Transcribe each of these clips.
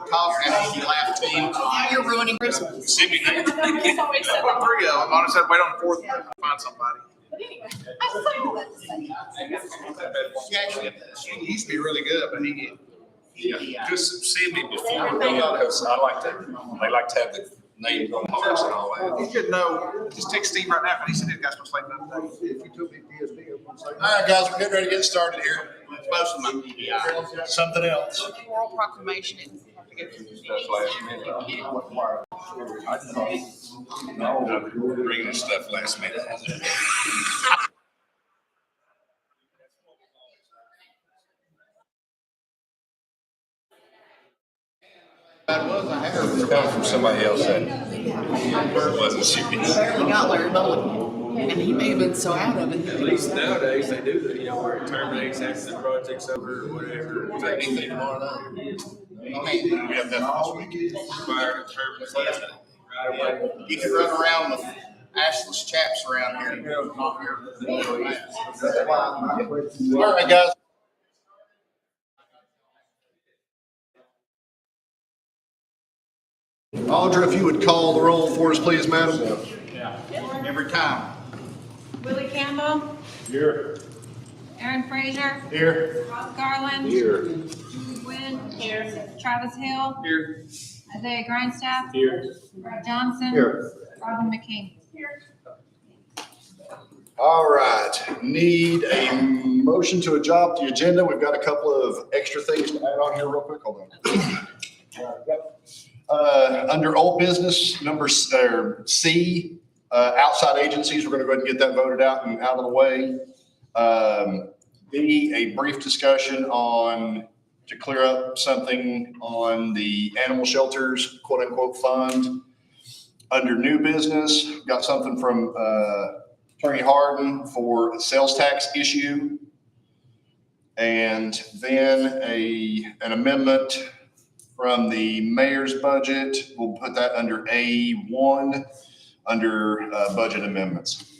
cough after you laugh team. You're ruining Christmas. See me there. 3 of them. I just had to wait on the fourth one to find somebody. But anyway, I say all that to say. He used to be really good, but he just see me before. Because I like they like to have the name on cars and all that. He should know. Just text Steve right now, but he said his guy's supposed to play another day. All right, guys, we're getting ready to get started here. Most of them. Something else. Oral proclamation is. Bringing this stuff last minute. It's coming from somebody else that wasn't shooting. He got Larry Bowen, and he may have been so out of it. At least nowadays they do that, where it terminates after the project's over or whatever. Is that anything tomorrow night? We have that this week. Fire determinants. You can run around with assless chaps around here and not here. All right, guys. Audra, if you would call the roll for us, please, madam. Every time. Willie Campbell. Here. Aaron Frazier. Here. Rob Garland. Here. Julie Gwynn. Here. Travis Hill. Here. Isaiah Grindstaff. Here. Brad Johnson. Here. Robin McKee. Here. All right, need a motion to adopt the agenda. We've got a couple of extra things to add on here real quick. Hold on. Under old business, number C, outside agencies, we're going to go ahead and get that voted out and out of the way. B, a brief discussion to clear up something on the animal shelters, quote unquote, fund. Under new business, got something from Attorney Harden for a sales tax issue. And then an amendment from the mayor's budget. We'll put that under A1 under budget amendments.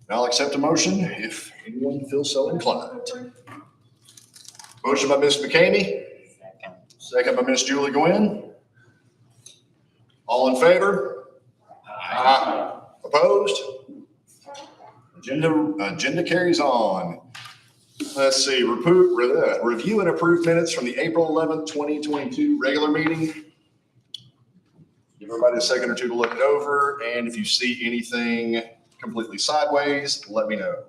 Now I'll accept a motion if anyone feels so inclined. Motion by Ms. McCamey. Second by Ms. Julie Gwynn. All in favor? Aye. Opposed? Agenda carries on. Let's see, review and approve minutes from the April 11th, 2022 regular meeting. Give everybody a second or two to look it over, and if you see anything completely sideways, let me know.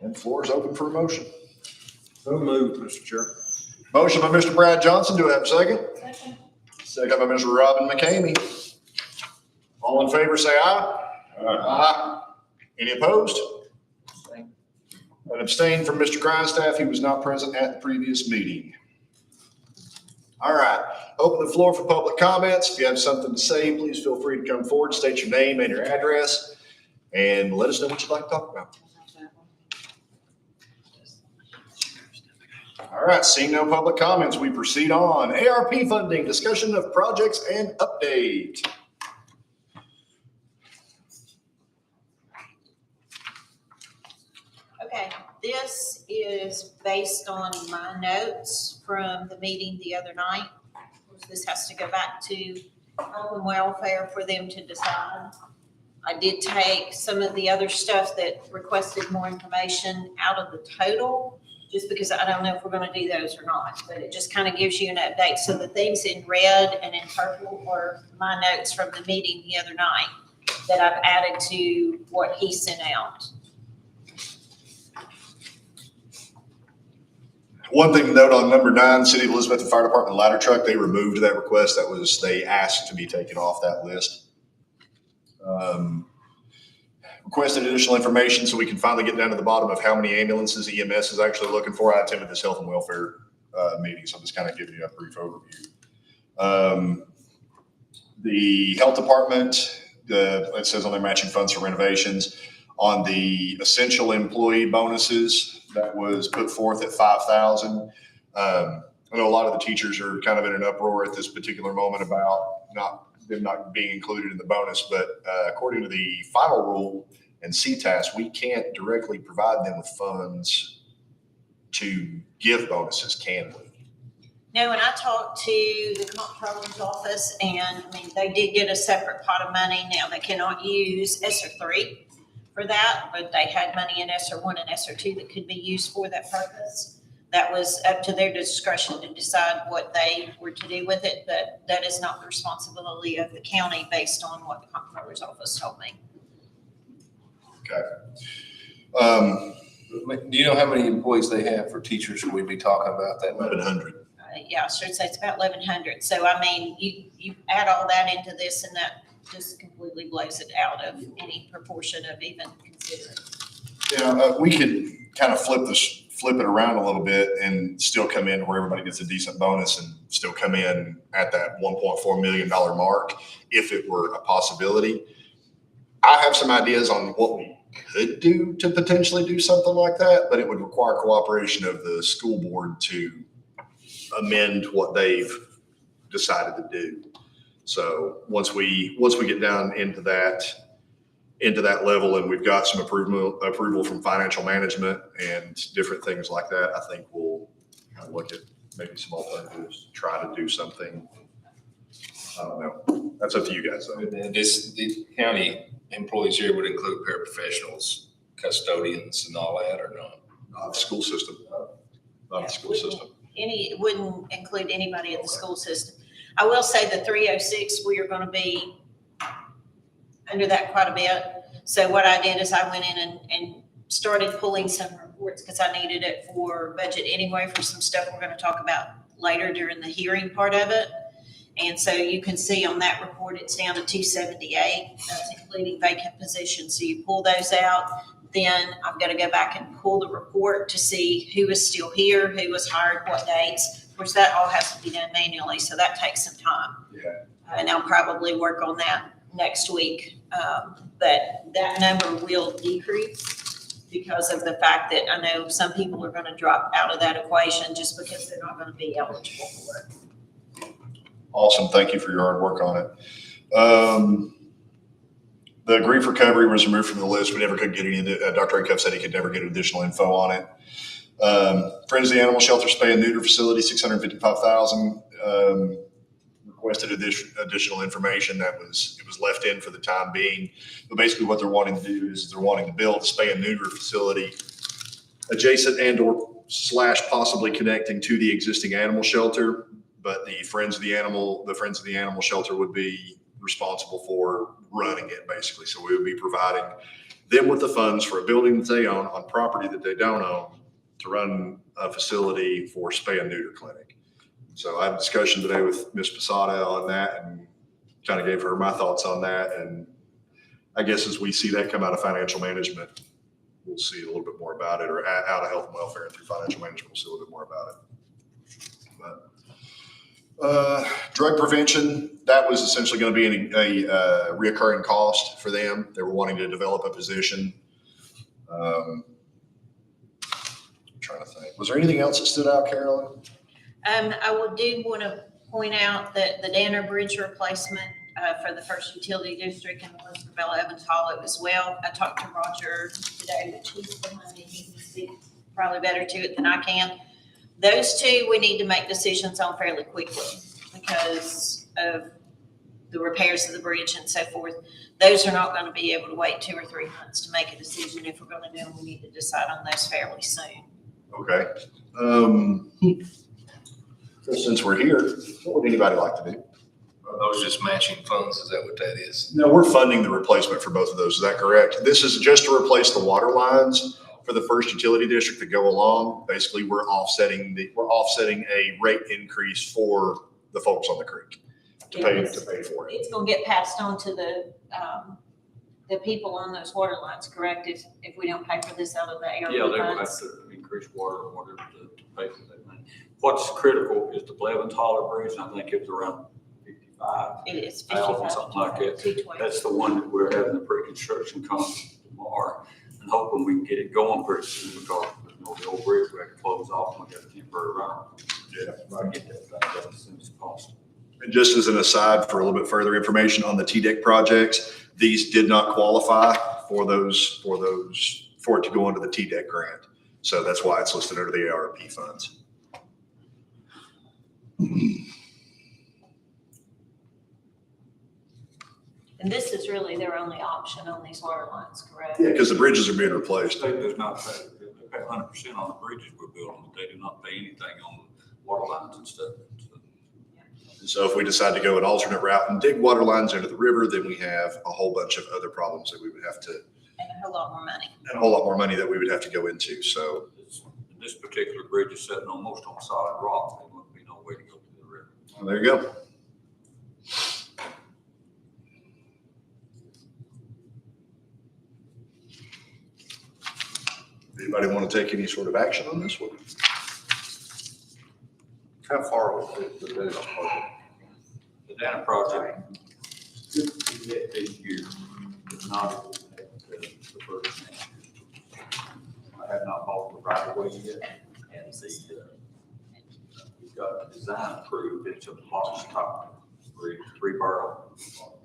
And the floor is open for a motion. So moved, Mr. Chair. Motion by Mr. Brad Johnson. Do I have a second? Second by Mr. Robin McCamey. All in favor, say aye. Aye. Any opposed? An abstain from Mr. Grindstaff. He was not present at the previous meeting. All right. Open the floor for public comments. If you have something to say, please feel free to come forward, state your name and your address, and let us know what you'd like to talk about. All right, seeing no public comments, we proceed on. ARP funding, discussion of projects and update. Okay, this is based on my notes from the meeting the other night. This has to go back to health and welfare for them to decide. I did take some of the other stuff that requested more information out of the total, just because I don't know if we're gonna do those or not, but it just kind of gives you an update. So the things in red and in purple were my notes from the meeting the other night that I've added to what he sent out. One thing to note on number 9, City of Elizabeth Fire Department ladder truck, they removed that request. They asked to be taken off that list. Requested additional information so we can finally get down to the bottom of how many ambulances EMS is actually looking for. I attended this health and welfare meeting, so I'm just kind of giving you a brief overview. The health department, it says on their matching funds for renovations, on the essential employee bonuses that was put forth at $5,000. I know a lot of the teachers are kind of in an uproar at this particular moment about them not being included in the bonus, but according to the final rule and CTAS, we can't directly provide them with funds to give bonuses, can we? No, and I talked to the comptroller's office, and I mean, they did get a separate pot of money. Now, they cannot use ESSER 3 for that, but they had money in ESSER 1 and ESSER 2 that could be used for that purpose. That was up to their discretion to decide what they were to do with it, but that is not the responsibility of the county based on what the comptroller's office told me. Okay. Do you know how many employees they have for teachers? Should we be talking about that? 1,100. Yeah, I should say it's about 1,100. So, I mean, you add all that into this and that just completely blows it out of any proportion of even considering. Yeah, we could kind of flip it around a little bit and still come in where everybody gets a decent bonus and still come in at that $1.4 million mark if it were a possibility. I have some ideas on what we could do to potentially do something like that, but it would require cooperation of the school board to amend what they've decided to do. So once we get down into that level and we've got some approval from financial management and different things like that, I think we'll kind of look at maybe some alternatives, try to do something. I don't know. That's up to you guys though. And the county employees here would include paraprofessionals, custodians and all that, or not? Not the school system. Not the school system. It wouldn't include anybody in the school system. I will say the 306, we are going to be under that quite a bit. So what I did is I went in and started pulling some reports because I needed it for budget anyway for some stuff we're going to talk about later during the hearing part of it. And so you can see on that report, it's down to 278. That's including vacant positions. So you pull those out. Then I've got to go back and pull the report to see who is still here, who was hired, what dates. Of course, that all has to be done manually, so that takes some time. Yeah. And I'll probably work on that next week. But that number will decrease because of the fact that I know some people are going to drop out of that equation just because they're not going to be eligible for it. Awesome. Thank you for your hard work on it. The grief recovery was removed from the list. We never could get any. Dr. Acuff said he could never get additional info on it. Friends of the Animal Shelter Spay and Neuter Facility, $655,000. Requested additional information it was left in for the time being. But basically what they're wanting to do is they're wanting to build a spay and neuter facility adjacent and/or / possibly connecting to the existing animal shelter. But the Friends of the Animal Shelter would be responsible for running it basically. So we would be providing them with the funds for a building that they own on property that they don't own to run a facility for spay and neuter clinic. So I had a discussion today with Ms. Posada on that and kind of gave her my thoughts on that. And I guess as we see that come out of financial management, we'll see a little bit more about it, or out of health and welfare and through financial management, we'll see a little bit more about it. But drug prevention, that was essentially going to be a reoccurring cost for them. They were wanting to develop a position. I'm trying to think. Was there anything else that stood out, Carolyn? I do want to point out that the Danner Bridge replacement for the first utility district in the Elizabeth Evans Hollow as well. I talked to Roger today, which he's behind me. He can speak probably better to it than I can. Those two we need to make decisions on fairly quickly because of the repairs of the bridge and so forth. Those are not going to be able to wait 2 or 3 months to make a decision. If we're going to do them, we need to decide on those fairly soon. Okay. Since we're here, what would anybody like to do? Are those just matching funds? Is that what that is? No, we're funding the replacement for both of those. Is that correct? This is just to replace the water lines for the first utility district that go along. Basically, we're offsetting a rate increase for the folks on the creek to pay for it. It's going to get passed on to the people on those water lines, correct? If we don't pay for this out of the ARP Yeah, they will have funds. to increase water or whatever to pay for that money. What's critical is the Blevins Holler Bridge, and I think it was around 55,000, It is 55, something like that. 220. That's the one that we're having the pre-construction come tomorrow, and hoping we can get it going pretty soon because the old bridge we had to close off and we got a temporary runoff. Yeah. Try to get that thing done as soon as possible. And just as an aside, for a little bit further information on the TDEC projects, these did not qualify for it to go into the TDEC grant. So that's why it's listed under the ARP funds. And this is really their only option on these water lines, correct? Yeah, because the bridges are being The replaced. state does not pay, they pay 100% on the bridges we're building, but they do not pay anything on the water lines and stuff. So if we decide to go an alternate route and dig water lines into the river, then we have a whole bunch of other problems that we would have to, And a whole lot more money. and a whole lot more money that we would have to go into. So This particular bridge is sitting almost on solid rock. There wouldn't be no way to go to the river. there you go. Anybody want to take any sort of action on this one? How far was the Dana project? The Dana project, this year, is not the first thing. I have not bought the right of way yet, and we've got the design approved. It's a box top bridge, 3-barrel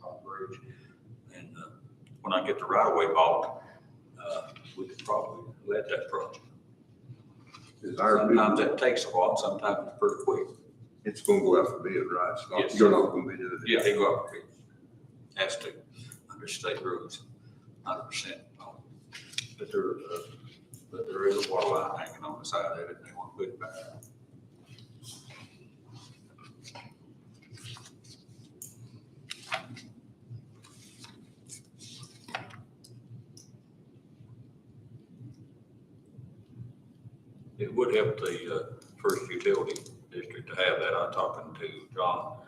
top bridge. And when I get the right of way bought, we could probably let that project. Is our Sometimes bid, that takes a while, sometimes it's pretty quick. it's gonna go out for bid, right? It's not- Yes. You're not gonna bid it. Yeah, they go up, has to, under state rules, 100%. But there is a water line hanging on the side of it, and they want to put it back. It would help the first utility district to have that. I'm talking to John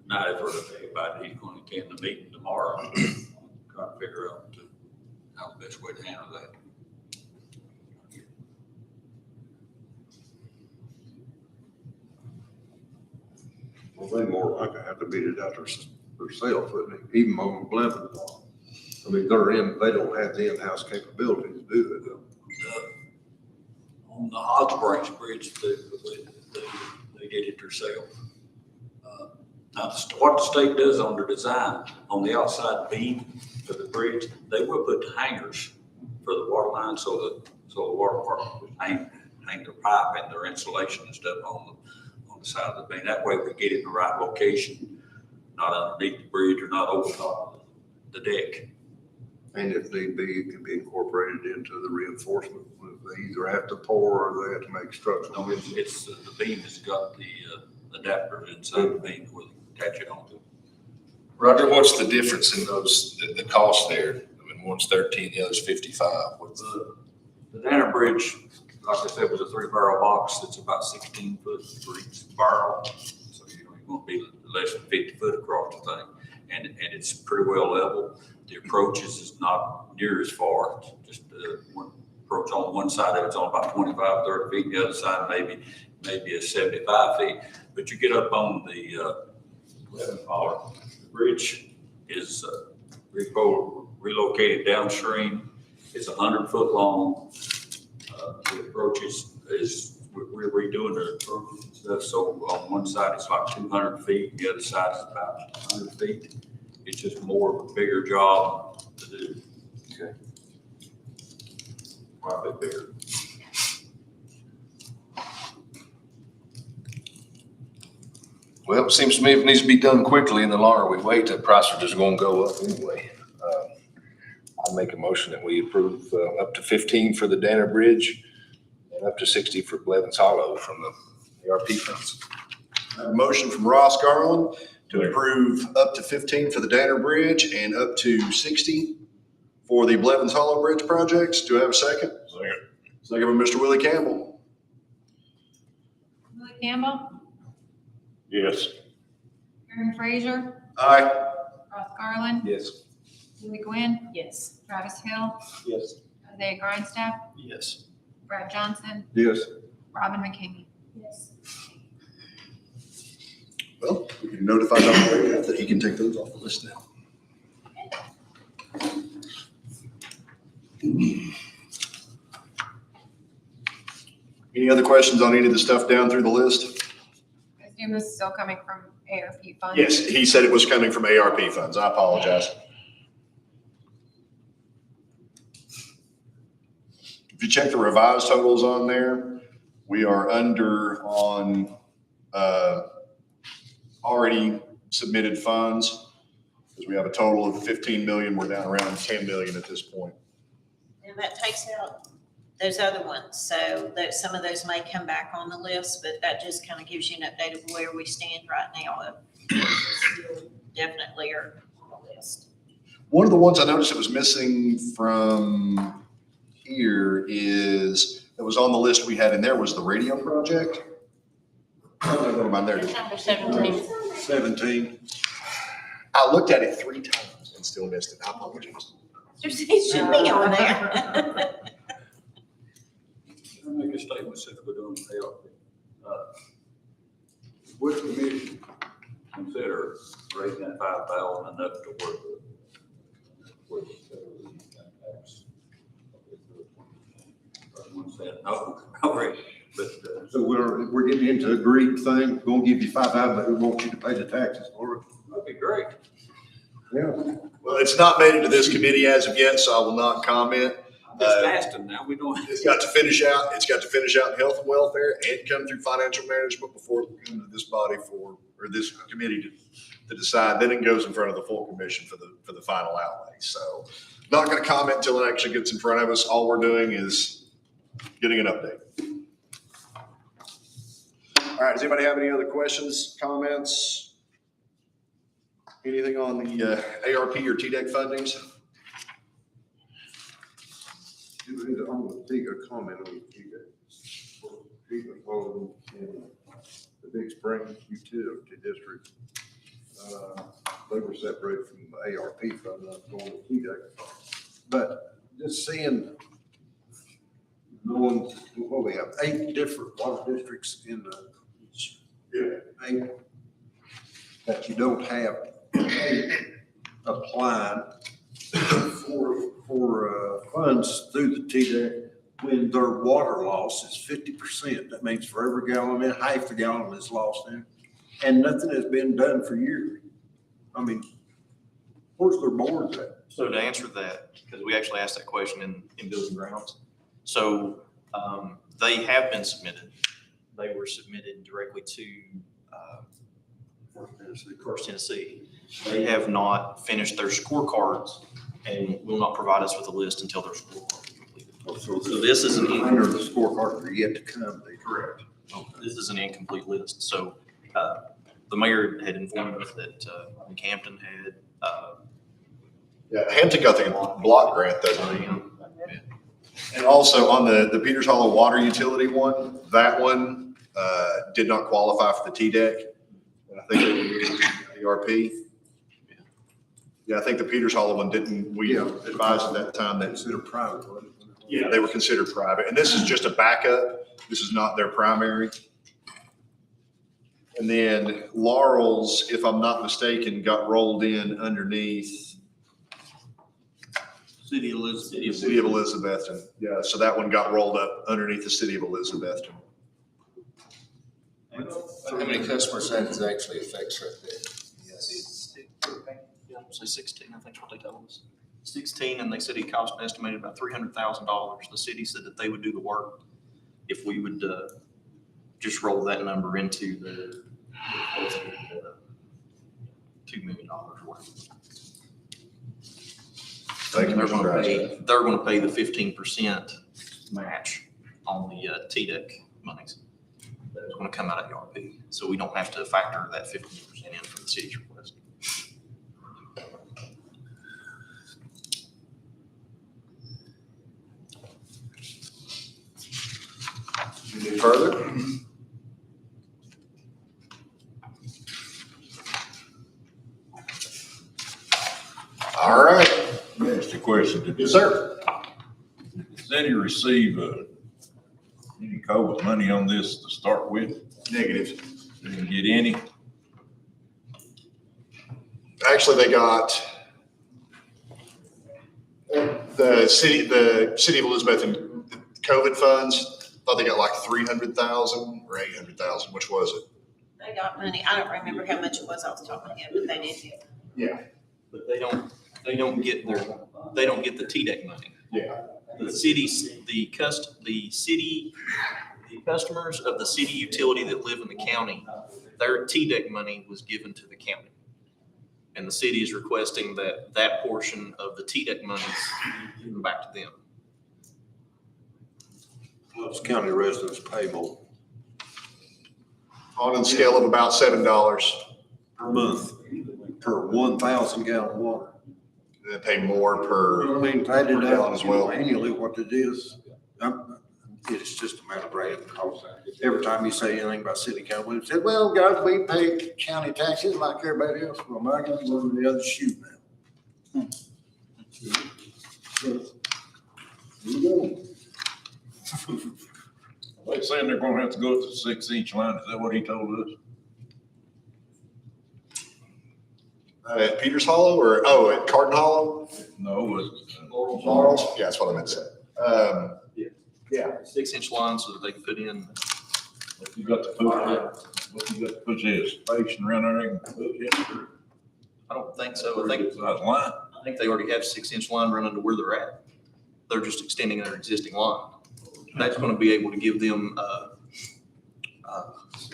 Knight for about, he's going to attend the meeting tomorrow. Trying to figure out how the best way to handle that. Well, they more likely have to bid it out themselves, wouldn't it? Even on Blevin. I mean, they don't have the in-house capability to do it, though. On the Hot Springs Bridge, they did it themselves. Now, what the state does on their design, on the outside beam of the bridge, they will put hangers for the water line, so the water department will hang their pipe and their insulation and stuff on the side of the beam. That way we get it in the right location, not underneath the bridge or not over top of the deck. And if need be, it can be incorporated into the reinforcement. They either have to pour or they have to make structural. No, it's the beam has got the adapters inside the beam where they attach it onto. Roger, what's the difference in those, the cost there? I mean, one's 13, the other's 55. What's The Dana Bridge, like I said, was a 3-barrel box that's about 16 foot for each barrel. So you're going to be less than 50 foot across the thing. And it's pretty well level. The approaches is not near as far. It's just one approach on one side of it's on about 25, 30 feet. The other side maybe is 75 feet. But you get up on the bridge is relocated downstream. It's 100 foot long. The approach is we're redoing the approaches and stuff. So on one side it's like 200 feet. The other side is about 100 feet. It's just more of a bigger job to do. Okay. Quite a bit bigger. Well, it seems to me if it needs to be done quickly, and the longer we wait, the price is just gonna go up anyway. I'll make a motion that we approve up to 15 for the Dana Bridge and up to 60 for Blevins Hollow from the ARP funds. I have a motion from Ross Garland to approve up to 15 for the Danner Bridge and up to 60 for the Blevins Hollow Bridge projects. Do I have a second? Second by Mr. Willie Campbell. Willie Campbell, Yes. Aaron Frazier, Aye. Ross Garland, Yes. Julie Gwynn, Yes. Travis Hill, Yes. Isaiah Grindstaff, Yes. Brad Johnson, Yes. Robin McKinney. Yes. Well, we can notify Dr. Wade that he can take those off the list now. Any other questions on any of the stuff down through the list? I assume this is still coming from ARP funds? Yes, he said it was coming from ARP funds. I apologize. If you check the revised totals on there, we are under on already submitted funds. Because we have a total of 15 million, we're down around 10 million at this point. And that takes out those other ones. So some of those may come back on the list, but that just kind of gives you an update of where we stand right now. Still definitely are on the list. One of the ones I noticed that was missing from here that was on the list we had in there was the radio project. What am I there? Number 17. 17. I looked at it 3 times and still missed it. I apologize. It should be on there. I'll make a statement since we're doing ARP. Would the commission consider raising that 5,000 enough to work with tax? Everyone said no, already, but So we're getting into a agreed thing. We're gonna give you 5,000, but we want you to pay the taxes for it. that'd be great. Yeah. Well, it's not made it to this committee as of yet, so I will not comment. I'm just asking now, we don't. It's got to finish out in health and welfare and come through financial management before it comes to this body or this committee to decide. Then it goes in front of the full commission for the final outlay. So not going to comment until it actually gets in front of us. All we're doing is getting an update. All right, does anybody have any other questions, comments? Anything on the ARP or TDEC fundings? On the TIGA, comment on the TIGA. TIGA followed in the Big Spring Utility District. They were separated from the ARP fund, not going to TIGA. But just seeing, knowing what we have, 8 different water districts in the, 8 that you don't have applying for funds through the TDEC when their water loss is 50%. That means for every gallon in, half the gallon is lost in. And nothing has been done for years. I mean, where's their boards at? So to answer that, because we actually asked that question in Building Grounds. So they have been submitted. They were submitted directly to First Tennessee. They have not finished their scorecards and will not provide us with a list until their scorecards are completed. So this is an Under the scorecards are yet to come. correct. This is an incomplete list. So the mayor had informed us that Hampton had. Yeah, Hampton got the block grant, doesn't he? And also on the Peters Hollow water utility one, that one did not qualify for the TDEC. And I think they were the ARP. Yeah, I think the Peters Hollow one didn't, we advised at that time that. Consider private. Yeah, they were considered private. And this is just a backup. This is not their primary. And then Laurel's, if I'm not mistaken, got rolled in underneath City of Elizabeth. the city of Elizabethton. Yeah, so that one got rolled up underneath the city of Elizabethton. How many customers that actually affects right there? Yeah, say 16, I think is what they told us. 16, and they said it cost an estimated about $300,000. The city said that they would do the work if we would just roll that number into the $2 million worth. Thank you, They're Mr. going to pay the 15% match on the TDEC monies. That's going to come out of the ARP. So we don't have to factor that 15% in for the city's request. Any further? All right. Let me ask you a question. Yes, sir. Did the city receive any COVID money on this to start with? Negative. Didn't get any? Actually, they got the city of Elizabeth and COVID funds. thought they got like 300,000 or 800,000, which was it? They got money. I don't remember how much it was off the top of my head, but they did get. Yeah. But they don't get the TDEC money. Yeah. The customers of the city utility that live in the county, their TDEC money was given to the county. And the city is requesting that portion of the TDEC money is given back to them. Those county residents pay more On a scale of about $7. per month per 1,000 gallon of water. They pay more per. I mean, I did gallon that as well. annually what it is. It's just a matter of rate, because every time you say anything about city council, we said, well, guys, we pay county taxes like everybody else. Well, my guys go to the other shoe now. They saying they're gonna have to go to the 6-inch line. Is that what he told us? At Peters Hollow at Carton Hollow? No, it's. Laurel's? Yeah, that's what I meant to say. Yeah. 6-inch line so that they can put in. What you got to put that station around there and put it? I don't think so. I think they already have 6-inch line running to where they're at. They're just extending their existing line. That's going to be able to give them,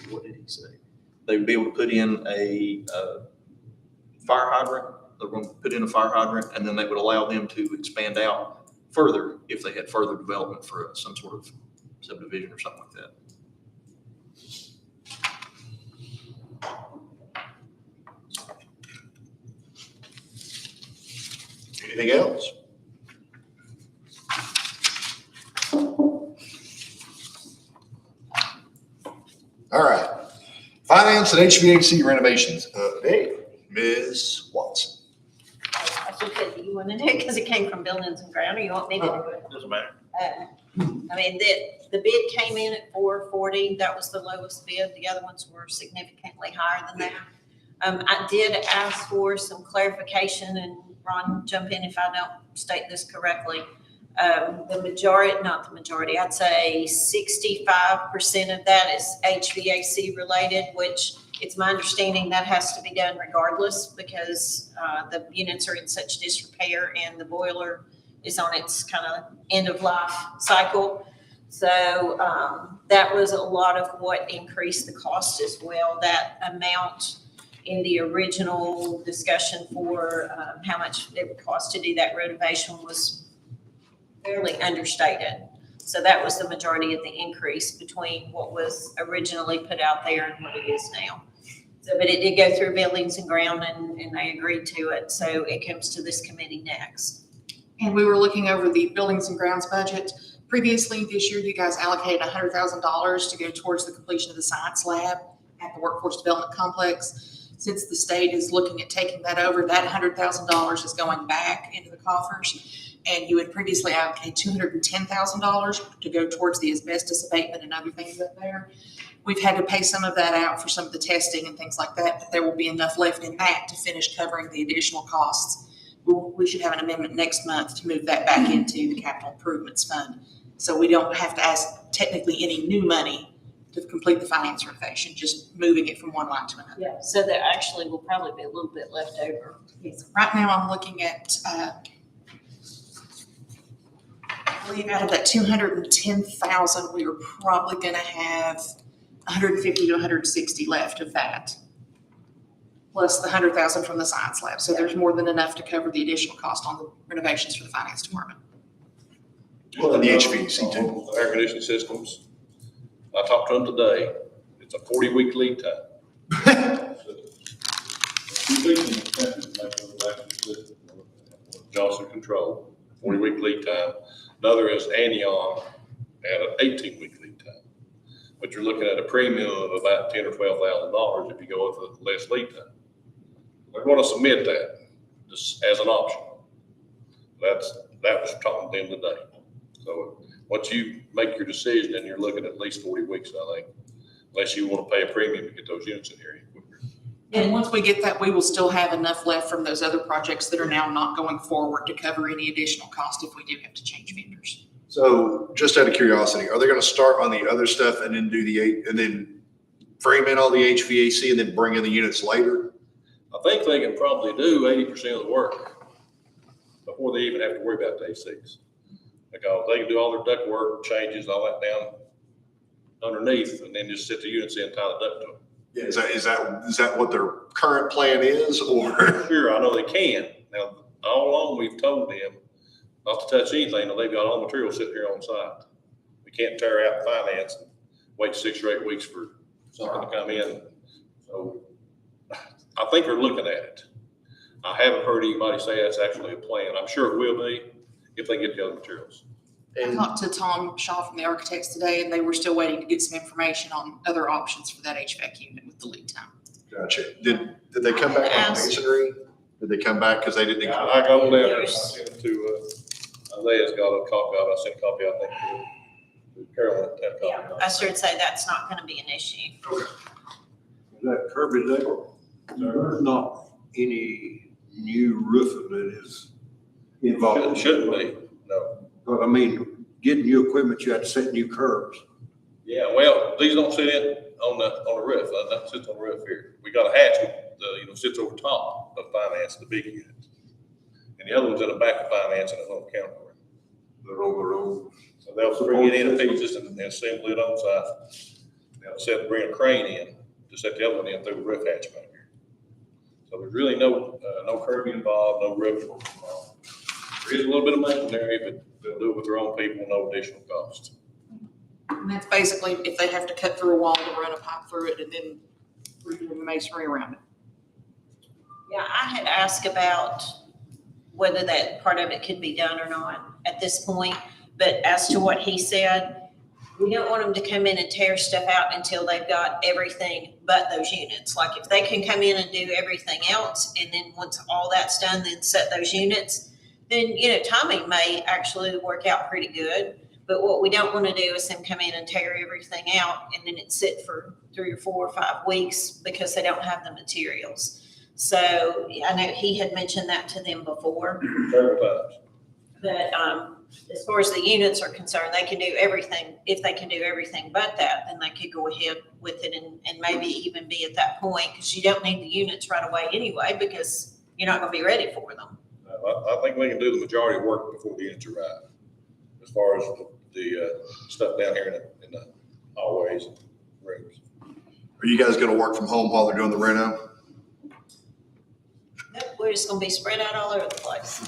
what did he say? They would be able to put in a fire hydrant. They're going to put in a fire hydrant, and then they would allow them to expand out further if they had further development for some sort of subdivision or something like that. Anything else? All right. Finance and HVAC renovations update, Ms. Watson. I should say, do you want to do it because it came from Buildings and Ground, or you want me to do it? Doesn't matter. I mean, the bid came in at $440. That was the lowest bid. The other ones were significantly higher than that. I did ask for some clarification, and Ron, jump in if I don't state this correctly. Not the majority, I'd say 65% of that is HVAC related, which it's my understanding that has to be done regardless, because the units are in such disrepair and the boiler is on its kind of end of life cycle. So that was a lot of what increased the cost as well. That amount in the original discussion for how much it would cost to do that renovation was fairly understated. So that was the majority of the increase between what was originally put out there and what it is now. So, but it did go through Buildings and Ground, and they agreed to it. So it comes to this committee next. And we were looking over the Buildings and Grounds budget. Previously this year, you guys allocated $100,000 to go towards the completion of the science lab at the Workforce Development Complex. Since the state is looking at taking that over, that $100,000 is going back into the coffers. And you had previously allocated $210,000 to go towards the asbestos abatement and other things up there. We've had to pay some of that out for some of the testing and things like that, but there will be enough left in that to finish covering the additional costs. We should have an amendment next month to move that back into the capital improvements fund. So we don't have to ask technically any new money to complete the finance renovation, just moving it from one line to another. Yeah. So there actually will probably be a little bit left over. Yes. Right now I'm looking at, I believe out of that 210,000, we were probably going to have 150 to 160 left of that, plus the 100,000 from the science lab. So there's more than enough to cover the additional cost on the renovations for the finance department. Well, and the HVAC too. Air conditioning systems. I talked to them today. It's a 40-week lead time. Johnson Control, 40-week lead time. Another is Anion at an 18-week lead time. But you're looking at a premium of about $10,000 or $12,000 if you go with the less lead time. We're going to submit that just as an option. That was talking to them today. So once you make your decision, then you're looking at least 40 weeks, I think, unless you want to pay a premium to get those units in here quicker. And once we get that, we will still have enough left from those other projects that are now not going forward to cover any additional cost if we do have to change vendors. So just out of curiosity, are they gonna start on the other stuff and then and then frame in all the HVAC and then bring in the units later? I think they can probably do 80% of the work before they even have to worry about the A6. Because they can do all their duct work, changes, all that down underneath, and then just sit the units in, tie the duct to them. Yeah, is that what their current plan is, or? Sure, I know they can. Now, all along, we've told them not to touch anything until they've got all the materials sitting here on site. We can't tear out finance and wait 6 or 8 weeks for something to come in. So I think they're looking at it. I haven't heard anybody say that's actually a plan. I'm sure it will be if they get the other materials. I talked to Tom Shaw from the architects today, and they were still waiting to get some information on other options for that HVAC unit with the lead time. Gotcha. Did they come back on masonry? Did they come back because they didn't? I go down there, I sent it to, Isaiah's got a copy of it. I sent a copy, I think, to Carolyn. Yeah, I should say that's not gonna be an issue. That Kirby there, there's not any new roofing that is involved. Shouldn't be, no. But I mean, getting new equipment, you had to set new curbs. Yeah, well, these don't sit in on the roof. That sits on the roof here. We got a hatch that, sits over top of finance, the big unit. And the other one's in the back of finance and it's on the counter. They're on their own. So they'll bring it in pieces and assemble it on site. They'll bring a crane in to set the other one in through the roof hatch back here. So there's really no curbing involved, no roof involved. There is a little bit of machinery, but they'll do it with their own people, no additional cost. And that's basically if they have to cut through a wall to run a pipe through it and then redo the masonry around it. Yeah, I had asked about whether that part of it could be done or not at this point, but as to what he said, we don't want them to come in and tear stuff out until they've got everything but those units. Like if they can come in and do everything else, and then once all that's done, then set those units, then, timing may actually work out pretty good. But what we don't want to do is them come in and tear everything out and then it sit for 3 or 4 or 5 weeks because they don't have the materials. So I know he had mentioned that to them before. Several times. But as far as the units are concerned, they can do everything. If they can do everything but that, then they could go ahead with it and maybe even be at that point, because you don't need the units right away anyway, because you're not going to be ready for them. I think we can do the majority of work before the units arrive. As far as the stuff down here in the hallways and rooms. Are you guys gonna work from home while they're doing the reno? Nope, we're just going to be spread out all over the place.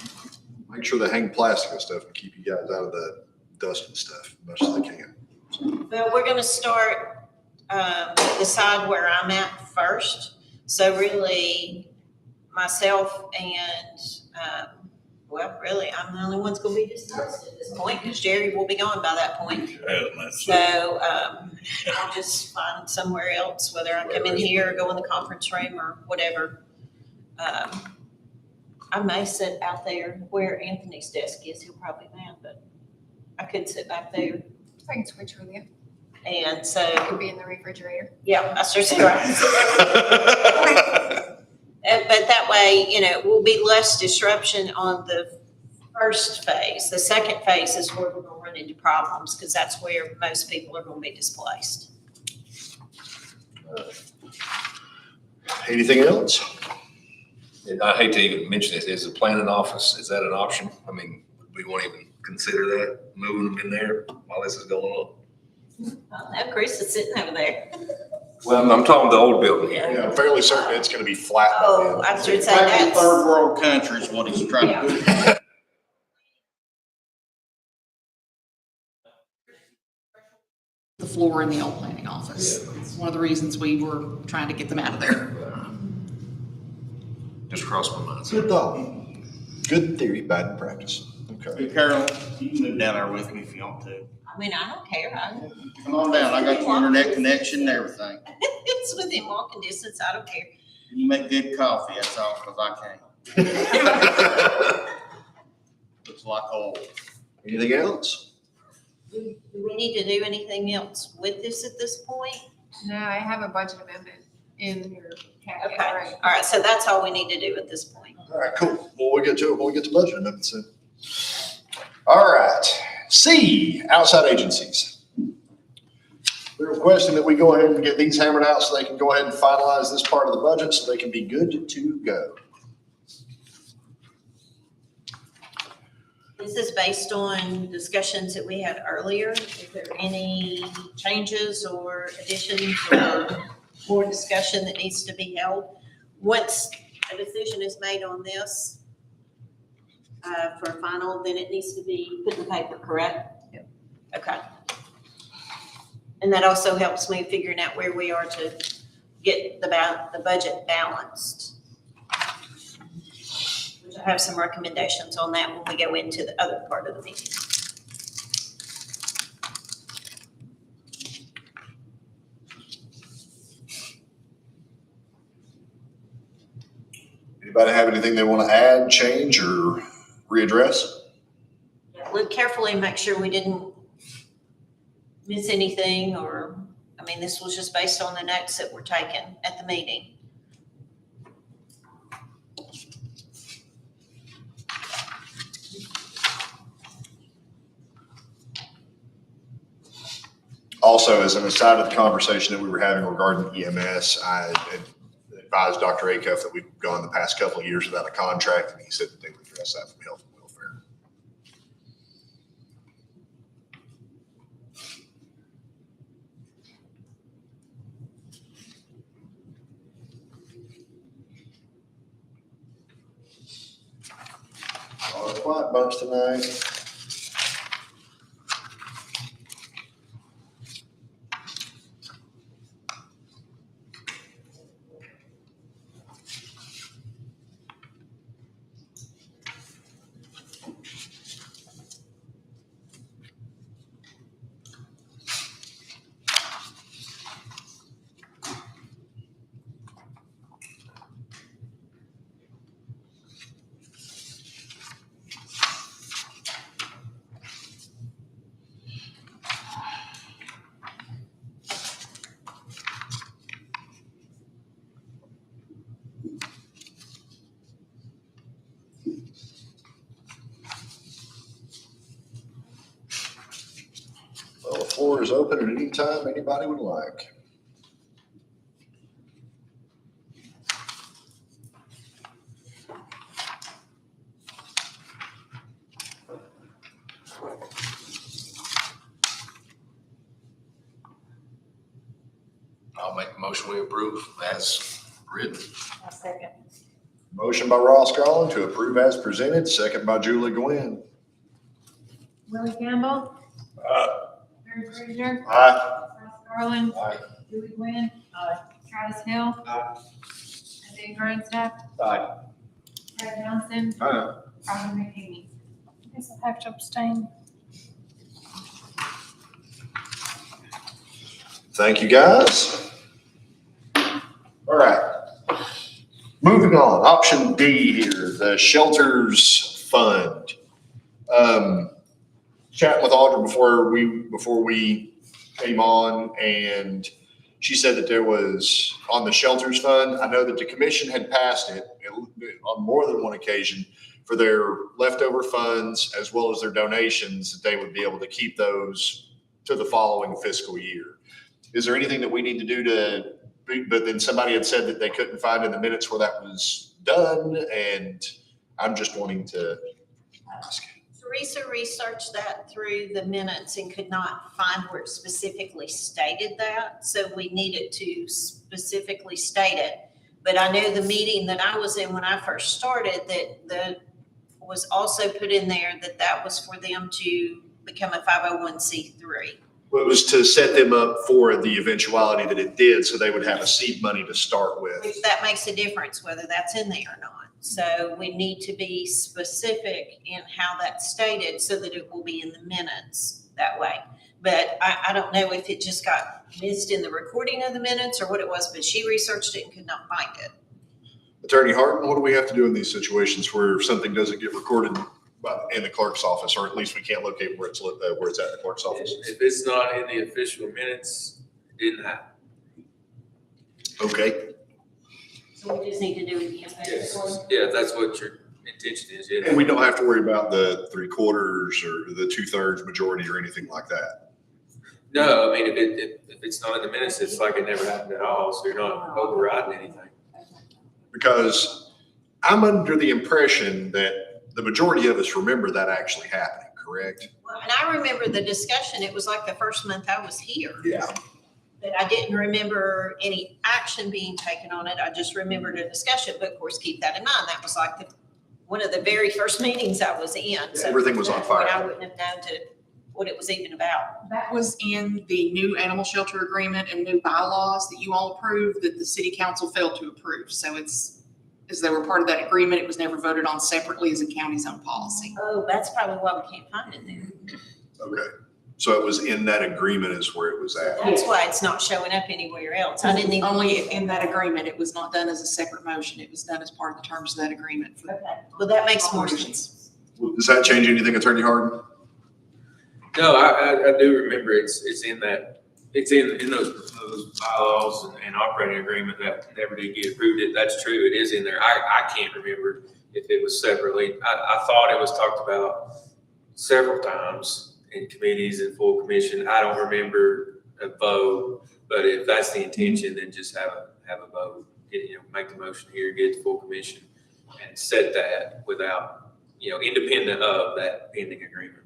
Make sure they hang plastic and stuff and keep you guys out of the dust and stuff as much as they can. Well, we're going to start the side where I'm at first. So really, myself and, really, I'm the only one's going to be discussed at this point because Jerry will be gone by that point. So I'll just find somewhere else, whether I come in here or go in the conference room or whatever. I may sit out there where Anthony's desk is. He'll probably be mad, but I could sit back there. I can switch with you. And so, Could be in the refrigerator. yeah, I sure see right. But that way, we'll be less disruption on the first phase. The second phase is where we're going to run into problems because that's where most people are going to be displaced. Anything else? And I hate to even mention this, is the planning office, is that an option? I mean, we won't even consider that, moving them in there while this is going on? Now Chris is sitting over there. Well, I'm talking the old building here. Yeah, I'm fairly certain it's gonna be flat. by Oh, then. I should say Like that's. third world country is what he's trying to do. The floor in the old planning office. It's one of the reasons we were trying to get them out of there. Just crossed my mind. Good thought. Good theory, bad in practice. Okay. Hey, Carol, you can move down there with me if you want to. I mean, I don't care. Come on down. I got your internet connection and everything. It's within walking distance. I don't care. You make good coffee, that's all, because I can't. Looks like oil. Anything else? Do we need to do anything else with this at this point? No, I have a budget amendment in your packet, Okay, right? all right, so that's all we need to do at this point. All right, cool. Well, we'll get to it when we get to budget amendments then. All right, C, outside agencies. They're requesting that we go ahead and get these hammered out so they can go ahead and finalize this part of the budget so they can be good to go. This is based on discussions that we had earlier. If there are any changes or additions or more discussion that needs to be held, once a decision is made on this for a final, then it needs to be put in the paper, correct? Yep. Okay. And that also helps me figuring out where we are to get the budget balanced. Which I have some recommendations on that when we go into the other part of the meeting. Anybody have anything they want to add, change, or readdress? Look carefully and make sure we didn't miss anything or, this was just based on the notes that were taken at the meeting. Also, as an aside of the conversation that we were having regarding EMS, I advised Dr. Acuff that we've gone the past couple of years without a contract, and he said that they would address that from health and welfare. All right, quiet bunch tonight. Well, the floor is open at any time anybody would like. I'll make a motion we approve as written. I'll second. Motion by Ross Collins to approve as presented, second by Julie Gwynn. Willie Campbell. Barry Frazier. Aye. Ross Garland. Aye. Julie Gwynn. Travis Hill. And Dave Grunstaff. Aye. Brad Johnson. Aye. Robin McKinney. I guess I'll have to abstain. Thank you, guys. All right. Moving on, option D here, the shelters fund. Chatting with Audra before we came on, and she said that there was, on the shelters fund, I know that the commission had passed it on more than one occasion for their leftover funds as well as their donations, that they would be able to keep those to the following fiscal year. Is there anything that we need to do but then somebody had said that they couldn't find in the minutes where that was done, and I'm just wanting to ask. Teresa researched that through the minutes and could not find where it specifically stated that. So we needed to specifically state it. But I know the meeting that I was in when I first started, that was also put in there that was for them to become a 501c3. Well, it was to set them up for the eventuality that it did, so they would have a seed money to start with. Which that makes a difference whether that's in there or not. So we need to be specific in how that's stated so that it will be in the minutes that way. But I don't know if it just got missed in the recording of the minutes or what it was, but she researched it and could not find it. Attorney Harden, what do we have to do in these situations where something doesn't get recorded in the clerk's office, or at least we can't locate where it's at the clerk's office? If it's not in the official minutes, it didn't happen. Okay. So we just need to do it again. Yes, yeah, that's what you're intention is, yeah. And we don't have to worry about the 3/4 or the 2/3 majority or anything like that. No, I mean, if it's not in the minutes, it's like it never happened at all, so you're not overriding anything. Because I'm under the impression that the majority of us remember that actually happening, correct? Well, and I remember the discussion, it was like the first month I was here. Yeah. But I didn't remember any action being taken on it. I just remembered a discussion, but of course, keep that in mind. That was like one of the very first meetings I was in. So Everything was on at that point, fire. I wouldn't have known what it was even about. That was in the new animal shelter agreement and new bylaws that you all approved that the city council failed to approve. So it's, as they were part of that agreement, it was never voted on separately as a county's own policy. Oh, that's probably why we can't find it there. Okay. So it was in that agreement is where it was at. That's why it's not showing up anywhere else. I didn't even. Only in that agreement. It was not done as a separate motion. It was done as part of the terms of that agreement. For Okay, well, that makes more sense. Does that change anything, Attorney Harden? No, I do remember it's in that, it's in those bylaws and operating agreement that never did get approved. That's true, it is in there. I can't remember if it was separately. I thought it was talked about several times in committees and full commission. I don't remember a vote, but if that's the intention, then just have a vote. Make the motion here, get the full commission and set that without, independent of that pending agreement.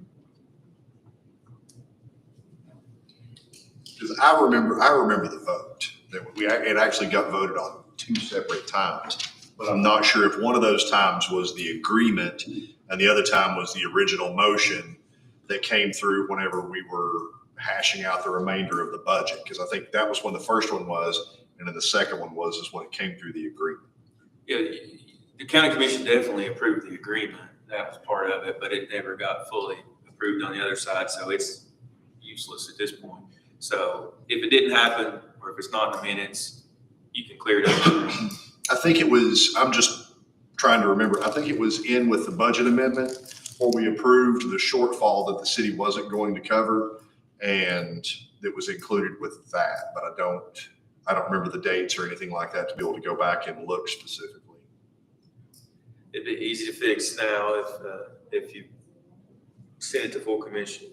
Because I remember the vote that it actually got voted on 2 separate times. But I'm not sure if one of those times was the agreement and the other time was the original motion that came through whenever we were hashing out the remainder of the budget. Because I think that was when the first one was, and then the second one is when it came through the agreement. Yeah, the county commission definitely approved the agreement. That was part of it, but it never got fully approved on the other side, so it's useless at this point. So if it didn't happen, or if it's not in the minutes, you can clear it up. I think it was, I'm just trying to remember, I think it was in with the budget amendment where we approved the shortfall that the city wasn't going to cover, and it was included with that, but I don't remember the dates or anything like that to be able to go back and look specifically. It'd be easy to fix now if you send it to full commission.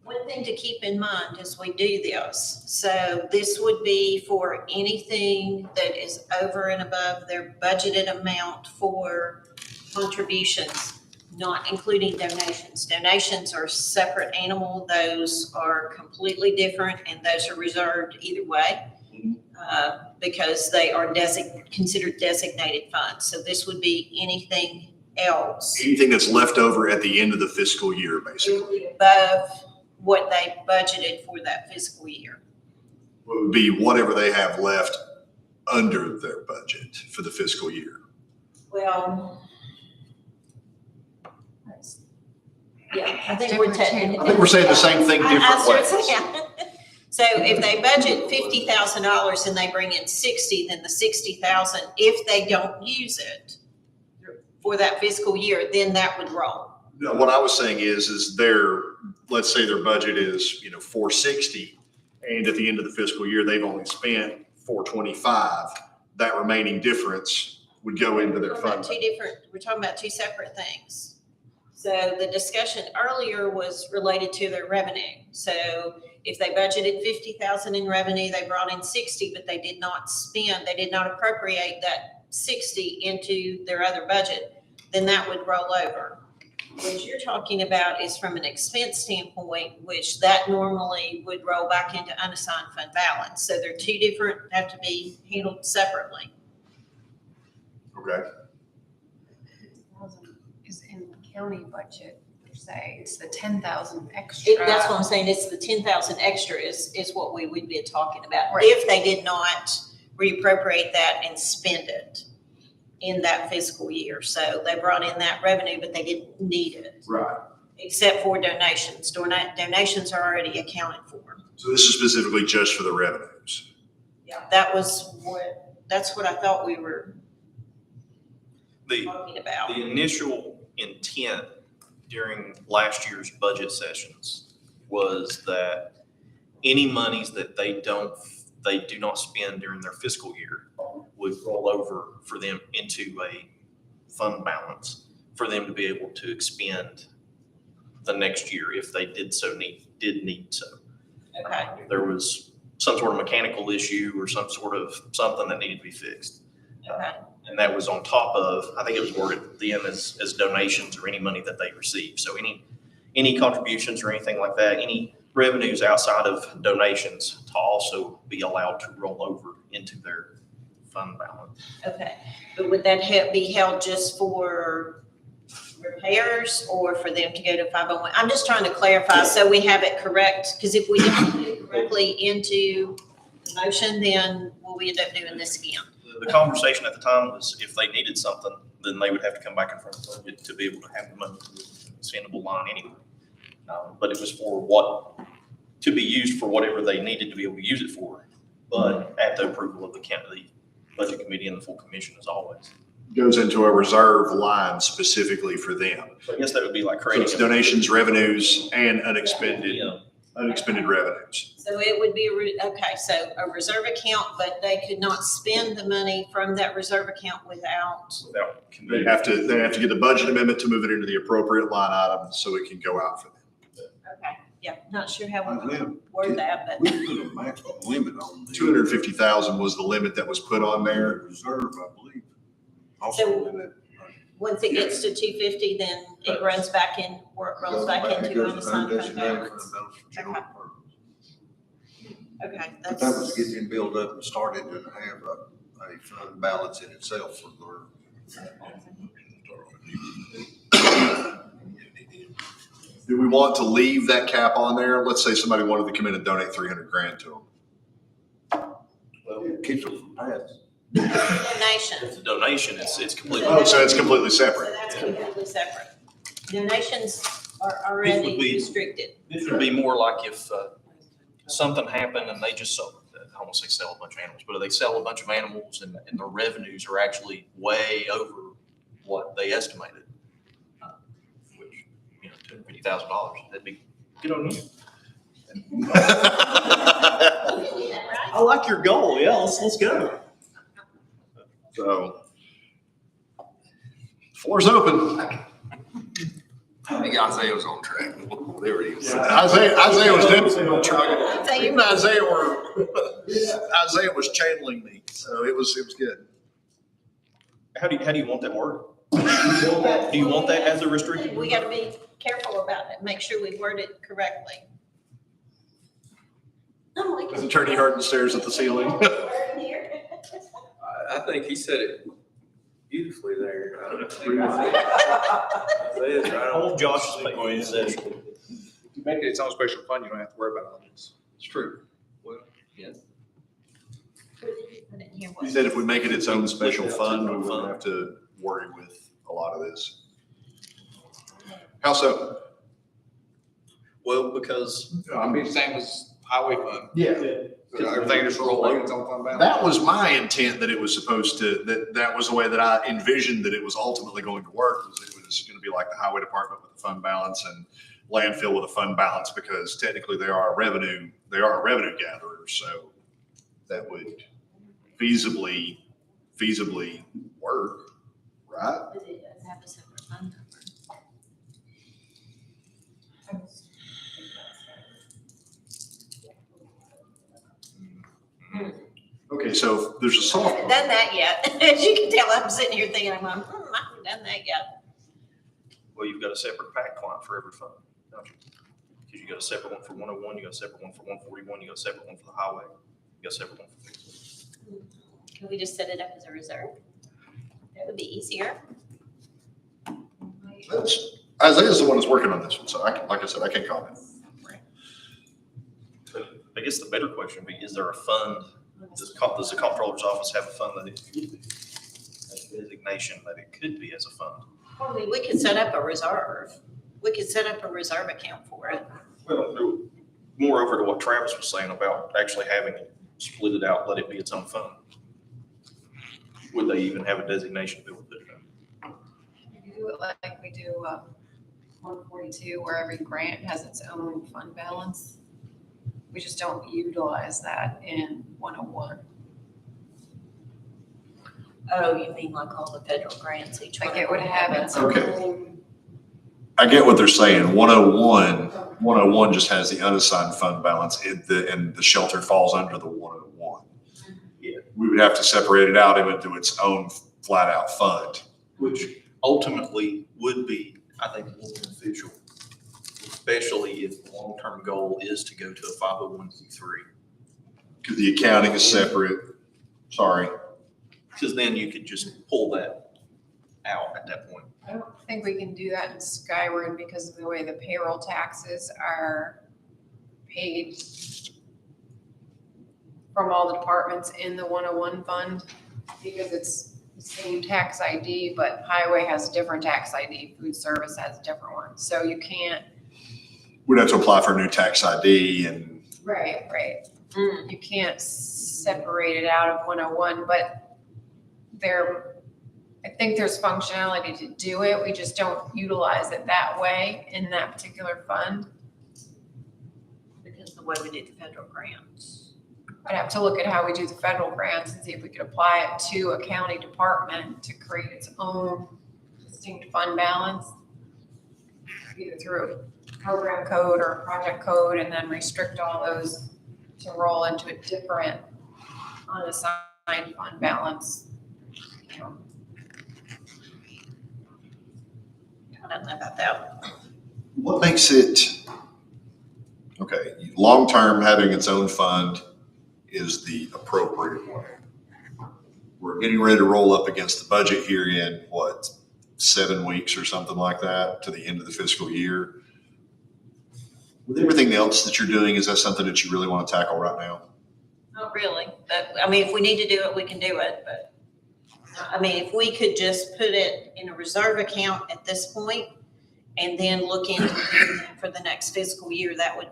One thing to keep in mind as we do this, so this would be for anything that is over and above their budgeted amount for contributions, not including donations. Donations are separate animal. Those are completely different, and those are reserved either way because they are considered designated funds. So this would be anything else. Anything that's left over at the end of the fiscal year, basically. Above what they budgeted for that fiscal year. It would be whatever they have left under their budget for the fiscal year. Well, yeah, I think we're I think we're saying the same thing different ways. Yeah. So if they budget $50,000 and they bring in 60, then the 60,000, if they don't use it for that fiscal year, then that would roll. No, what I was saying is let's say their budget is, $460, and at the end of the fiscal year, they've only spent $425. That remaining difference would go into their fund. We're talking about two separate things. So the discussion earlier was related to their revenue. So if they budgeted 50,000 in revenue, they brought in 60, but they did not appropriate that 60 into their other budget, then that would roll over. What you're talking about is from an expense standpoint, which that normally would roll back into unassigned fund balance. So they're two different, have to be handled separately. Okay. Is in the county budget, per se, it's the 10,000 extra. That's what I'm saying, it's the 10,000 extra is what we would be talking about. Right. If they did not reappropriate that and spend it in that fiscal year. So they brought in that revenue, but they didn't need it. Right. Except for donations. Donations are already accounted for. So this is specifically just for the revenues. Yeah, that's what I thought we were talking about. The initial intent during last year's budget sessions was that any monies that they do not spend during their fiscal year would roll over for them into a fund balance for them to be able to expend the next year if they did need so. Okay, There was some sort of mechanical issue or some sort of something that needed to be fixed. okay, And that was on top of, I think it was worded then as donations or any money that they received. So any contributions or anything like that, any revenues outside of donations to also be allowed to roll over into their fund balance. okay. But would that be held just for repairs or for them to go to 501? I'm just trying to clarify so we have it correct, because if we don't put it correctly into the motion, then will we end up doing this again? The conversation at the time was if they needed something, then they would have to come back in front of the budget to be able to have the money to the expendable line anyway. But it was to be used for whatever they needed to be able to use it for, but at the approval of the budget committee and the full commission as always. Goes into a reserve line specifically for them. So I guess that would be like So creating. it's donations, revenues, and unexpended revenues. So it would be, okay, so a reserve account, but they could not spend the money from that reserve account without. They have to get the budget amendment to move it into the appropriate line item so it can go out for them. Okay, yeah, not sure how we Now, would word that, but. we put a maximum limit on the. 250,000 was the limit that was put on there. Reserve, I believe. So- Also in that. Once it gets to 250, then it runs back in, or it rolls back into unassigned fund balance. Okay, But that was getting built up and started to have a fund balance in itself for Do we want to leave that cap on there? Let's say somebody wanted to come in and donate 300 grand to them. the. Keeps it from passing. donation. If it's a donation, it's completely. Oh, so it's completely So separate. that's completely separate. Donations are This already would be- restricted. This would be more like if something happened and they just sold, I won't say sell a bunch of animals, but if they sell a bunch of animals and their revenues are actually way over what they estimated, which, $250,000, that'd be good on you. I like your goal, yeah, let's go. So, floor's open. I think Isaiah's on track. There he is. Isaiah was definitely on track. Even Isaiah was channeling me, so it was good. How do you want that worded? Do you want that as a restriction? We gotta be careful about it, make sure we word it correctly. As Attorney Harden stares at the ceiling. I think he said it beautifully there. Old Josh is making a session. If you make it its own special fund, you don't have to worry about all this. It's true. He said if we make it its own special fund, we wouldn't have to worry with a lot of this. How so? Well, because It'd be the same as highway fund. Yeah. Everything just roll over its own fund balance. That was my intent, that it was supposed to, that was the way that I envisioned that it was ultimately going to work, was it was going to be like the highway department with a fund balance and landfill with a fund balance, because technically they are a revenue gatherer, so that would feasibly work, right? But it does have a separate fund number. Okay, so there's a I soft. haven't done that yet. As you can tell, I'm sitting here thinking, I haven't done that yet. well, you've got a separate PAC client for every fund, don't you? Because you got a separate one for 101, you got a separate one for 141, you got a separate one for the highway, you got a separate one for. Can we just set it up as a reserve? That would be easier. Isaiah's the one that's working on this one, so like I said, I can't comment. I guess the better question would be, is there a fund, does the comptroller's office have a fund that it could be? A designation that it could be as a fund? I mean, we could set up a reserve. We could set up a reserve account for it. Well, moreover to what Travis was saying about actually having it split it out, let it be its own fund. Would they even have a designation to be able to do that? We do it like we do 142, where every grant has its own fund balance. We just don't utilize that in 101. Oh, you mean like all the federal grants, each one? Like it would have its Okay. own. I get what they're saying. 101 just has the unassigned fund balance, and the shelter falls under the 101. Yeah. We would have to separate it out into its own flat out fund. Which ultimately would be, I think, more beneficial, especially if the long-term goal is to go to a 501c3. Because the accounting is separate. Sorry. Because then you could just pull that out at that point. I don't think we can do that in Skyward because of the way the payroll taxes are paid from all the departments in the 101 fund, because it's the same tax ID, but highway has a different tax ID, food service has a different one. So you can't. We'd have to apply for a new tax ID and. Right. You can't separate it out of 101, but I think there's functionality to do it. We just don't utilize it that way in that particular fund. Because the way we did the federal grants. I'd have to look at how we do the federal grants and see if we could apply it to a county department to create its own distinct fund balance, either through a program code or a project code, and then restrict all those to roll into a different unassigned fund balance. I don't know about that. What makes it, okay, long-term having its own fund is the appropriate way. We're getting ready to roll up against the budget here in, 7 weeks or something like that to the end of the fiscal year. With everything else that you're doing, is that something that you really want to tackle right now? Not really, but, I mean, if we need to do it, we can do it, but, I mean, if we could just put it in a reserve account at this point and then look into doing that for the next fiscal year, that would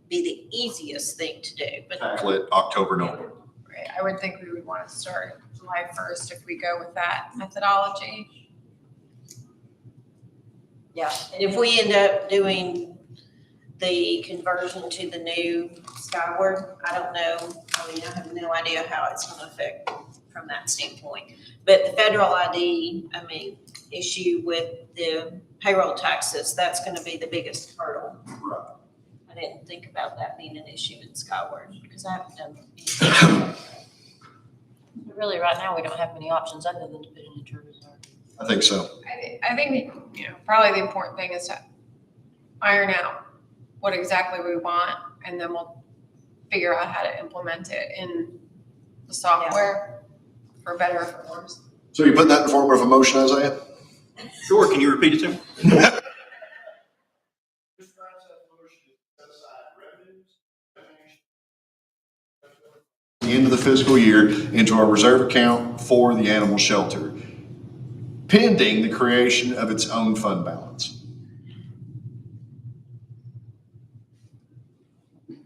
be the easiest thing to do, but. Tackle it October, November. Right, I would think we would want to start July 1st if we go with that methodology. Yeah, and if we end up doing the conversion to the new Skyward, I don't know, I mean, I have no idea how it's gonna affect from that standpoint. But the federal ID, I mean, issue with the payroll taxes, that's gonna be the biggest hurdle. Right. I didn't think about that being an issue in Skyward, because I haven't done anything. Really, right now, we don't have many options other than to put it into reserve. I think so. I think, probably the important thing is to iron out what exactly we want, and then we'll figure out how to implement it in the software for better or for worse. So you put that in form of a motion, Isaiah? Sure, can you repeat it to me? The end of the fiscal year into our reserve account for the animal shelter, pending the creation of its own fund balance. Do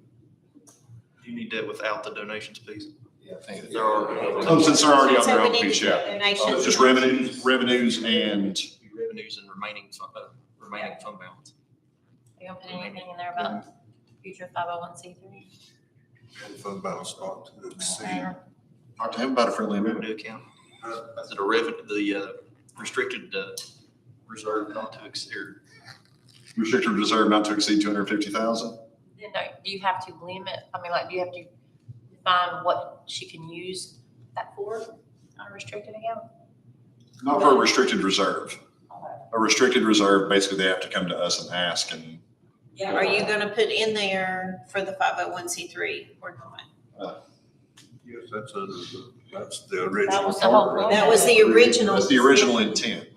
you need that without the donations piece? Yeah, I think. There are. Oh, since they're already on So their we own need to piece, do yeah. donations. So it's just revenues and, Revenues and remaining fund balance. You don't put anything in there about future 501c3? Fund balance not to exceed. talk to him about a friendly amendment. Revenue account. Is it a the restricted reserve not to exceed? Restricted reserve not to exceed 250,000. Then do you have to limit, do you have to define what she can use that for, unrestricted account? Not for a restricted reserve. A restricted reserve, basically they have to come to us and ask, and Yeah, are you gonna put in there for the 501c3 or not? Yes, that's the original. That was the whole point. That was the original. that's the original intent.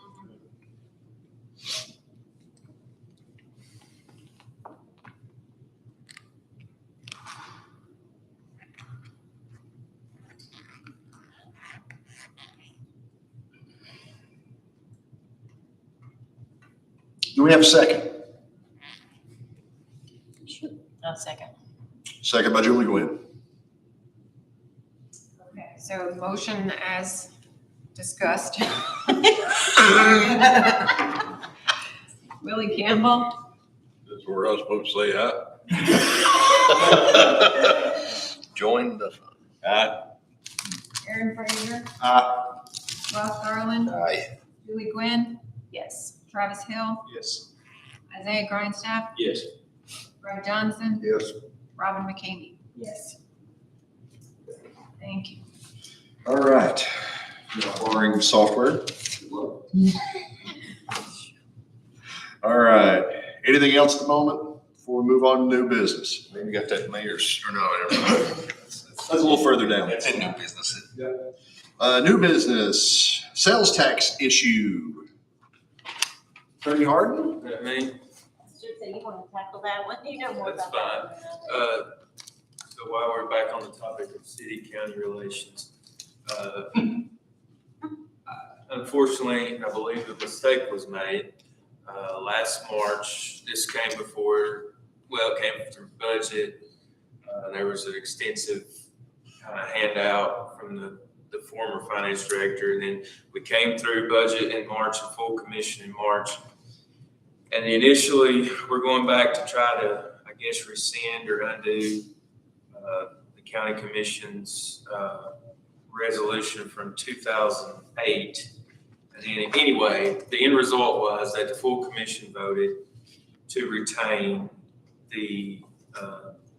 Do we have a second? A second. Second by Julie Gwynn. Okay, so motion as discussed. Willie Campbell, That's where I was supposed to say aye. Join the fun. Aye. Aaron Fraser, Ross Garland, Aye. Julie Gwynn, Yes. Travis Hill, Yes. Isaiah Grindstaff, Yes. Greg Johnson, Yes. Robin McKamey. Yes. Thank you. All right. Borrowing software. All right. Anything else at the moment before we move on to new business? Maybe got that mayor's, or no, never mind. That's a little further down. That's in new business. New business, sales tax issue. Attorney Harden? That me? Should say you want to tackle that one, you know more That's about that. than I do. So while we're back on the topic of city-county relations, unfortunately, I believe a mistake was made. Last March, this came before, it came through budget. There was an extensive kind of handout from the former finance director. And then we came through budget in March and full commission in March. And initially, we're going back to try to, I guess, rescind or undo the county commission's resolution from 2008. And then anyway, the end result was that the full commission voted to retain the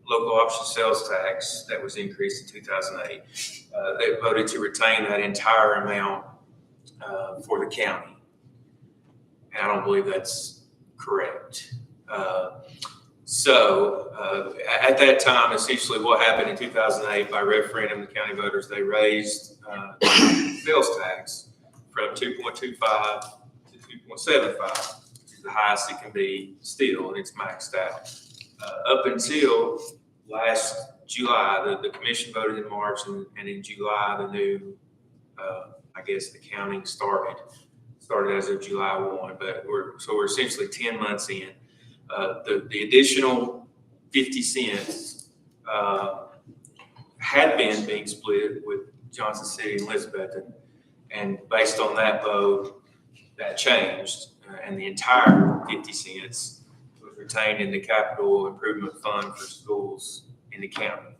local option sales tax that was increased in 2008. They voted to retain that entire amount for the county. And I don't believe that's correct. So at that time, essentially what happened in 2008 by referendum, the county voters, they raised sales tax from 2.25 to 2.75, which is the highest it can be still, and it's maxed out. Up until last July, the commission voted in March, and in July, the new, I guess, accounting started as of July 1, but we're essentially 10 months in. The additional 50 cents had been being split with Johnson City and Elizabethton, and based on that vote, that changed, and the entire 50 cents was retained in the capital improvement fund for schools in the county.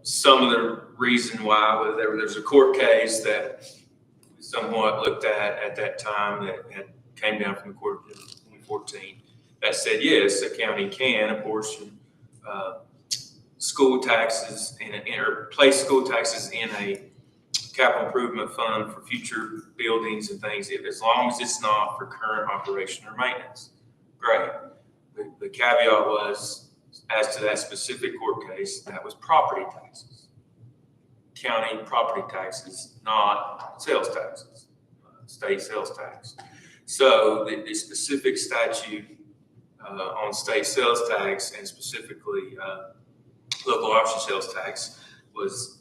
Some of the reason why there's a court case that we somewhat looked at that time that came down from the court in 2014 that said, yes, the county can apportion school taxes or place school taxes in a capital improvement fund for future buildings and things, as long as it's not for current operation or maintenance. Great. The caveat was, as to that specific court case, that was property taxes. County property taxes, not sales taxes, state sales tax. So the specific statute on state sales tax and specifically local option sales tax was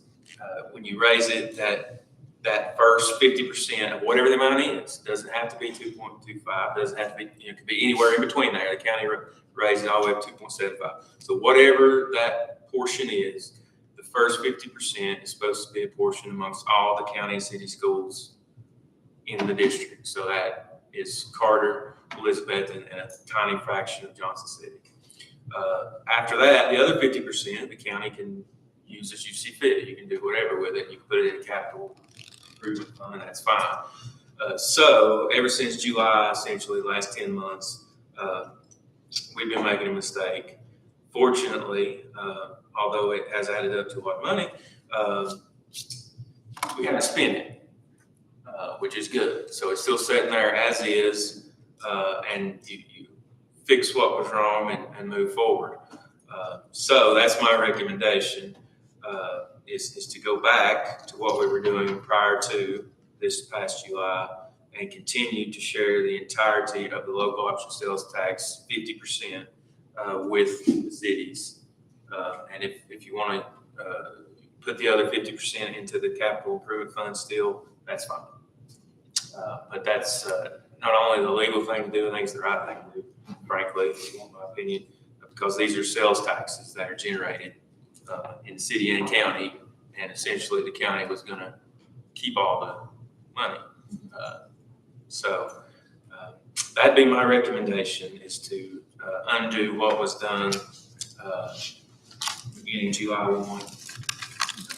when you raise it, that first 50% of whatever the amount is, doesn't have to be 2.25, doesn't have to be, it could be anywhere in between there. The county raised it all the way up to 2.75. So whatever that portion is, the first 50% is supposed to be apportioned amongst all the county and city schools in the district. So that is Carter, Elizabeth, and a tiny fraction of Johnson City. After that, the other 50%, the county can use as you see fit. You can do whatever with it. You can put it in a capital improvement fund, that's fine. So ever since July, essentially the last 10 months, we've been making a mistake. Fortunately, although it has added up to a lot of money, we haven't spent it, which is good. So it's still sitting there as is, and you fix what was wrong and move forward. So that's my recommendation, is to go back to what we were doing prior to this past July and continue to share the entirety of the local option sales tax, 50%, with the cities. And if you want to put the other 50% into the capital improvement fund still, that's fine. But that's not only the legal thing to do, I think it's the right thing to do, frankly, if you want my opinion, because these are sales taxes that are generated in the city and county, and essentially the county was going to keep all the money. So that'd be my recommendation, is to undo what was done beginning July 1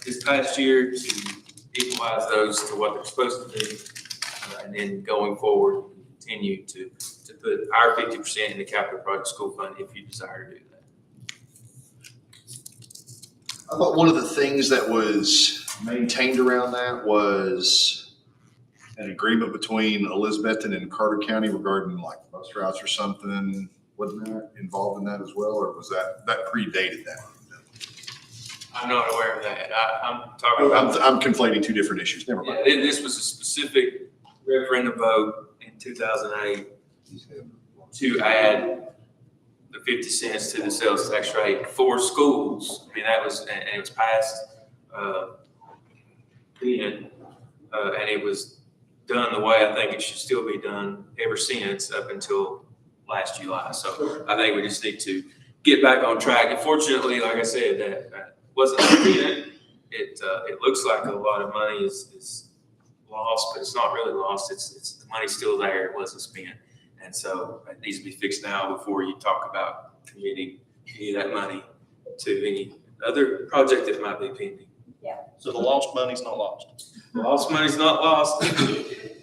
this past year, to equalize those to what they're supposed to be. And then going forward, continue to put our 50% in the capital project school fund if you desire to do that. I thought one of the things that was maintained around that was an agreement between Elizabethton and Carter County regarding like bus routes or something. Wasn't that involved in that as well, or was that predated that? I'm not aware of that. I'm talking about. I'm conflating two different issues. Never mind. Yeah, this was a specific referendum vote in 2008 to add the 50 cents to the sales tax rate for schools. I mean, that was, and it was passed then, and it was done the way I think it should still be done ever since up until last July. So I think we just need to get back on track. Unfortunately, like I said, that wasn't spent. It looks like a lot of money is lost, but it's not really lost. It's the money's still there. It wasn't spent. And so it needs to be fixed now before you talk about committing any of that money to any other project that might be pending. So the lost money's not lost. Lost money's not lost.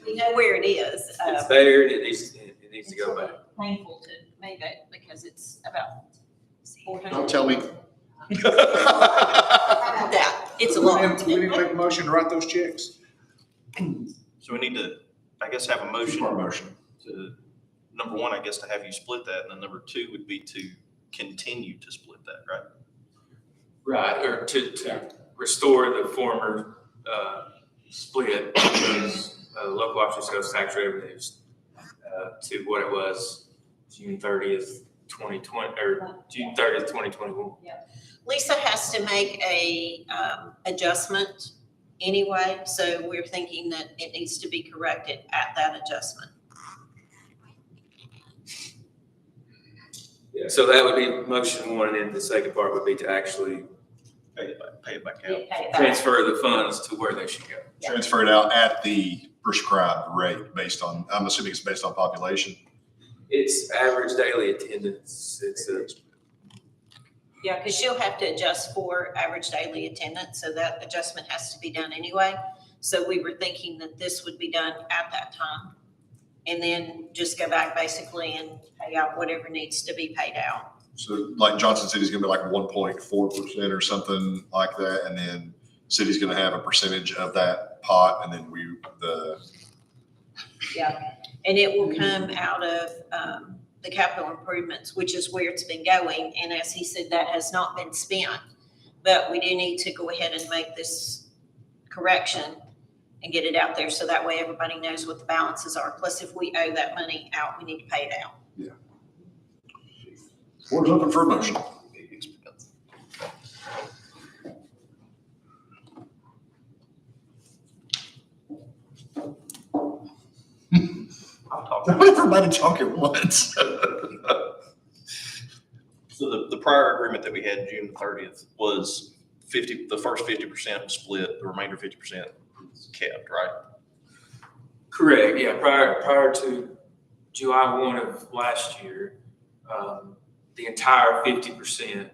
We know where it is. It's there and it needs to go back. Painful to me that because it's about 400. Don't tell me. How about that? It's a lot. We need to make a motion to write those checks. So we need to, I guess, have a motion. To, number one, I guess, to have you split that, and then number two would be to continue to split that, right? Right, or to restore the former split because local option sales tax revenues to what it was June 30th, 2020, or June 30th, 2021. Lisa has to make a adjustment anyway, so we're thinking that it needs to be corrected at that adjustment. Yeah, so that would be motion one, and then the second part would be to actually Pay it back out. transfer the funds to where they should go. Transfer it out at the prescribed rate based on, I'm assuming it's based on population. It's average daily attendance. Yeah, because she'll have to adjust for average daily attendance, so that adjustment has to be done anyway. So we were thinking that this would be done at that time. And then just go back basically and pay out whatever needs to be paid out. So like Johnson City's gonna be like 1.4% or something like that, and then city's gonna have a percentage of that pot, and then Yeah, and it will come out of the capital improvements, which is where it's been going. And as he said, that has not been spent. But we do need to go ahead and make this correction and get it out there so that way everybody knows what the balances are. Plus, if we owe that money out, we need to pay it out. Yeah. We're looking for a motion. Everybody talk at once. So the prior agreement that we had June 30th was the first 50% was split, the remainder 50% is kept, right? Correct, yeah, prior to July 1 of last year, the entire 50%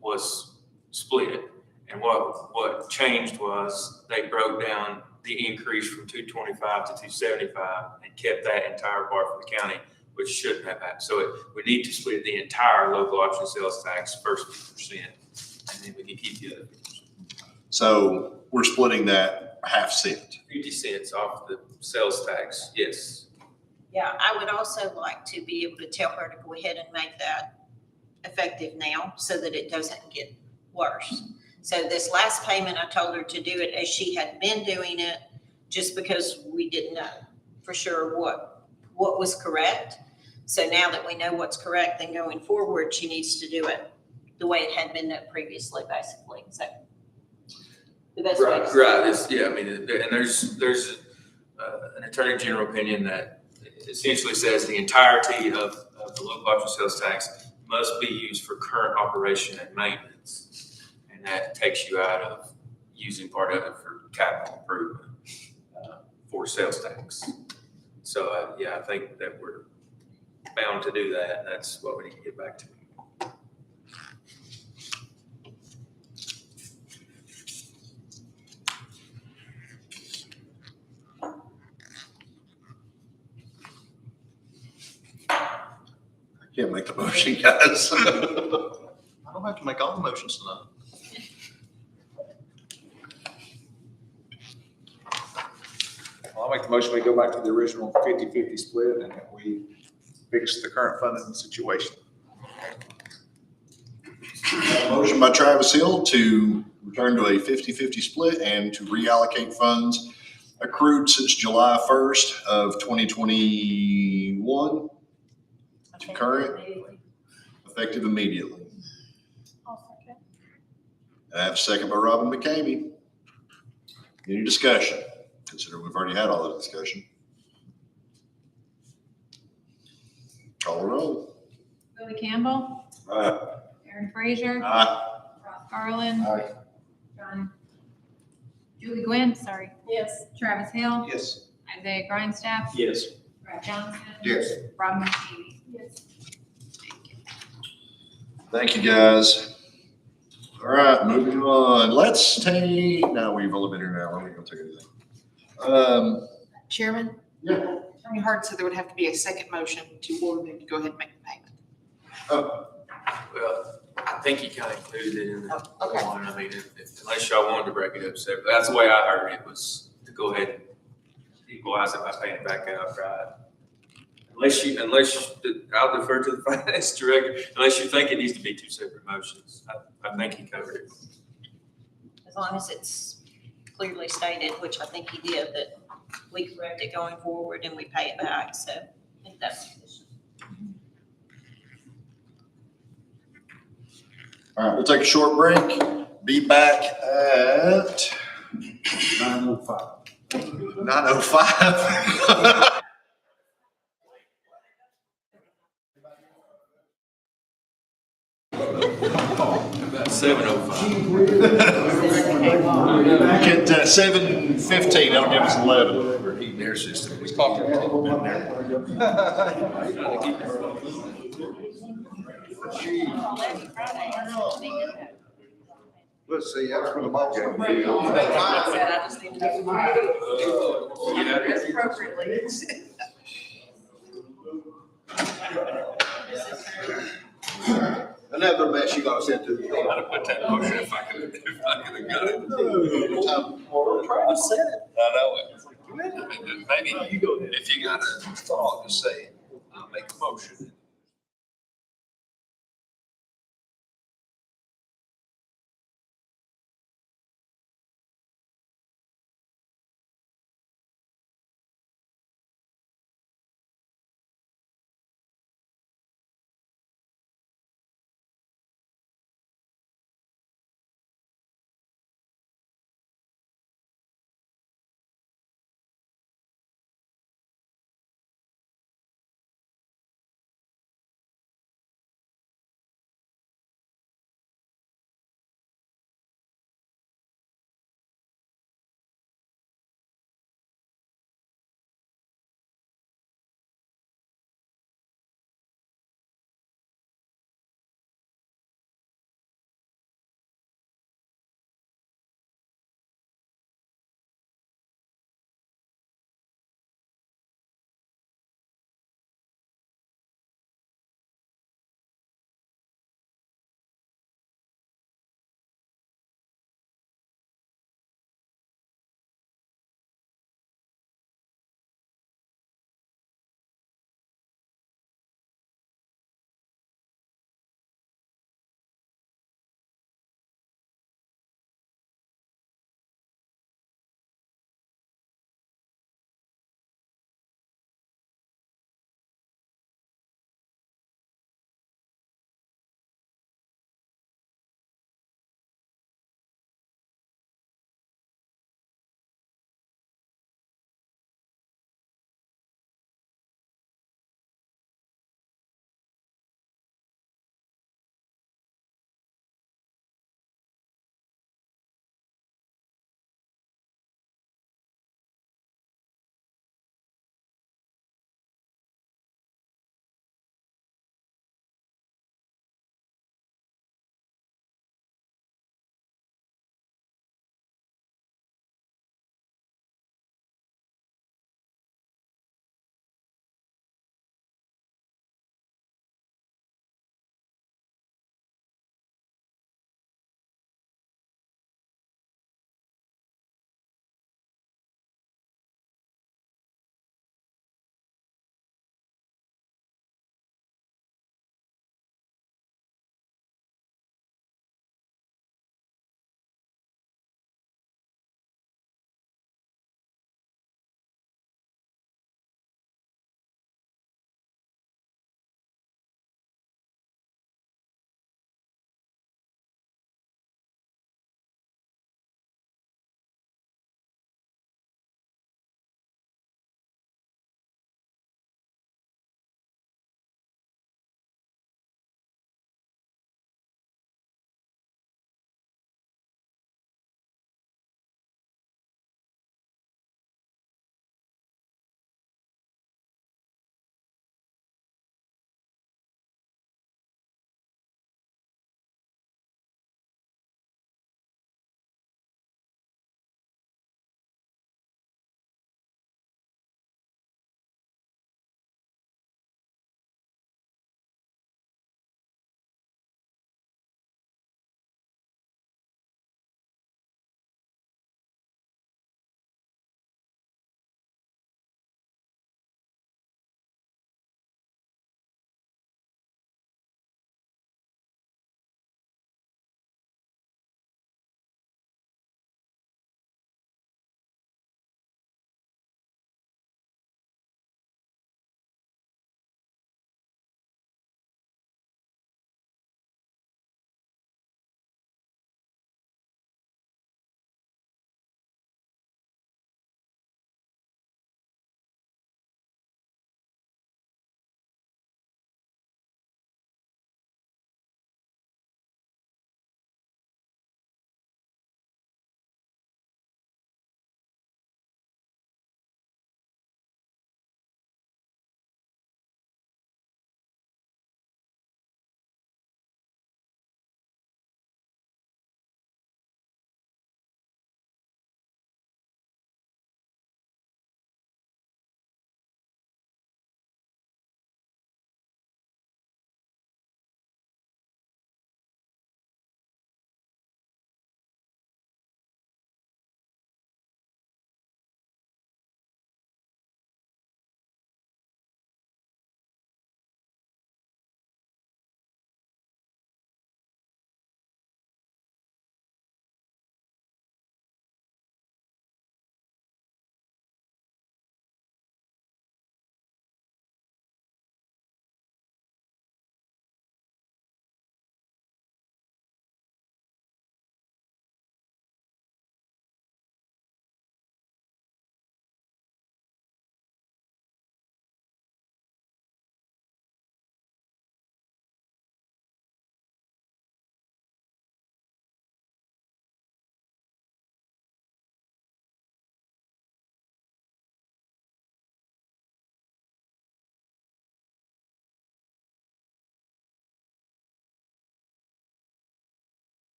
was split. And what changed was they broke down the increase from 225 to 275 and kept that entire part for the county, which shouldn't have happened. So we need to split the entire local option sales tax first 50%, and then we can keep the other 50%. So we're splitting that half cent. 50 cents off the sales tax, yes. Yeah, I would also like to be able to tell her to go ahead and make that effective now so that it doesn't get worse. So this last payment, I told her to do it as she had been doing it, just because we didn't know for sure what was correct. So now that we know what's correct, then going forward, she needs to do it the way it had been done previously, basically. So the best way to Yeah, I mean, and there's an attorney general opinion that essentially says the entirety of the local option sales tax must be used for current operation and maintenance. And that takes you out of using part of it for capital improvement for sales tax. So, yeah, I think that we're bound to do that. And that's what we need to get back to. Can't make the motion, guys. I don't have to make all the motions tonight. Well, I'll make the motion, we go back to the original 50-50 split and that we fix the current funding situation. Motion by Travis Hill to return to a 50-50 split and to reallocate funds accrued since July 1st of 2021 to current, effective immediately. And I have a second by Robin McCamey. Any discussion? Consider we've already had all the discussion. Call the roll. Billy Campbell, Aye. Aaron Frazier, Aye. Ross Garland. Aye. Julie Gwynn, sorry. Yes. Travis Hill, Yes. Isaiah Grindstaff, Yes. Brad Johnson, Yes. Rob McKee. Yes. Thank you, guys. All right, moving on. Let's take, no, we've only been here now. We're not gonna take anything. Chairman? Yeah. Attorney Hart said there would have to be a second motion to order them to go ahead and make the payment. Oh, Well, I think he kind of included it in the Oh, okay. one. I mean, unless y'all wanted to break it up separate, that's the way I heard it, was to go ahead and equalize it by paying it back out, right? I'll defer to the finance director, unless you think it needs to be two separate motions. I think he covered it. As long as it's clearly stated, which I think he did, that we correct it going forward and we pay it back, so I think that's sufficient. all right, we'll take a short break. Be back at 9:05. 9:05. About 7:05. Back at 7:15. That'll give us 11. We're heating their system. We Let's see, after the ball game. I just need to be appropriately. Another mess you gotta send to the. I'd have put that motion if I could have got it. I know it. Maybe if you got a thought, just say, I'll make a motion.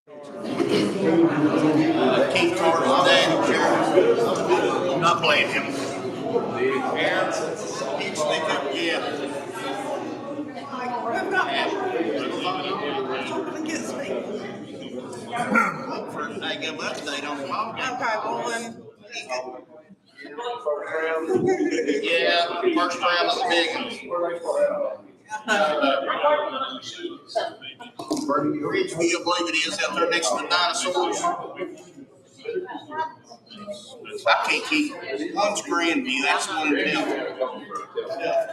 Keith Carter's dad, I'm not playing him. Yeah. Hey, give update on the ball game. Okay, well, Yeah, first round of the big Ridgeville, I believe it is, out there next to the dinosaurs. I can't keep, one's Grandview, that's one and two.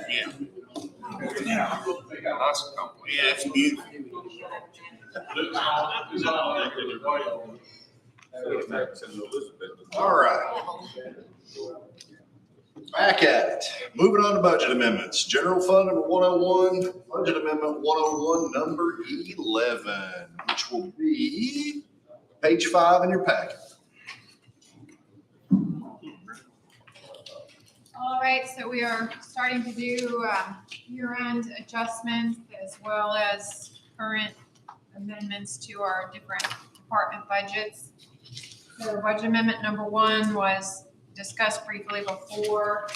Yeah. Yeah, it's beautiful. All right. Back at it. Moving on to budget amendments. General Fund number 101, Budget Amendment 101, number 11, which will be page 5 in your packet. All right, so we are starting to do year-end adjustments as well as current amendments to our different department budgets. So budget amendment number 1 was discussed briefly before.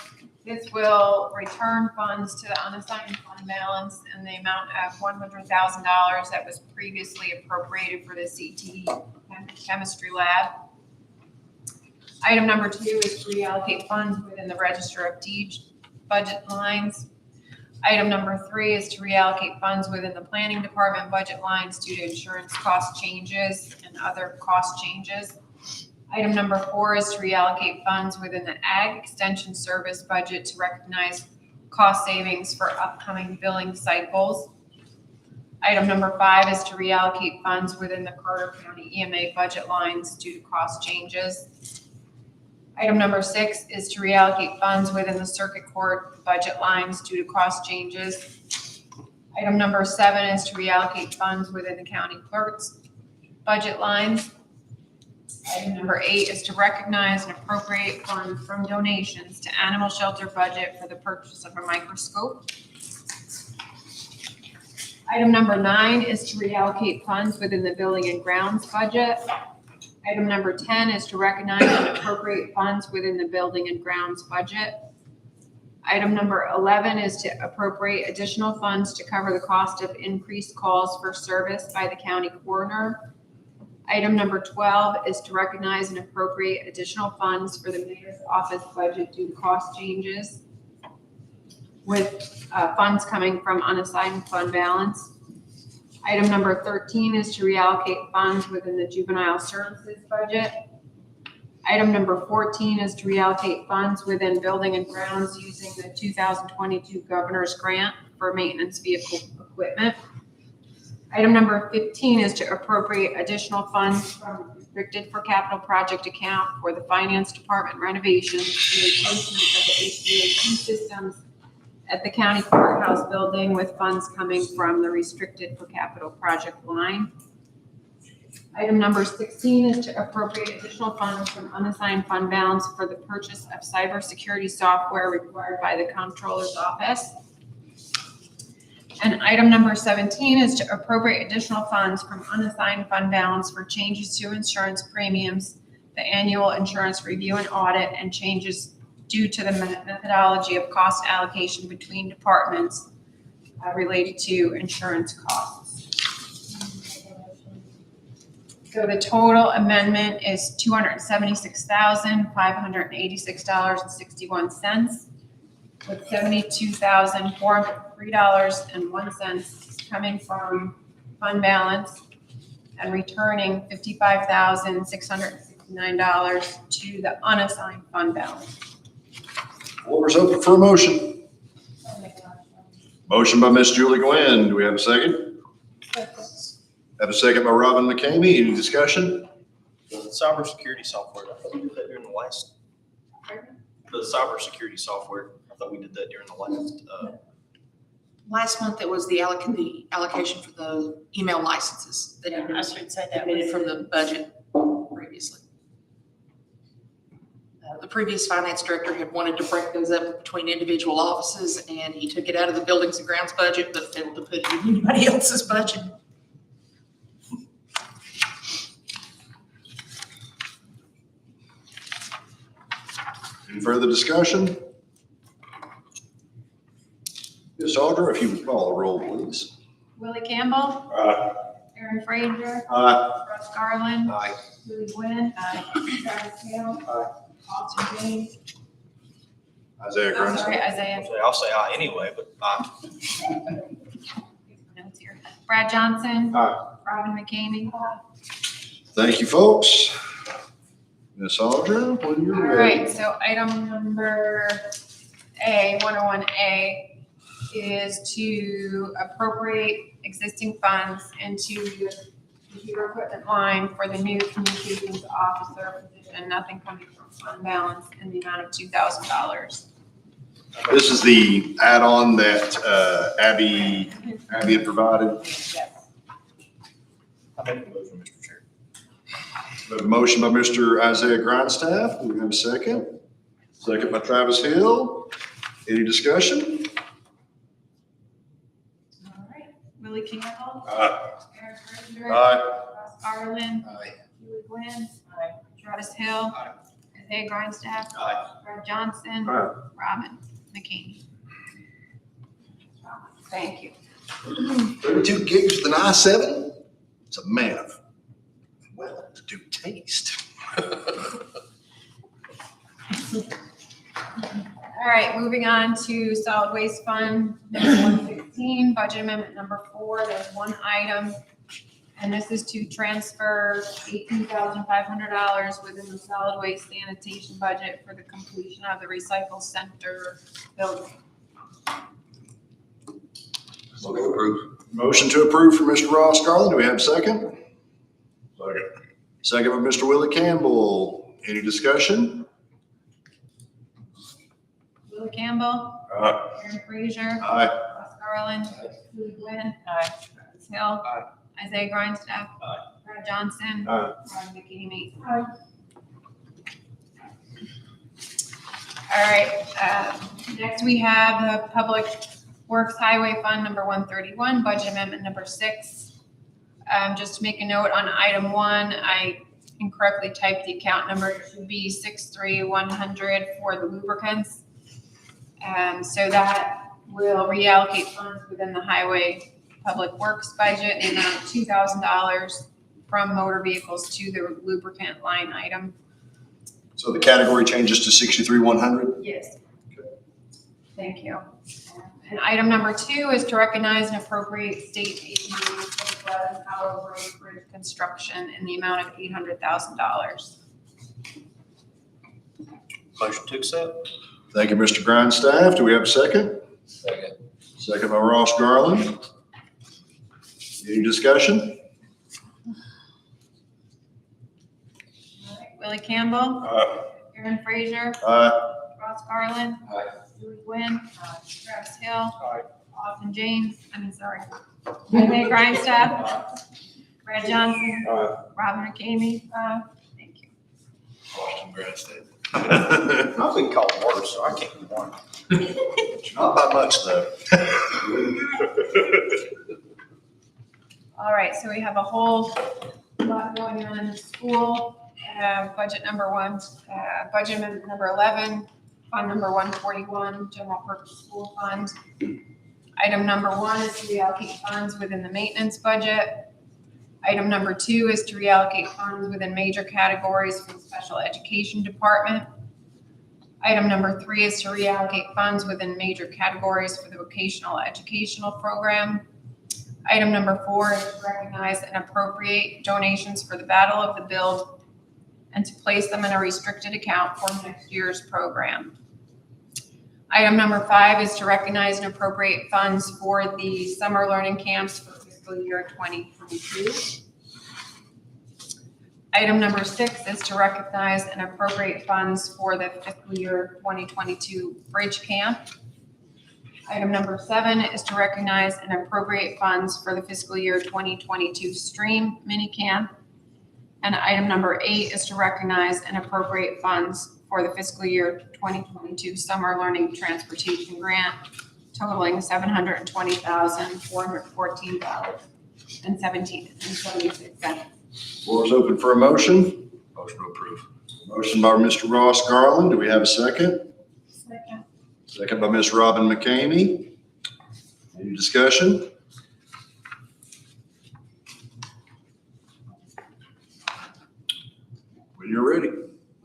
This will return funds to the unassigned fund balance in the amount of $100,000 that was previously appropriated for the CT chemistry lab. Item number 2 is to reallocate funds within the Register of Deeds budget lines. Item number 3 is to reallocate funds within the planning department budget lines due to insurance cost changes and other cost changes. Item number 4 is to reallocate funds within the Ag Extension Service budget to recognize cost savings for upcoming billing cycles. Item number 5 is to reallocate funds within the Carter County EMA budget lines due to cost changes. Item number 6 is to reallocate funds within the Circuit Court budget lines due to cost changes. Item number 7 is to reallocate funds within the county clerk's budget lines. Item number 8 is to recognize and appropriate funds from donations to animal shelter budget for the purchase of a microscope. Item number 9 is to reallocate funds within the building and grounds budget. Item number 10 is to recognize and appropriate funds within the building and grounds budget. Item number 11 is to appropriate additional funds to cover the cost of increased calls for service by the county coroner. Item number 12 is to recognize and appropriate additional funds for the mayor's office budget due to cost changes, with funds coming from unassigned fund balance. Item number 13 is to reallocate funds within the juvenile services budget. Item number 14 is to reallocate funds within building and grounds using the 2022 governor's grant for maintenance vehicle equipment. Item number 15 is to appropriate additional funds from restricted for capital project account for the finance department renovations and replacement of the HVAC systems at the county courthouse building, with funds coming from the restricted for capital project line. Item number 16 is to appropriate additional funds from unassigned fund balance for the purchase of cybersecurity software required by the comptroller's office. And item number 17 is to appropriate additional funds from unassigned fund balance for changes to insurance premiums, the annual insurance review and audit, and changes due to the methodology of cost allocation between departments related to insurance costs. So the total amendment is $276,586.61, with $72,403.01 coming from fund balance and returning $55,669 to the unassigned fund balance. Floor is open for a motion. Motion by Miss Julie Gwynn. Do we have a second? Have a second by Robin McCamey. Any discussion? The cybersecurity software, I thought we did that during the last. The cybersecurity software, I thought we did that during the last. Last month, it was the allocation for the email licenses that had been I should say that admitted was from the budget previously. The previous finance director had wanted to break those up between individual offices, and he took it out of the buildings and grounds budget, but failed to put it in anybody else's budget. Any further discussion? Ms. Audra, if you would call the roll, please. Willie Campbell. Aye. Aaron Frazier. Aye. Russ Garland. Aye. Julie Gwynn. Travis Hill. Austin James. Isaiah I'm Grunstein. sorry, Isaiah. I'll say aye anyway, but aye. Notes here. Brad Johnson. Aye. Robin McCamey. Thank you, folks. Ms. Audra, when you're All ready. right, so item number A, 101A, is to appropriate existing funds into the computer equipment line for the new communications officer position, nothing coming from fund balance in the amount of $2,000. This is the add-on that Abby had provided. Yes. I make the motion, Mr. Chair. We have a motion by Mr. Isaiah Grindstaff. Do we have a second? Second by Travis Hill. Any discussion? All right, Willie Campbell. Aye. Aaron Frazier. Aye. Ross Garland. Aye. Julie Gwynn. Travis Hill. Aye. Isaiah Grindstaff. Aye. Brad Johnson. Aye. Robin McCamey. Thank you. 32 gigs with an i7? It's a man of well-to-do taste. All right, moving on to solid waste fund, number 116, budget amendment number 4. There's one item, and this is to transfer $18,500 within the solid waste sanitation budget for the completion of the recycle center building. Motion approved. Motion to approve for Mr. Ross Garland. Do we have a second? Second. Second by Mr. Willie Campbell. Any discussion? Willie Campbell. Aye. Aaron Frazier. Aye. Ross Garland. Julie Gwynn. Travis Hill. Isaiah Grindstaff. Brad Johnson. Aye. Robin McCamey. All right, next we have the Public Works Highway Fund number 131, budget amendment number 6. Just to make a note on item 1, I incorrectly typed the account number. It should be 63100 for the lubricants. So that will reallocate funds within the Highway Public Works budget in the amount of $2,000 from motor vehicles to the lubricant line item. So the category changes to 63,100? Yes. Thank you. And item number 2 is to recognize and appropriate state aid for the flood and power bridge construction in the amount of $800,000. Motion to accept. Thank you, Mr. Grindstaff. Do we have a second? Second. Second by Ross Garland. Any discussion? All right, Willie Campbell. Aye. Aaron Frazier. Aye. Ross Garland. Aye. Julie Gwynn. Travis Hill. Austin James. Isaiah Grindstaff. Brad Johnson. Robin McCamey. Thank you. Austin Grindstaff. I've been called worse, so I can't be one. Not by much, though. All right, so we have a whole lot going on in the school. Budget number 1, budget amendment number 11, fund number 141, general purpose school fund. Item number 1 is to reallocate funds within the maintenance budget. Item number 2 is to reallocate funds within major categories for the special education department. Item number 3 is to reallocate funds within major categories for the vocational educational program. Item number 4 is to recognize and appropriate donations for the Battle of the Build and to place them in a restricted account for next year's program. Item number 5 is to recognize and appropriate funds for the summer learning camps for fiscal year 2022. Item number 6 is to recognize and appropriate funds for the fiscal year 2022 bridge camp. Item number 7 is to recognize and appropriate funds for the fiscal year 2022 stream mini camp. And item number 8 is to recognize and appropriate funds for the fiscal year 2022 summer learning transportation grant totaling $720,414.76. Floor is open for a motion. Motion to approve. Motion by Mr. Ross Garland. Do we have a second? Second. Second by Ms. Robin McCamey. Any discussion? When you're ready.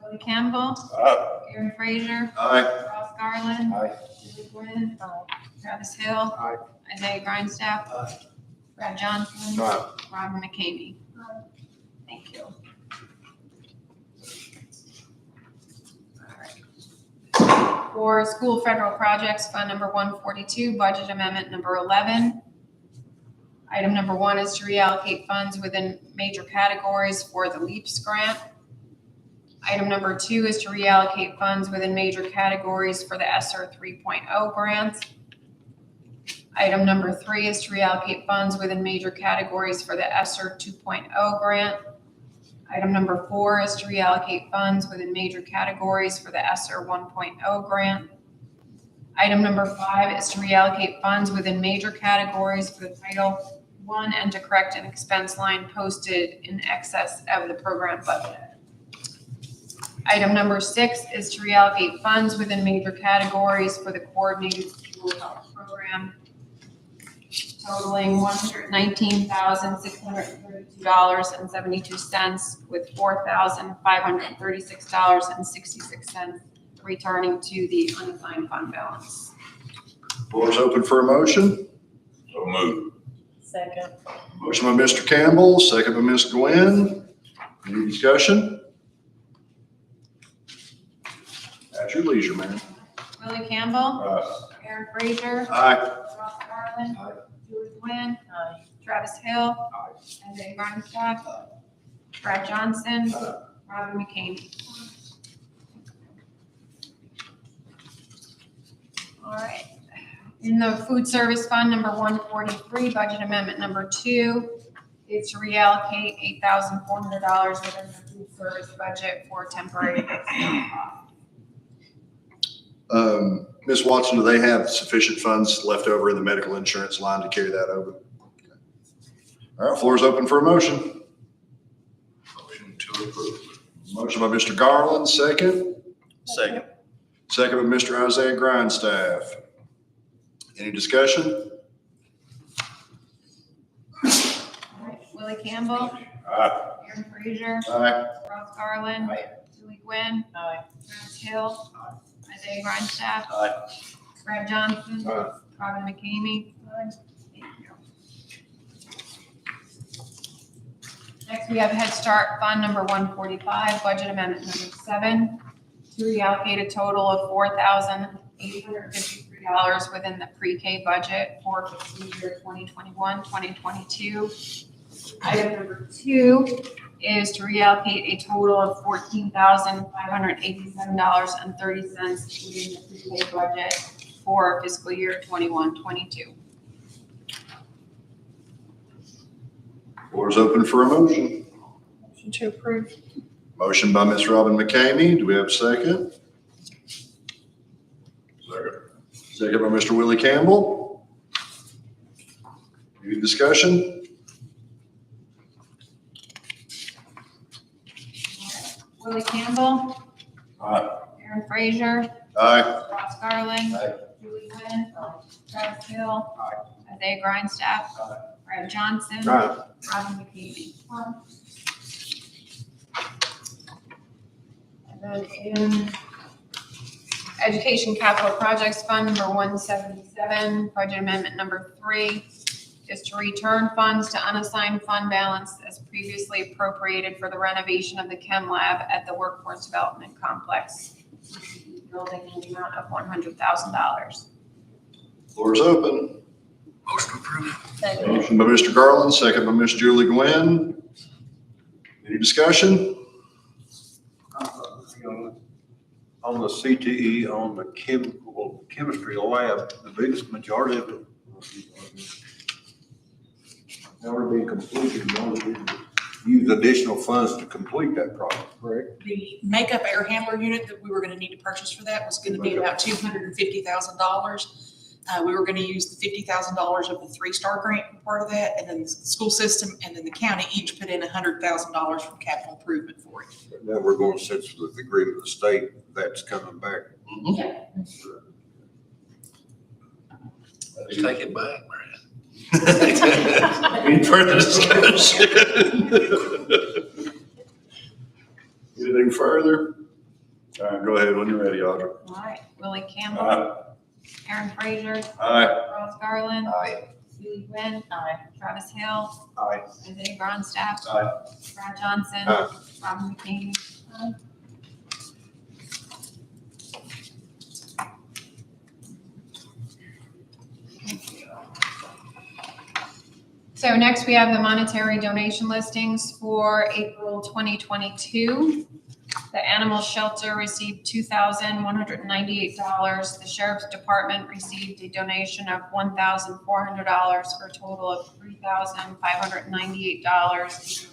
Willie Campbell. Aye. Aaron Frazier. Aye. Ross Garland. Aye. Julie Gwynn. Travis Hill. Aye. Isaiah Grindstaff. Brad Johnson. Aye. Robin McCamey. Thank you. For school federal projects, Fund number 142, budget amendment number 11. Item number 1 is to reallocate funds within major categories for the LEAPS grant. Item number 2 is to reallocate funds within major categories for the ESSER 3.0 grants. Item number 3 is to reallocate funds within major categories for the ESSER 2.0 grant. Item number 4 is to reallocate funds within major categories for the ESSER 1.0 grant. Item number 5 is to reallocate funds within major categories for the Title I and to correct an expense line posted in excess of the program budget. Item number 6 is to reallocate funds within major categories for the Coordinated School Health Program, totaling $119,632.72, with $4,536.66 returning to the unassigned fund balance. Floor is open for a motion. So move. Second. Motion by Mr. Campbell, second by Ms. Gwynn. Any discussion? At your leisure, ma'am. Willie Campbell. Aaron Frazier. Aye. Ross Garland. Aye. Julie Gwynn. Aye. Travis Hill. Isaiah Grindstaff. Brad Johnson. Robin McCamey. All right. In the food service fund, number 143, budget amendment number 2 is to reallocate $8,400 within the food service budget for temporary fixing costs. Ms. Watson, do they have sufficient funds left over in the medical insurance line to carry that over? All right, floor is open for a motion. Motion to approve. Motion by Mr. Garland, second. Second. Second by Mr. Isaiah Grindstaff. Any discussion? All right, Willie Campbell. Aye. Aaron Frazier. Aye. Ross Garland. Julie Gwynn. Travis Hill. Isaiah Grindstaff. Aye. Brad Johnson. Aye. Robin McCamey. Thank you. Next, we have Head Start Fund number 145, budget amendment number 7, to reallocate a total of $4,853 within the pre-K budget for fiscal year 2021, 2022. Item number 2 is to reallocate a total of $14,587.30 within the pre-K budget for fiscal year 21, 22. Floor is open for a motion. Motion to approve. Motion by Ms. Robin McCamey. Do we have a second? Second. Second by Mr. Willie Campbell. Any discussion? Willie Campbell. Aye. Aaron Frazier. Aye. Ross Garland. Aye. Julie Gwynn. Travis Hill. Isaiah Grindstaff. Brad Johnson. Aye. Robin McCamey. And then in Education Capital Projects Fund number 177, budget amendment number 3 is to return funds to unassigned fund balance as previously appropriated for the renovation of the chem lab at the Workforce Development Complex building in the amount of $100,000. Floor is open. Motion approved. Second. Motion by Mr. Garland, second by Ms. Julie Gwynn. Any discussion? On the CTE, on the chemistry lab, the biggest majority of it never be completed. You only need to use additional funds to complete that project, correct? The makeup air handler unit that we were gonna need to purchase for that was gonna be about $250,000. We were gonna use the $50,000 of the 3-star grant for part of that, and then the school system and then the county each put in $100,000 from capital improvement for it. Now we're going to sense with the agreement of the state, that's coming back. Take it back, Brad. Any further discussion? Anything further? All right, go ahead when you're ready, Audra. All right, Willie Campbell. Aaron Frazier. Aye. Ross Garland. Aye. Julie Gwynn. Travis Hill. Aye. Isaiah Grandstaff. Aye. Brad Johnson. Aye. Robin McKinney. So next we have the monetary donation listings for April 2022. The animal shelter received $2,198. The sheriff's department received a donation of $1,400 for a total of $3,598.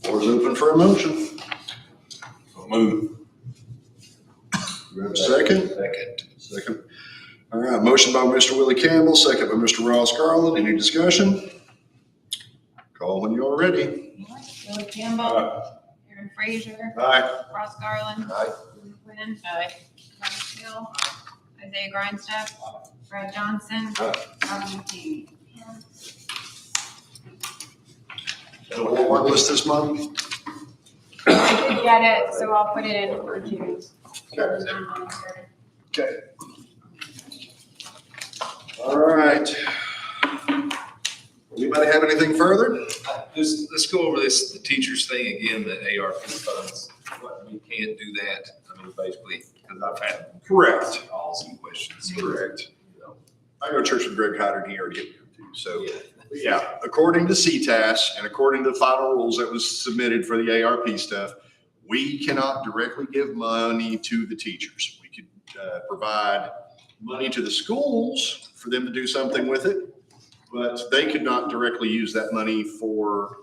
Floor is open for a motion. Move. Do we have a second? Second. Second. All right, motion by Mr. Willie Campbell, second by Mr. Ross Garland. Any discussion? Call when you are ready. Billy Campbell. Aaron Frazier. Aye. Ross Garland. Aye. Julie Gwynn. Travis Hill. Isaiah Grindstaff. Brad Johnson. Robin McKinney. What list this month? I did get it, so I'll put it in for June. Okay. All right. Anybody have anything further? Let's go over this, the teachers thing again, the ARP funds. We can't do that. I mean, basically, because I've had Correct. awesome questions. Correct. I go to church with Greg Hyder and he already hit me up too. So, yeah, according to CTAS and according to the final rules that was submitted for the ARP stuff, we cannot directly give money to the teachers. We could provide money to the schools for them to do something with it, but they could not directly use that money for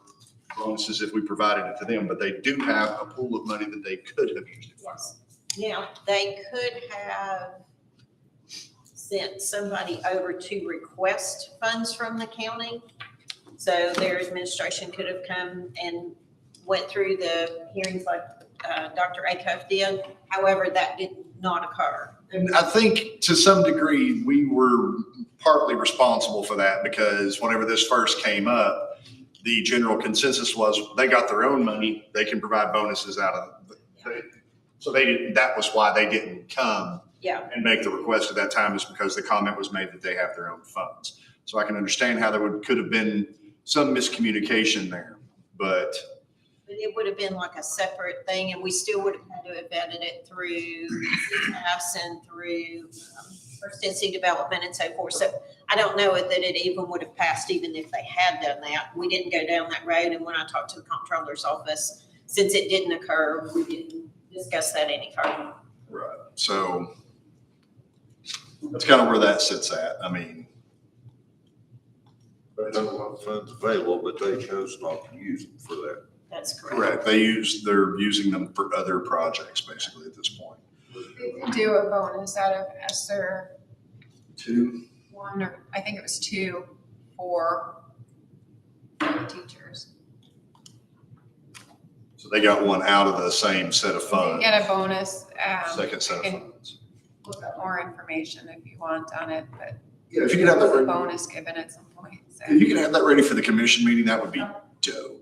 bonuses if we provided it to them. But they do have a pool of money that they could have used it for. Yes. Now, they could have sent somebody over to request funds from the county. So their administration could have come and went through the hearings like Dr. Acuff did. However, that did not occur. And I think to some degree, we were partly responsible for that because whenever this first came up, the general consensus was they got their own money. They can provide bonuses out of it. So they didn't, that was why they didn't come and make the request at that time, is because the comment was made that they have their own funds. So I can understand how there could have been some miscommunication there, but it would have been like a separate thing, and we still would have had to have vetted it through CTAS and through First NC Development and so forth. So I don't know that it even would have passed even if they had done that. We didn't go down that road, and when I talked to the comptroller's office, since it didn't occur, we didn't discuss that any further. right. So that's kind of where that sits at. I mean, They have a lot of funds available, but they chose not to use them for that. That's correct. correct. They're using them for other projects basically at this point. We did do a bonus out of ESSER 2. 1, or I think it was 2 for the teachers. So they got one out of the same set of You funds, get a bonus. second set I of can funds. look up more information if you want on it, but Yeah, if you could have that there was a ready, bonus given at some point, so. if you could have that ready for the commission meeting, that would be dope.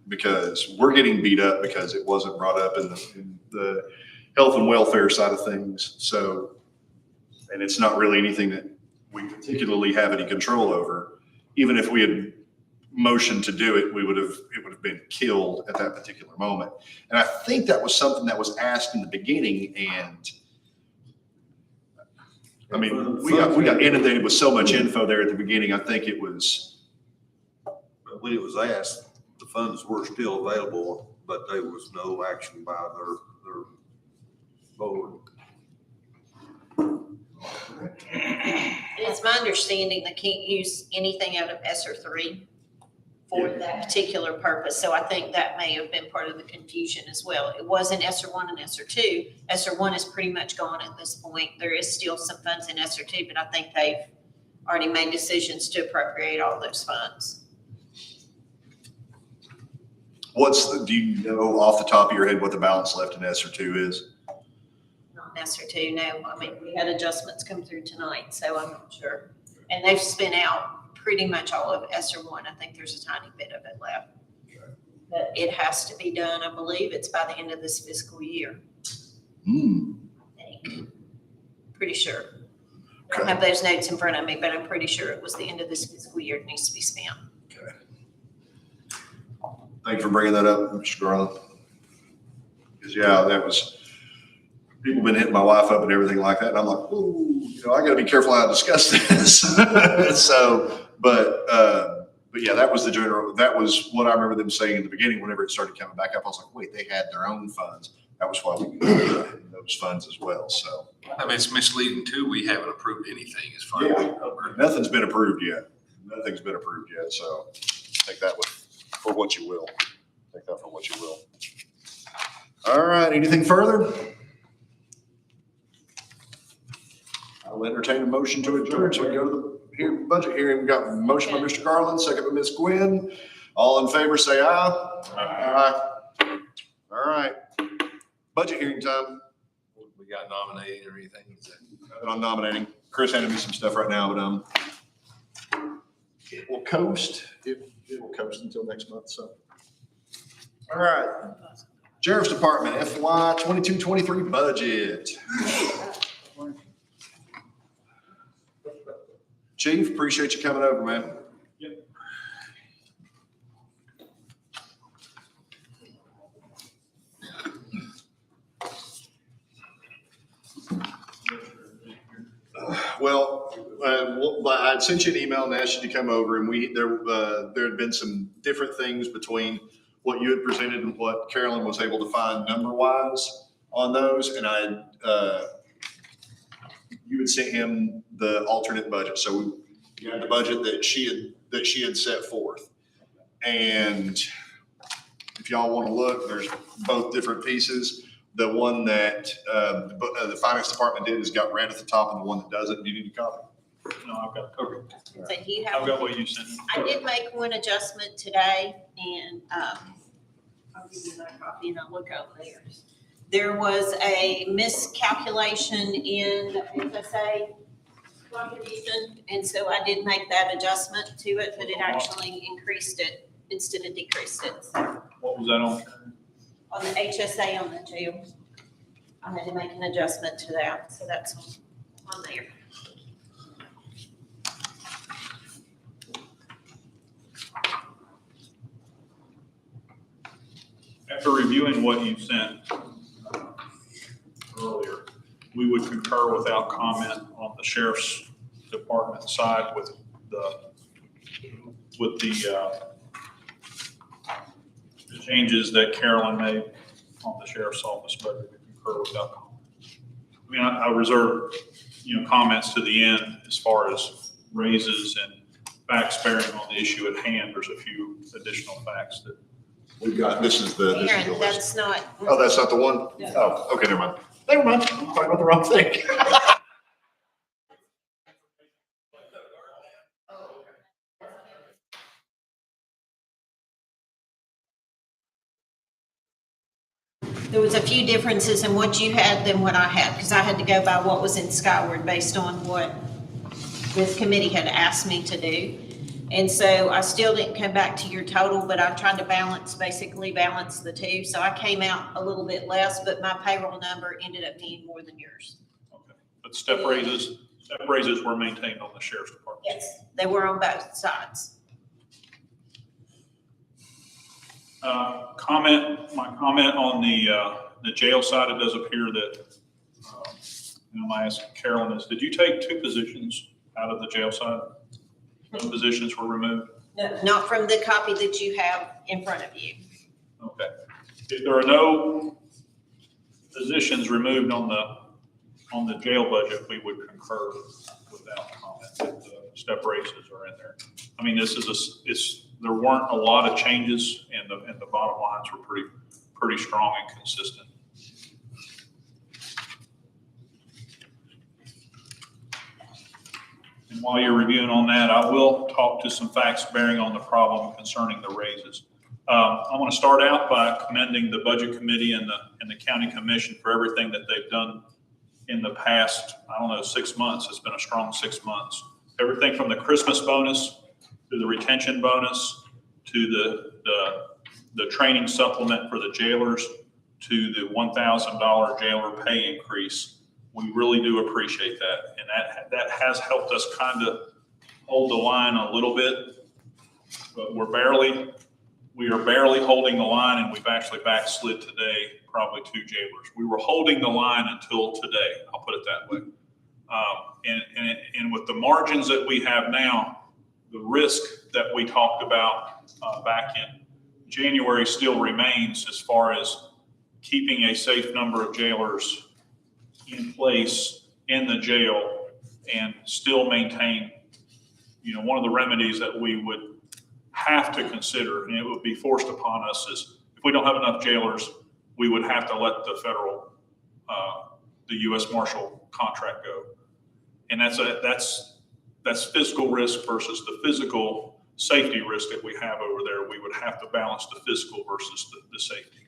Because we're getting beat up because it wasn't brought up in the health and welfare side of things. So, and it's not really anything that we particularly have any control over. Even if we had motioned to do it, it would have been killed at that particular moment. And I think that was something that was asked in the beginning, and I mean, we got inundated with so much info there at the beginning. I think it was, But when it was asked, the funds were still available, but there was no action by their board. It's my understanding they can't use anything out of ESSER 3 for that particular purpose. So I think that may have been part of the confusion as well. It wasn't ESSER 1 and ESSER 2. ESSER 1 is pretty much gone at this point. There is still some funds in ESSER 2, but I think they've already made decisions to appropriate all those funds. Do you know off the top of your head what the balance left in ESSER 2 is? Not in ESSER 2, no. I mean, we had adjustments come through tonight, so I'm not sure. And they've spent out pretty much all of ESSER 1. I think there's a tiny bit of it left. But it has to be done, I believe it's by the end of this fiscal year. I think. Pretty sure. I don't have those notes in front of me, but I'm pretty sure it was the end of this fiscal year it needs to be spent. Okay. Thank you for bringing that up, Mr. Garland. Because, yeah, that was, people been hitting my wife up and everything like that. And I'm like, ooh, you know, I got to be careful how I discuss this. So, but yeah, that was that was what I remember them saying in the beginning whenever it started coming back up. I was like, wait, they had their own funds. That was why we used those funds as well. So, I mean, it's misleading too. We haven't approved anything as far yeah, nothing's been approved yet. Nothing's been approved yet. So take that for what you will. Take that for what you will. All right. Anything further? I'll entertain a motion to adjourn so we go to the budget hearing. We got a motion by Mr. Garland, second by Ms. Gwynn. All in favor, say aye. Aye. All right. Budget hearing time. we got nominated or anything. I'm nominating. Chris handed me some stuff right now, but it will coast. It will coast until next month. So, all right. Sheriff's Department FY 22-23 budget. Chief, appreciate you coming over, man. Yep. Well, I sent you an email and asked you to come over, and there had been some different things between what you had presented and what Carolyn was able to find number-wise on those, and you had sent him the alternate budget. So we had the budget that she had set forth. And if y'all want to look, there's both different pieces. The one that the finance department did has got red at the top, and the one that doesn't. Do you need a copy? No, I've got it. Okay. So do you have? I've got what you sent me. I did make one adjustment today, and I'll give you that copy and I'll look over theirs. There was a miscalculation in the FSA contribution, and so I did make that adjustment to it, but it actually increased it instead of decreased it. So What was that on? on the HSA on the jail, I had to make an adjustment to that, so that's on there. After reviewing what you sent earlier, we would concur without comment on the sheriff's department side with the changes that Carolyn made on the sheriff's office budget. We concur without comment. I mean, I reserve, comments to the end as far as raises and facts bearing on the issue at hand. There's a few additional facts that We've got, this is the Aaron, list. that's not. Oh, that's not the one? No. Oh, okay, never mind. Never mind. I'm talking about the wrong thing. There was a few differences in what you had than what I had, because I had to go by what was in Skyward based on what this committee had asked me to do. And so I still didn't come back to your total, but I tried to basically balance the two. So I came out a little bit less, but my payroll number ended up being more than yours. Okay. But step raises were maintained on the sheriff's department. Yes, they were on both sides. My comment on the jail side, it does appear that, I asked Carolyn is, did you take 2 positions out of the jail side? Those positions were removed? No, not from the copy that you have in front of you. Okay. If there are no positions removed on the jail budget, we would concur without comment that the step raises are in there. I mean, it's there weren't a lot of changes, and the bottom lines were pretty strong and consistent. And while you're reviewing on that, I will talk to some facts bearing on the problem concerning the raises. I want to start out by commending the Budget Committee and the County Commission for everything that they've done in the past, 6 months. It's been a strong 6 months. Everything from the Christmas bonus to the retention bonus to the training supplement for the jailers to the $1,000 jailer pay increase. We really do appreciate that. And that has helped us kind of hold the line a little bit, but we are barely holding the line, and we've actually backslid today, probably 2 jailers. We were holding the line until today, I'll put it that way. And with the margins that we have now, the risk that we talked about back in January still remains as far as keeping a safe number of jailers in place in the jail and still maintain, one of the remedies that we would have to consider, and it would be forced upon us, is if we don't have enough jailers, we would have to let the federal, the U.S. Marshal contract go. And that's fiscal risk versus the physical safety risk that we have over there. We would have to balance the fiscal versus the safety.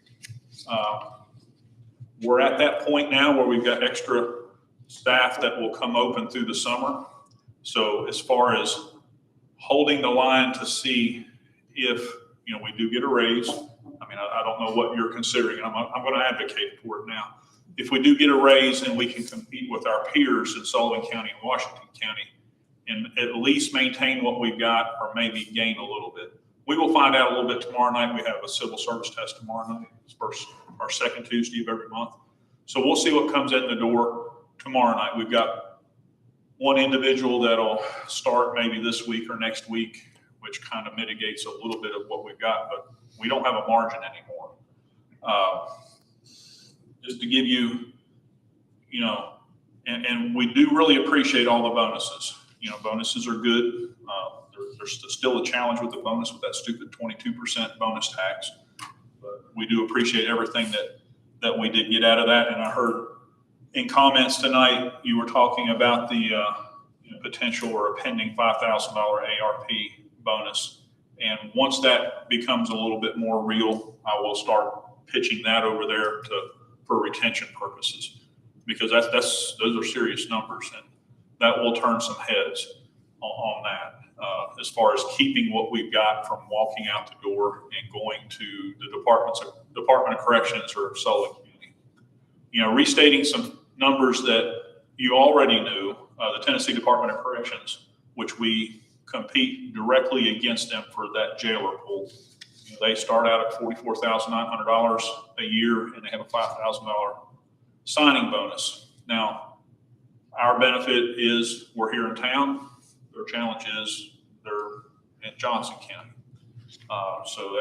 We're at that point now where we've got extra staff that will come open through the summer. So as far as holding the line to see if, we do get a raise. I don't know what you're considering. I'm going to advocate for it now. If we do get a raise and we can compete with our peers in Sullivan County and Washington County and at least maintain what we've got or maybe gain a little bit. We will find out a little bit tomorrow night. We have a civil service test tomorrow night. It's our second Tuesday of every month. So we'll see what comes in the door tomorrow night. We've got one individual that'll start maybe this week or next week, which kind of mitigates a little bit of what we've got, but we don't have a margin anymore. Just to give you, and we do really appreciate all the bonuses. Bonuses are good. There's still a challenge with the bonus with that stupid 22% bonus tax. But we do appreciate everything that we did get out of that. And I heard in comments tonight, you were talking about the potential or a pending $5,000 ARP bonus. And once that becomes a little bit more real, I will start pitching that over there for retention purposes, because those are serious numbers, and that will turn some heads on that. As far as keeping what we've got from walking out the door and going to the Department of Corrections or Sullivan County. Restating some numbers that you already knew, the Tennessee Department of Corrections, which we compete directly against them for that jailer pool. They start out at $44,900 a year, and they have a $5,000 signing bonus. Now, our benefit is we're here in town. Their challenge is they're in Johnson County. So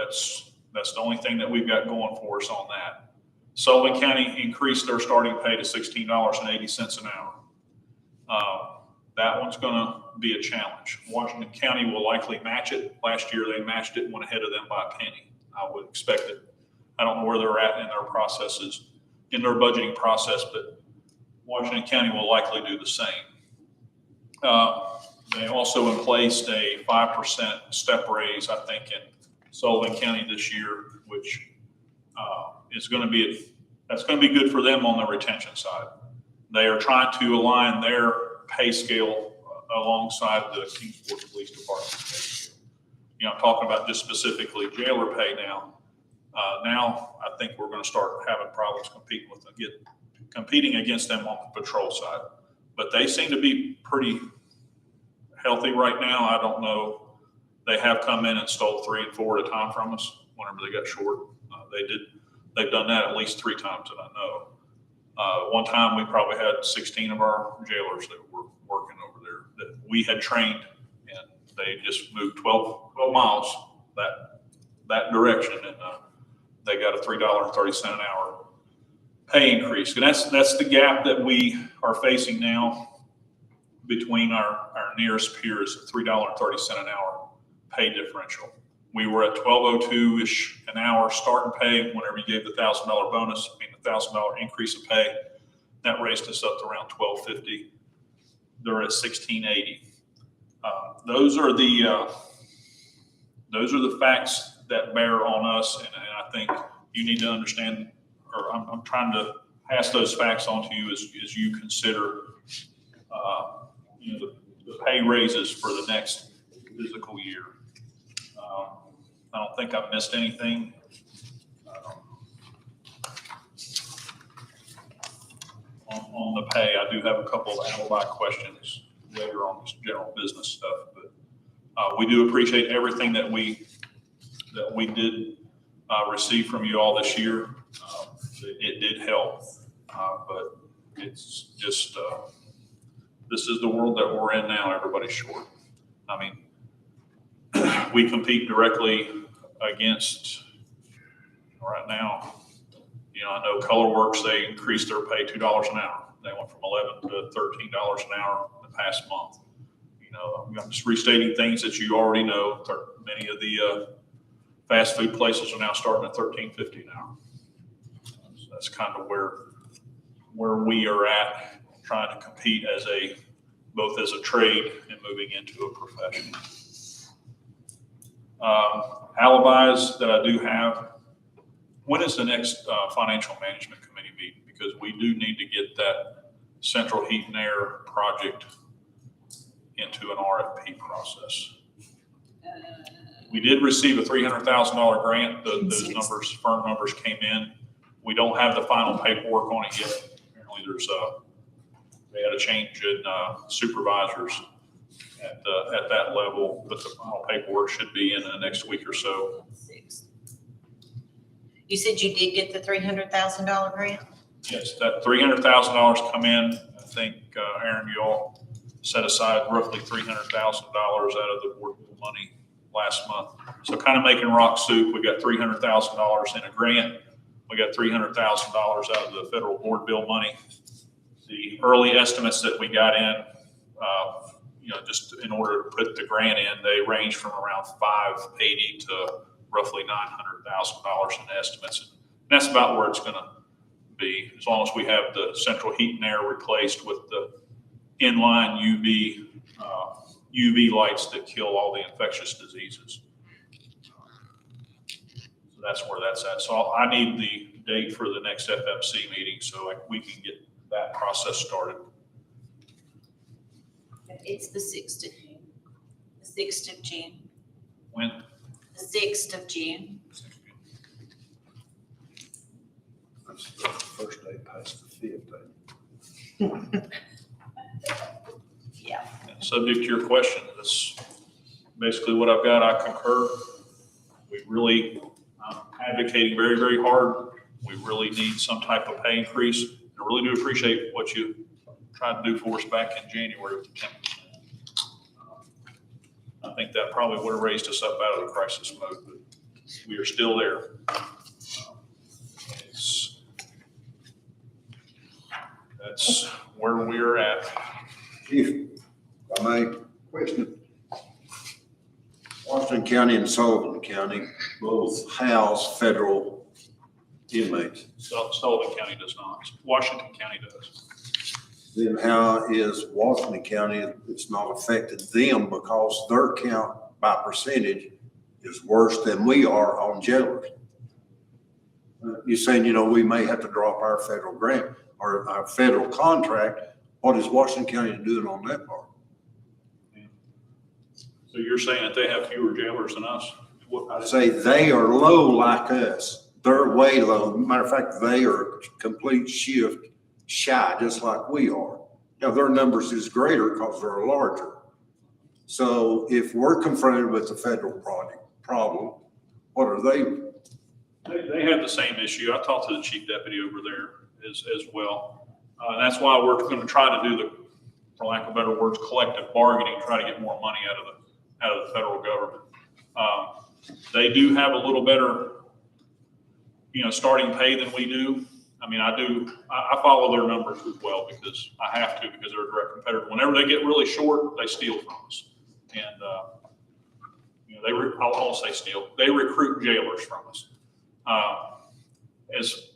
that's the only thing that we've got going for us on that. Sullivan County increased their starting pay to $16.80 an hour. That one's going to be a challenge. Washington County will likely match it. Last year they matched it and went ahead of them by a penny. I would expect it. I don't know where they're at in their processes, in their budgeting process, but Washington County will likely do the same. They also placed a 5% step raise, I think, in Sullivan County this year, which is going to be good for them on the retention side. They are trying to align their pay scale alongside the Kingsport Police Department pay scale. I'm talking about just specifically jailer pay now. Now I think we're going to start having problems competing against them on the patrol side. But they seem to be pretty healthy right now. I don't know. They have come in and stole 3 and 4 at a time from us whenever they got short. They've done that at least 3 times that I know. One time we probably had 16 of our jailers that were working over there that we had trained, and they just moved 12 miles that direction, and they got a $3.30 an hour pay increase. And that's the gap that we are facing now between our nearest peers, $3.30 an hour pay differential. We were at $12.02-ish an hour starting pay whenever you gave the $1,000 bonus, I mean, the $1,000 increase in pay. That raised us up to around $12.50. They're at $16.80. Those are the facts that bear on us, and I think you need to understand, or I'm trying to pass those facts on to you as you consider, the pay raises for the next fiscal year. I don't think I've missed anything. On the pay, I do have a couple of alibi questions later on this general business stuff, but we do appreciate everything that we did receive from you all this year. It did help, but it's just, this is the world that we're in now. Everybody's short. I mean, we compete directly against, right now, I know ColorWorks, they increased their pay $2 an hour. They went from $11 to $13 an hour in the past month. I'm just restating things that you already know. Many of the fast food places are now starting at $13.50 an hour. So that's kind of where we are at, trying to compete both as a trade and moving into a profession. Alibis that I do have. When is the next financial management committee meeting? Because we do need to get that central heat and air project into an RFP process. We did receive a $300,000 grant. Those numbers, firm numbers came in. We don't have the final paperwork on it yet. Apparently they had a change in supervisors at that level, but the final paperwork should be in the next week or so. You said you did get the $300,000 grant? Yes, that $300,000 come in. I think, Aaron, you all set aside roughly $300,000 out of the board bill money last month. So kind of making rock soup. We got $300,000 in a grant. We got $300,000 out of the federal board bill money. The early estimates that we got in, just in order to put the grant in, they range from around $580 to roughly $900,000 in estimates. And that's about where it's going to be, as long as we have the central heat and air replaced with the inline UV lights that kill all the infectious diseases. So that's where that's at. So I need the date for the next FMC meeting so we can get that process started. It's the 6th of June. The 6th of June. When? The 6th of June. That's the first day past the 5th day. Yeah. And subject to your question, that's basically what I've got. I concur. I'm advocating very, very hard. We really need some type of pay increase. I really do appreciate what you tried to do for us back in January with the 10%. I think that probably would have raised us up out of the crisis mode, but we are still there. That's where we are at. If I may question, Washington County and Sullivan County both house federal inmates. Sullivan County does not. Washington County does. Then how is Washington County, it's not affected them because their count by percentage is worse than we are on jailers? You're saying, we may have to drop our federal grant or our federal contract. What is Washington County doing on that part? So you're saying that they have fewer jailers than us? I say they are low like us. They're way low. Matter of fact, they are complete shift shy, just like we are. Now, their numbers is greater because they're larger. So if we're confronted with the federal problem, what are they? They have the same issue. I talked to the chief deputy over there as well. And that's why we're going to try to do for lack of better words, collective bargaining, try to get more money out of the federal government. They do have a little better, starting pay than we do. I mean, I follow their numbers as well because I have to, because they're a direct competitor. Whenever they get really short, they steal from us. And, You know, I'll say steal, they recruit jailers from us. As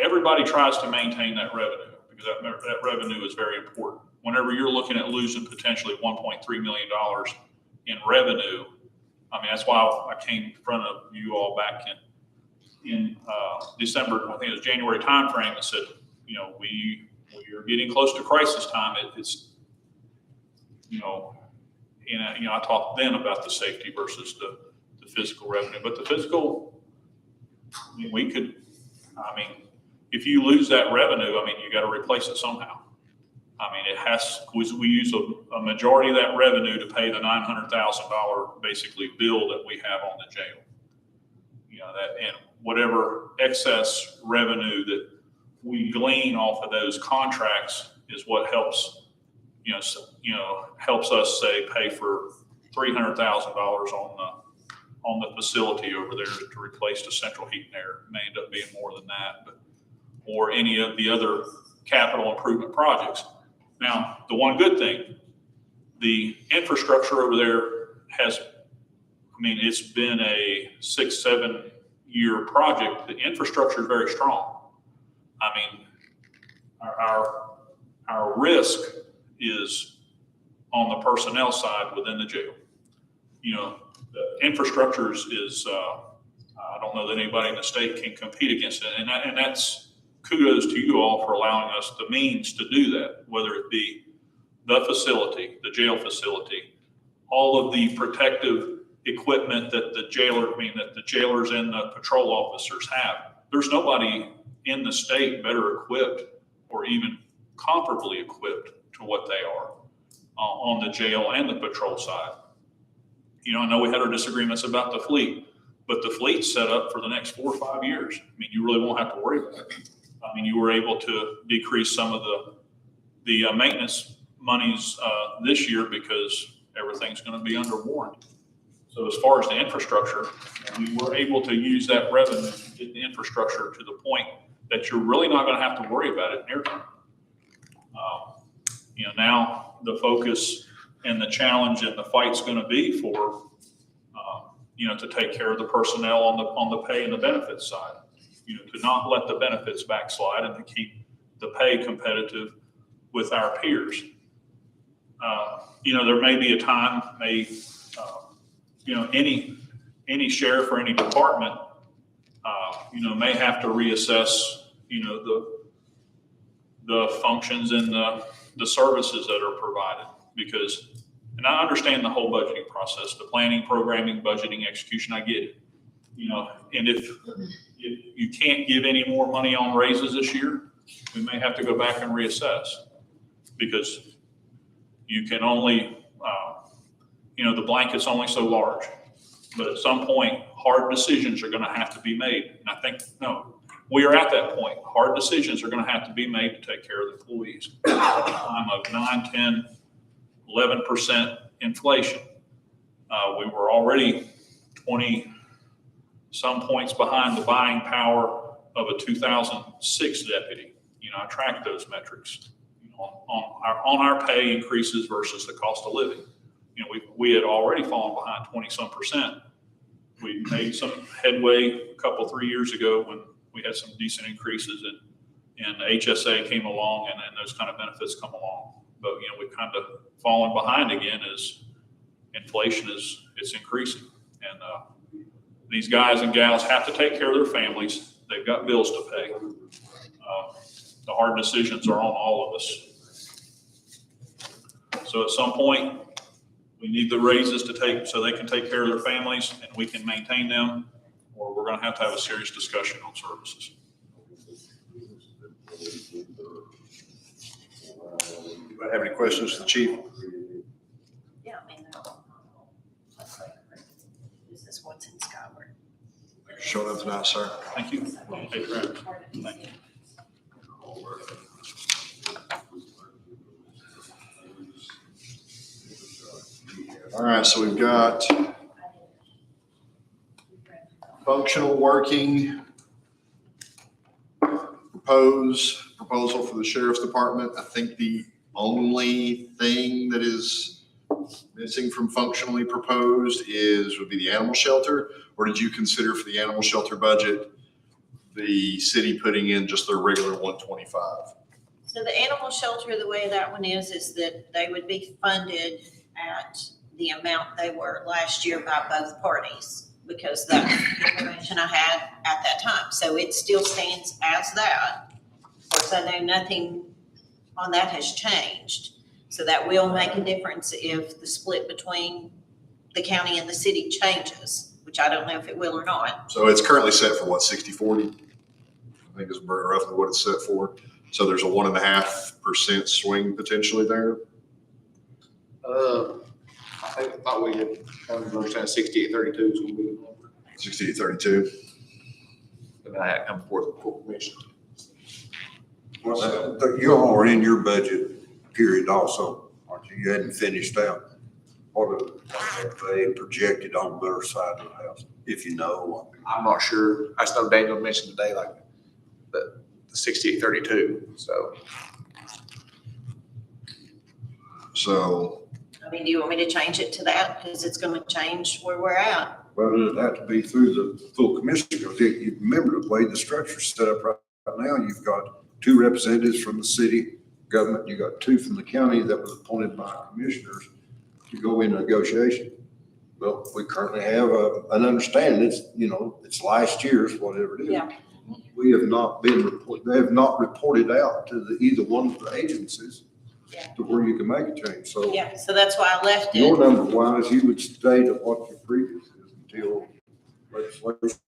everybody tries to maintain that revenue, because that revenue is very important. Whenever you're looking at losing potentially $1.3 million in revenue, I mean, that's why I came in front of you all back in December, I think it was January timeframe, and said, you know, we are getting close to crisis time. It's, you know, I talked then about the safety versus the physical revenue, but the physical, I mean, if you lose that revenue, I mean, you got to replace it somehow. I mean, we use a majority of that revenue to pay the $900,000 basically bill that we have on the jail. You know, that, and whatever excess revenue that we glean off of those contracts is what helps, helps us say pay for $300,000 on the facility over there to replace the central heat and air. It may end up being more than that, or any of the other capital improvement projects. Now, the one good thing, the infrastructure over there it's been a 6-7 year project. The infrastructure is very strong. I mean, our risk is on the personnel side within the jail. You know, the infrastructure is I don't know that anybody in the state can compete against it. And that's kudos to you all for allowing us the means to do that, whether it be the facility, the jail facility, all of the protective equipment that the jailers and the patrol officers have. There's nobody in the state better equipped or even comparably equipped to what they are on the jail and the patrol side. You know, I know we had our disagreements about the fleet, but the fleet's set up for the next 4 or 5 years. I mean, you really won't have to worry about it. I mean, you were able to decrease some of the maintenance monies this year because everything's going to be under warranty. So as far as the infrastructure, we were able to use that revenue to get the infrastructure to the point that you're really not going to have to worry about it near term. You know, now the focus and the challenge and the fight's going to be for, to take care of the personnel on the pay and the benefits side. You know, to not let the benefits backslide and to keep the pay competitive with our peers. There may be a time, any sheriff or any department, may have to reassess, the functions and the services that are provided because, and I understand the whole budgeting process, the planning, programming, budgeting, execution, I get it. And if you can't give any more money on raises this year, we may have to go back and reassess because you can only, the blanket's only so large. But at some point, hard decisions are going to have to be made. And I think, we are at that point. Hard decisions are going to have to be made to take care of the employees. Time of 9, 10, 11% inflation. We were already 20 some points behind the buying power of a 2006 deputy. I track those metrics on our pay increases versus the cost of living. We had already fallen behind 20-some%. We made some headway a couple, 3 years ago when we had some decent increases and HSA came along and those kind of benefits come along. But, we've kind of fallen behind again as inflation it's increasing. And these guys and gals have to take care of their families. They've got bills to pay. The hard decisions are on all of us. So at some point, we need the raises to take so they can take care of their families and we can maintain them, or we're going to have a serious discussion on services. Do I have any questions for the chief? Yeah, this is what's in Skyward. Thanks for showing up tonight, sir. Thank you. Thank you. Thank you. All right, so we've got functional working proposal for the sheriff's department. I think the only thing that is missing from functionally proposed would be the animal shelter? Or did you consider for the animal shelter budget, the city putting in just their regular 125? So the animal shelter, the way that one is that they would be funded at the amount they were last year by both parties, because that's the information I had at that time. So it still stands as that. Of course, I know nothing on that has changed. So that will make a difference if the split between the county and the city changes, which I don't know if it will or not. So it's currently set for what, 60-40? I think is roughly what it's set for. So there's a 1.5% swing potentially there. I thought we had, understand 68-32 is gonna be the number. 68-32. But I had come forth with full commission. Well, you all are in your budget period also, aren't you? You hadn't finished out. What have they projected on their side of the house, if you know? I'm not sure. I just know Daniel mentioned today, like, the 68-32, so. So, I mean, do you want me to change it to that? Because it's going to change where we're at. Well, it'd have to be through the full commission, because you remember the way the structure's set up right now. You've got 2 representatives from the city government. You got 2 from the county that was appointed by commissioners to go in negotiation. Well, we currently have an understanding. It's last year's, whatever it is. Yeah. We have not they have not reported out to either one of the agencies to where you can make a change. So Yeah, so that's why I left your it. number wise, you would stay to what your previous is until legislation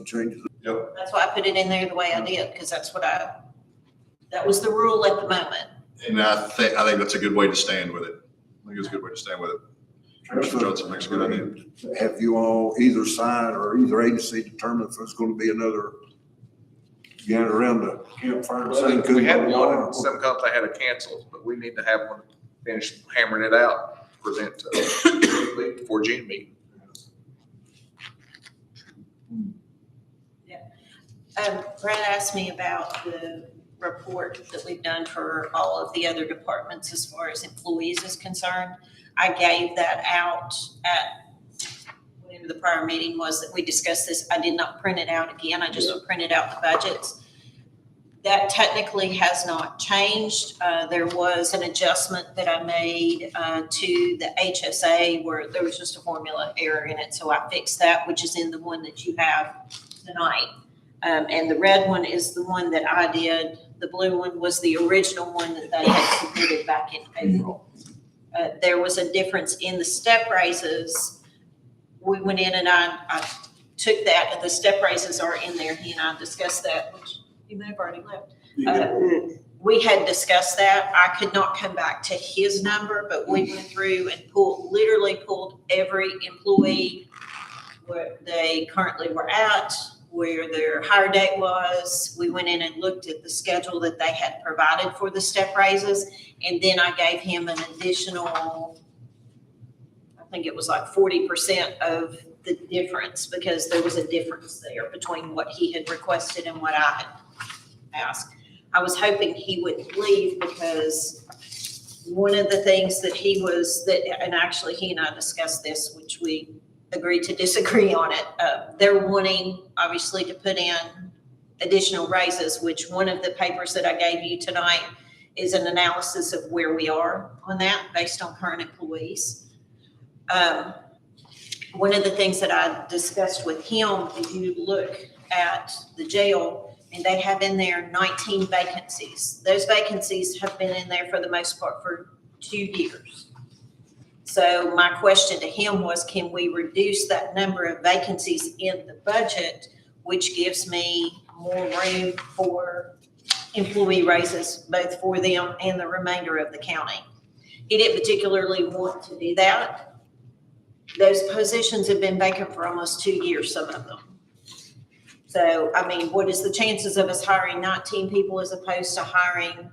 changes. yep. That's why I put it in there the way I did, because that was the rule at the moment. And I think that's a good way to stand with it. I think it's a good way to stand with it. Commissioner Johnson makes a good idea. Have you all, either side or either agency, determined if there's going to be another gander around the campfire? We had one, and some company had to cancel, but we need to have one finish hammering it out, present before June meeting. Brad asked me about the report that we've done for all of the other departments as far as employees is concerned. I gave that out at whenever the prior meeting was that we discussed this. I did not print it out again. I just printed out the budgets. That technically has not changed. There was an adjustment that I made to the HSA where there was just a formula error in it. So I fixed that, which is in the one that you have tonight. And the red one is the one that I did. The blue one was the original one that they had submitted back in April. There was a difference in the step raises. We went in and I took that, and the step raises are in there. He and I discussed that, which he may have already left. We had discussed that. I could not come back to his number, but we went through and literally pulled every employee where they currently were at, where their hire date was. We went in and looked at the schedule that they had provided for the step raises. And then I gave him an additional, I think it was like 40% of the difference, because there was a difference there between what he had requested and what I had asked. I was hoping he would leave, because one of the things that and actually he and I discussed this, which we agreed to disagree on it. They're wanting, obviously, to put in additional raises, which one of the papers that I gave you tonight is an analysis of where we are on that based on current employees. One of the things that I discussed with him, if you look at the jail, and they have in there 19 vacancies. Those vacancies have been in there for the most part for 2 years. So my question to him was, can we reduce that number of vacancies in the budget, which gives me more room for employee raises, both for them and the remainder of the county? He didn't particularly want to do that. Those positions have been vacant for almost 2 years, some of them. So, I mean, what is the chances of us hiring 19 people as opposed to hiring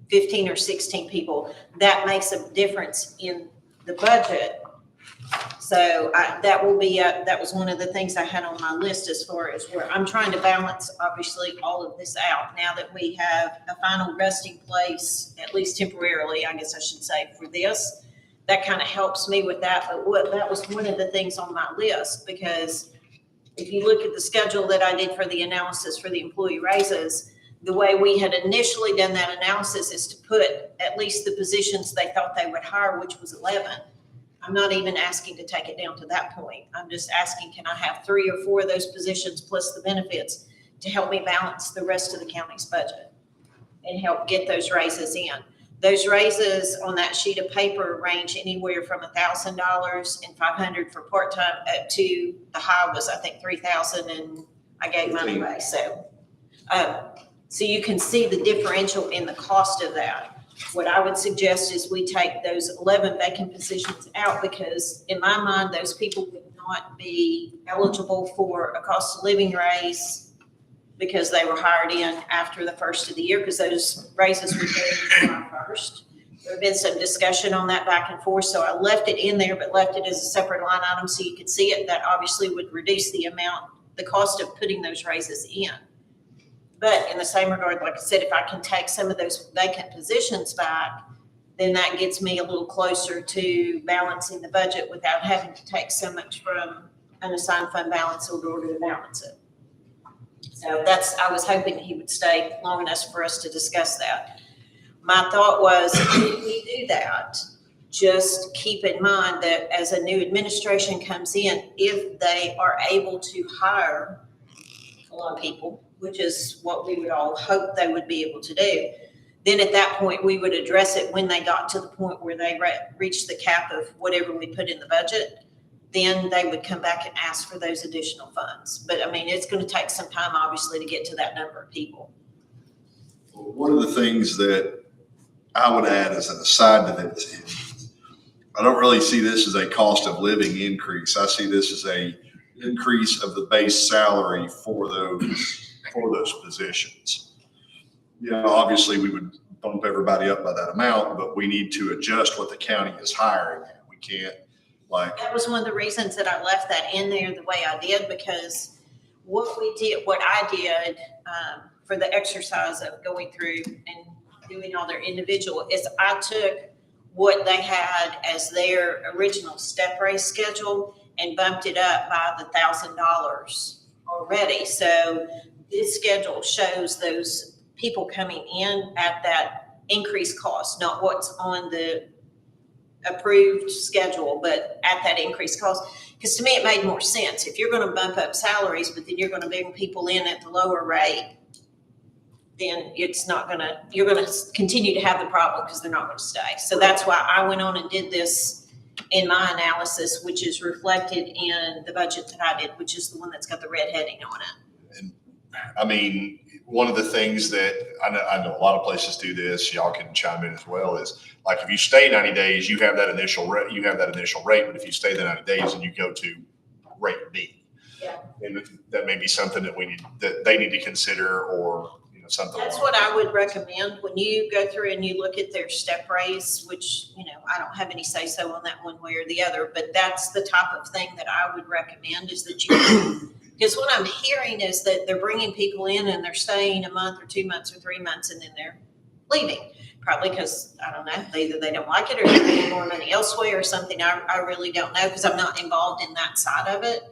15 or 16 people? That makes a difference in the budget. So that was one of the things I had on my list as far as where I'm trying to balance, obviously, all of this out. Now that we have a final resting place, at least temporarily, I guess I should say, for this, that kind of helps me with that. But that was one of the things on my list, because if you look at the schedule that I did for the analysis for the employee raises, the way we had initially done that analysis is to put at least the positions they thought they would hire, which was 11. I'm not even asking to take it down to that point. I'm just asking, can I have 3 or 4 of those positions plus the benefits to help me balance the rest of the county's budget and help get those raises in? Those raises on that sheet of paper range anywhere from $1,000 and $500 for part-time up to the high was, I think, $3,000, and I gave mine away. So you can see the differential in the cost of that. What I would suggest is we take those 11 vacant positions out, because in my mind, those people would not be eligible for a cost of living raise because they were hired in after the first of the year, because those raises were given July 1st. There had been some discussion on that back and forth, so I left it in there, but left it as a separate line item so you could see it. That obviously would reduce the amount, the cost of putting those raises in. But in the same regard, like I said, if I can take some of those vacant positions back, then that gets me a little closer to balancing the budget without having to take so much from unassigned fund balance in order to balance it. So I was hoping he would stay long enough for us to discuss that. My thought was, if we do that, just keep in mind that as a new administration comes in, if they are able to hire a lot of people, which is what we would all hope they would be able to do, then at that point, we would address it when they got to the point where they reached the cap of whatever we put in the budget. Then they would come back and ask for those additional funds. But I mean, it's going to take some time, obviously, to get to that number of people. One of the things that I would add as an aside to this is, I don't really see this as a cost of living increase. I see this as a increase of the base salary for those positions. You know, obviously we would bump everybody up by that amount, but we need to adjust what the county is hiring. We can't, like. That was one of the reasons that I left that in there the way I did, because what I did for the exercise of going through and doing all their individual is I took what they had as their original step raise schedule and bumped it up by the $1,000 already. So this schedule shows those people coming in at that increased cost, not what's on the approved schedule, but at that increased cost. Because to me, it made more sense. If you're going to bump up salaries, but then you're going to bring people in at the lower rate, then it's not going to, you're going to continue to have the problem because they're not going to stay. So that's why I went on and did this in my analysis, which is reflected in the budget that I did, which is the one that's got the red heading on it. And I mean, one of the things that I know a lot of places do this, y'all can chime in as well, is like if you stay 90 days, you have that initial rate, but if you stay the 90 days and you go to rate B, Yeah. and that may be something that they need to consider, or something. That's what I would recommend when you go through and you look at their step raise, which, I don't have any say so on that one way or the other, but that's the type of thing that I would recommend is that because what I'm hearing is that they're bringing people in and they're staying a month or 2 months or 3 months and then they're leaving. Probably because, I don't know, either they don't like it or they're getting more money elsewhere or something. I really don't know because I'm not involved in that side of it.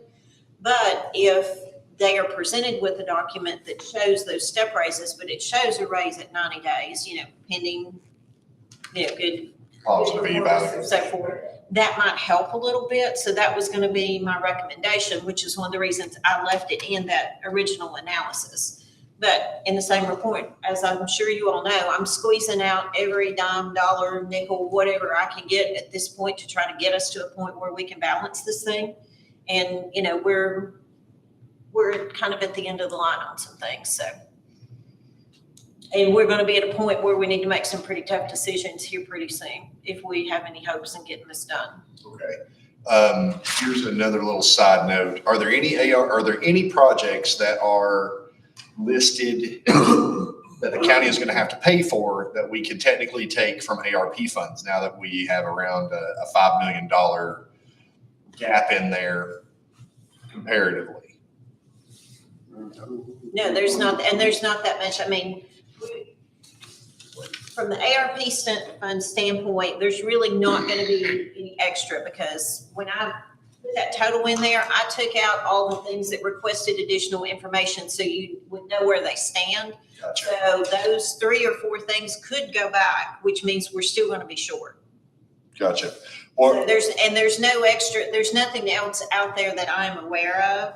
But if they are presented with a document that shows those step raises, but it shows a raise at 90 days, pending, good Positive evaluation. and so forth. That might help a little bit. So that was going to be my recommendation, which is one of the reasons I left it in that original analysis. But in the same report, as I'm sure you all know, I'm squeezing out every dime, dollar, nickel, whatever I can get at this point to try to get us to a point where we can balance this thing. And, we're kind of at the end of the line on some things. So, and we're going to be at a point where we need to make some pretty tough decisions here pretty soon if we have any hopes in getting this done. Okay. Here's another little side note. Are there any projects that are listed that the county is going to have to pay for that we can technically take from ARP funds now that we have around a $5 million gap in there comparatively? No, there's not, and there's not that much. I mean, from the ARP fund standpoint, there's really not gonna be any extra, because when I put that total in there, I took out all the things that requested additional information, so you would know where they stand. Gotcha. So those 3 or 4 things could go back, which means we're still gonna be short. Gotcha. So Or, there's no extra, there's nothing else out there that I'm aware of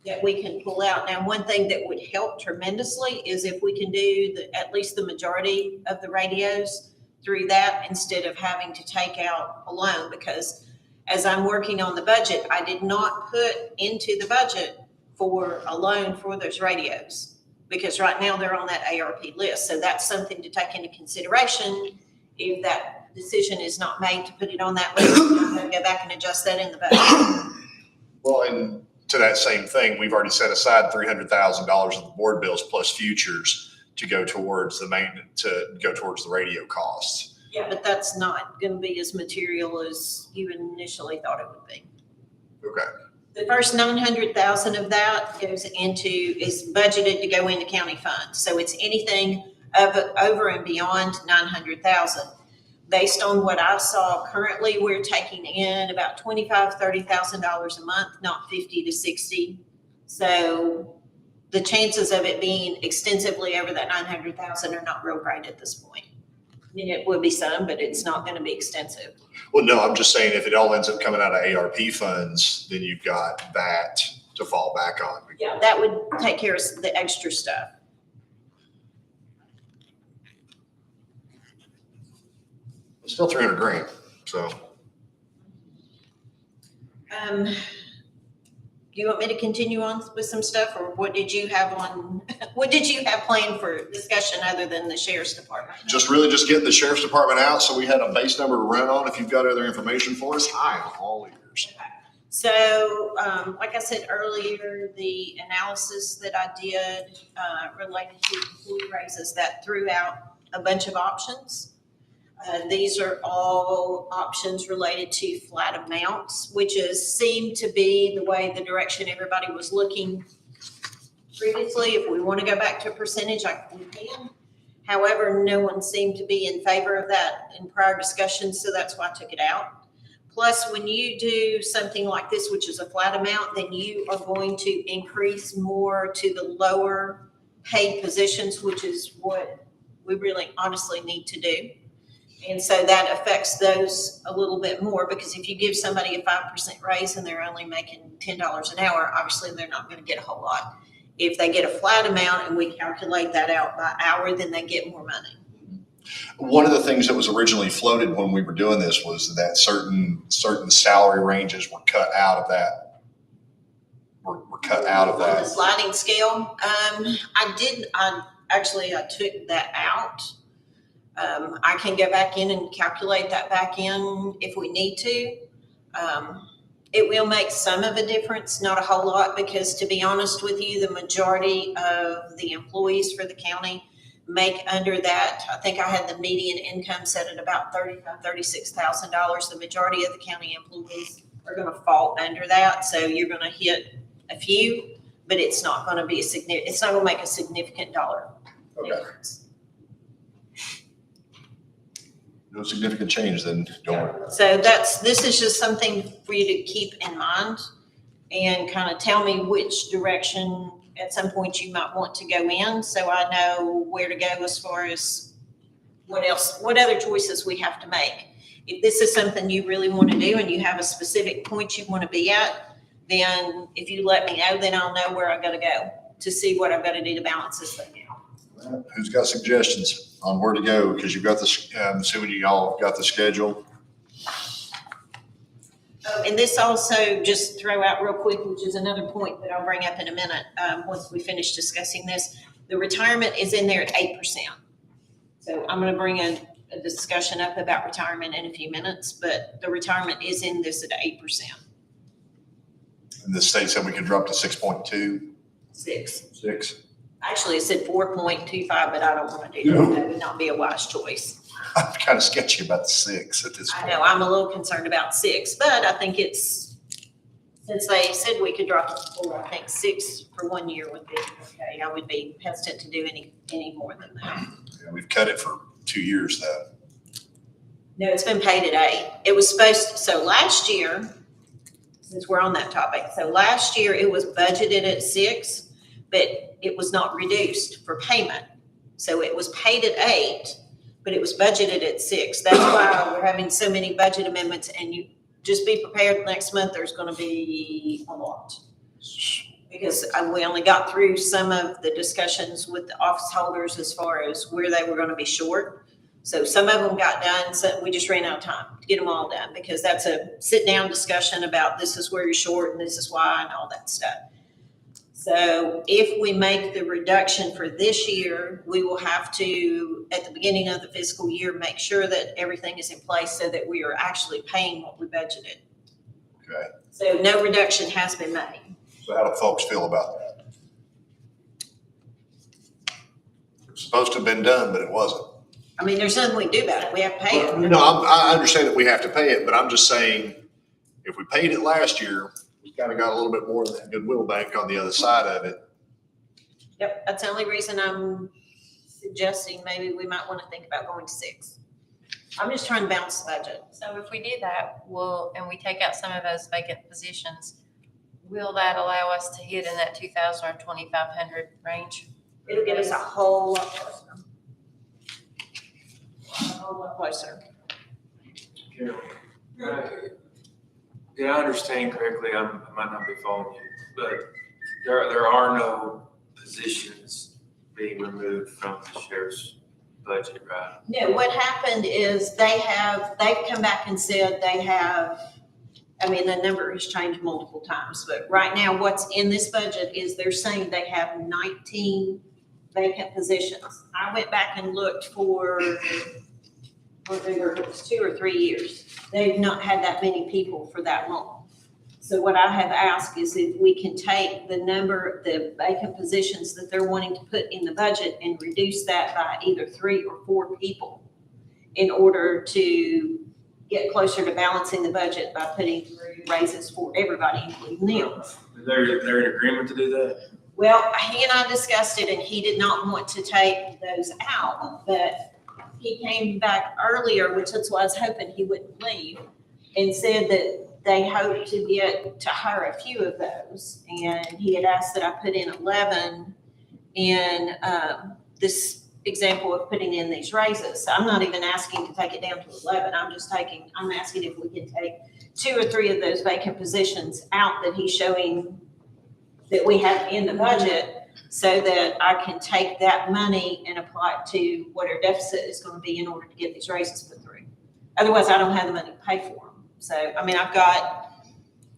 that we can pull out. Now, one thing that would help tremendously is if we can do at least the majority of the radios through that instead of having to take out a loan, because as I'm working on the budget, I did not put into the budget for a loan for those radios, because right now they're on that ARP list. So that's something to take into consideration. If that decision is not made to put it on that list, I'm gonna go back and adjust that in the budget. well, and to that same thing, we've already set aside $300,000 of the board bills plus futures to go towards the maintenance, to go towards the radio costs. Yeah, but that's not gonna be as material as you initially thought it would be. Okay. The first 900,000 of that is budgeted to go into county funds. So it's anything over and beyond 900,000. Based on what I saw currently, we're taking in about $25,000-$30,000 a month, not 50 to 60. So the chances of it being extensively over that 900,000 are not real great at this point. I mean, it would be some, but it's not going to be extensive. Well, no, I'm just saying if it all ends up coming out of ARP funds, then you've got that to fall back on. Yeah, that would take care of the extra stuff. It's still 300 grand, so. Do you want me to continue on with some stuff, or what did you have planned for discussion other than the sheriff's department? Just really just getting the sheriff's department out so we had a base number to run on. If you've got other information for us, I am all ears. So, like I said earlier, the analysis that I did related to employee raises, that threw out a bunch of options. These are all options related to flat amounts, which seemed to be the way the direction everybody was looking previously. If we want to go back to a percentage, we can. However, no one seemed to be in favor of that in prior discussions, so that's why I took it out. Plus, when you do something like this, which is a flat amount, then you are going to increase more to the lower paid positions, which is what we really honestly need to do. And so that affects those a little bit more, because if you give somebody a 5% raise and they're only making $10 an hour, obviously they're not going to get a whole lot. If they get a flat amount and we calculate that out by hour, then they get more money. One of the things that was originally floated when we were doing this was that certain salary ranges were cut out of that. Were cut out of On the that. sliding scale, I took that out. I can go back in and calculate that back in if we need to. It will make some of a difference, not a whole lot, because to be honest with you, the majority of the employees for the county make under that. I think I had the median income set at about $36,000. The majority of the county employees are going to fall under that. So you're going to hit a few, but it's not going to be it's not going to make a significant dollar difference. No significant change, then don't worry. So this is just something for you to keep in mind and kind of tell me which direction at some point you might want to go in, so I know where to go as far as what other choices we have to make. If this is something you really want to do and you have a specific point you want to be at, then if you let me know, then I'll know where I've got to go to see what I've got to do to balance this thing out. Who's got suggestions on where to go? Because you've got assuming you all have got the schedule. Oh, and this also, just throw out real quick, which is another point that I'll bring up in a minute, once we finish discussing this. The retirement is in there at 8%. So I'm going to bring a discussion up about retirement in a few minutes, but the retirement is in this at 8%. And the state said we could drop to 6.2. 6. Actually, it said 4.25, but I don't want to do that. That would not be a wise choice. I'm kind of sketchy about the 6 at this point. I know, I'm a little concerned about 6, but I think since they said we could drop to 4, I think 6 for 1 year would be okay. I would be hesitant to do any more than that. Yeah, we've cut it for 2 years then. No, it's been paid at 8. It was supposed, so last year, since we're on that topic, so last year it was budgeted at 6, but it was not reduced for payment. So it was paid at 8, but it was budgeted at 6. That's why we're having so many budget amendments, and you just be prepared next month, there's gonna be a lot. Because we only got through some of the discussions with the office holders as far as where they were gonna be short. So some of them got done, so we just ran out of time to get them all done, because that's a sit-down discussion about this is where you're short and this is why and all that stuff. So if we make the reduction for this year, we will have to, at the beginning of the fiscal year, make sure that everything is in place so that we are actually paying what we budgeted. Okay. So no reduction has been made. So how do folks feel about that? It's supposed to have been done, but it wasn't. I mean, there's nothing we can do about it. We have to pay it. No, I understand that we have to pay it, but I'm just saying, if we paid it last year, we kind of got a little bit more of that goodwill bank on the other side of it. Yep, that's the only reason I'm suggesting maybe we might want to think about going to 6. I'm just trying to balance the budget. So if we do that, and we take out some of those vacant positions, will that allow us to hit in that 2,000 or 2,500 range? It'll get us a whole lot closer. A whole lot closer. Did I understand correctly? I might not be following you, but there are no positions being removed from the sheriff's budget, right? No, what happened is they've come back and said they have, I mean, the number has changed multiple times, but right now what's in this budget is they're saying they have 19 vacant positions. I went back and looked for, whether it was 2 or 3 years. They've not had that many people for that long. So what I have asked is if we can take the vacant positions that they're wanting to put in the budget and reduce that by either 3 or 4 people in order to get closer to balancing the budget by putting raises for everybody, including them. They're in agreement to do that? Well, he and I discussed it, and he did not want to take those out, but he came back earlier, which is why I was hoping he wouldn't leave, and said that they hope to get to hire a few of those. And he had asked that I put in 11 in this example of putting in these raises. So I'm not even asking to take it down to 11. I'm asking if we can take 2 or 3 of those vacant positions out that he's showing that we have in the budget, so that I can take that money and apply it to what our deficit is going to be in order to get these raises put through. Otherwise, I don't have the money to pay for them. So, I mean, I've got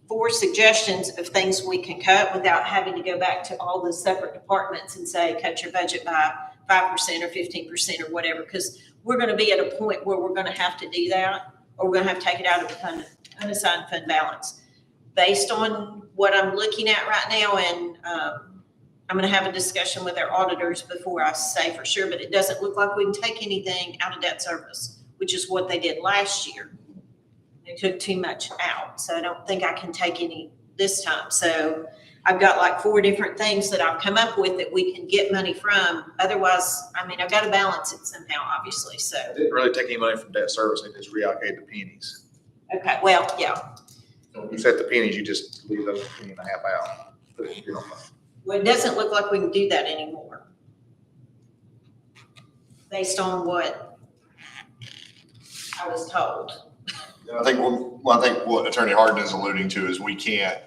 4 suggestions of things we can cut without having to go back to all the separate departments and say, cut your budget by 5% or 15% or whatever, because we're going to be at a point where we're going to have to do that, or we're going to have to take it out of the unassigned fund balance. Based on what I'm looking at right now, and I'm going to have a discussion with our auditors before I say for sure, but it doesn't look like we can take anything out of debt service, which is what they did last year. They took too much out, so I don't think I can take any this time. So I've got like 4 different things that I've come up with that we can get money from. Otherwise, I mean, I've got to balance it somehow, obviously, so. They didn't really take any money from debt service, they just reallocated the pennies. Okay, well, yeah. So when you set the pennies, you just leave those 1.5 out. Put it in your general fund. Well, it doesn't look like we can do that anymore. Based on what I was told. I think what Attorney Harden is alluding to is we can't,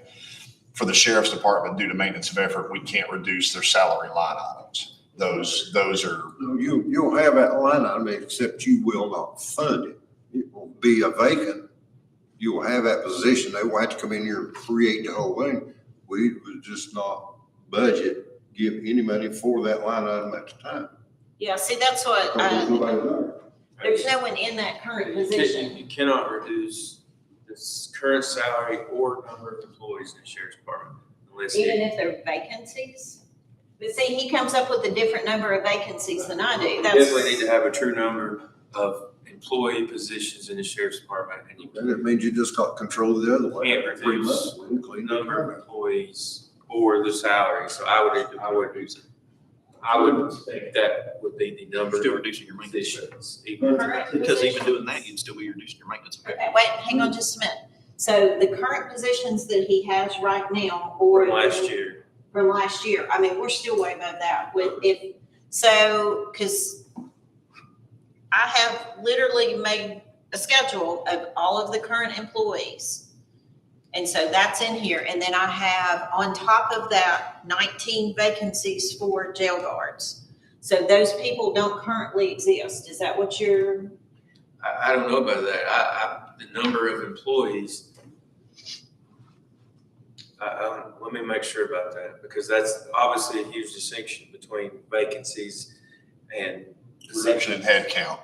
for the sheriff's department, due to maintenance of effort, we can't reduce their salary line items. Those are. No, you'll have that line item, except you will not fund it. It will be a vacant. You will have that position. They will have to come in here and create the whole thing. We would just not budget, give any money for that line item at the time. Yeah, see, that's what, There's nobody there. there's no one in that current position. You cannot reduce this current salary or number of employees in the sheriff's department unless Even if they're vacancies? But see, he comes up with a different number of vacancies than I do. you That's, definitely need to have a true number of employee positions in the sheriff's department, and you And it means you just got control of the other way. can't reduce the number of employees or the salary, so I would reduce it. I would think that would be the number. Still reducing your maintenance. Positions, even- Current Because even position- doing that, you'd still be reducing your maintenance. Okay, wait, hang on just a minute. So the current positions that he has right now, or. From last year. From last year, I mean, we're still way above that with, if, so, cause I have literally made a schedule of all of the current employees. And so that's in here, and then I have on top of that 19 vacancies for jail guards. So those people don't currently exist, is that what you're? I don't know about that. The number of employees. Let me make sure about that, because that's obviously a huge distinction between vacancies and Reduction in headcount.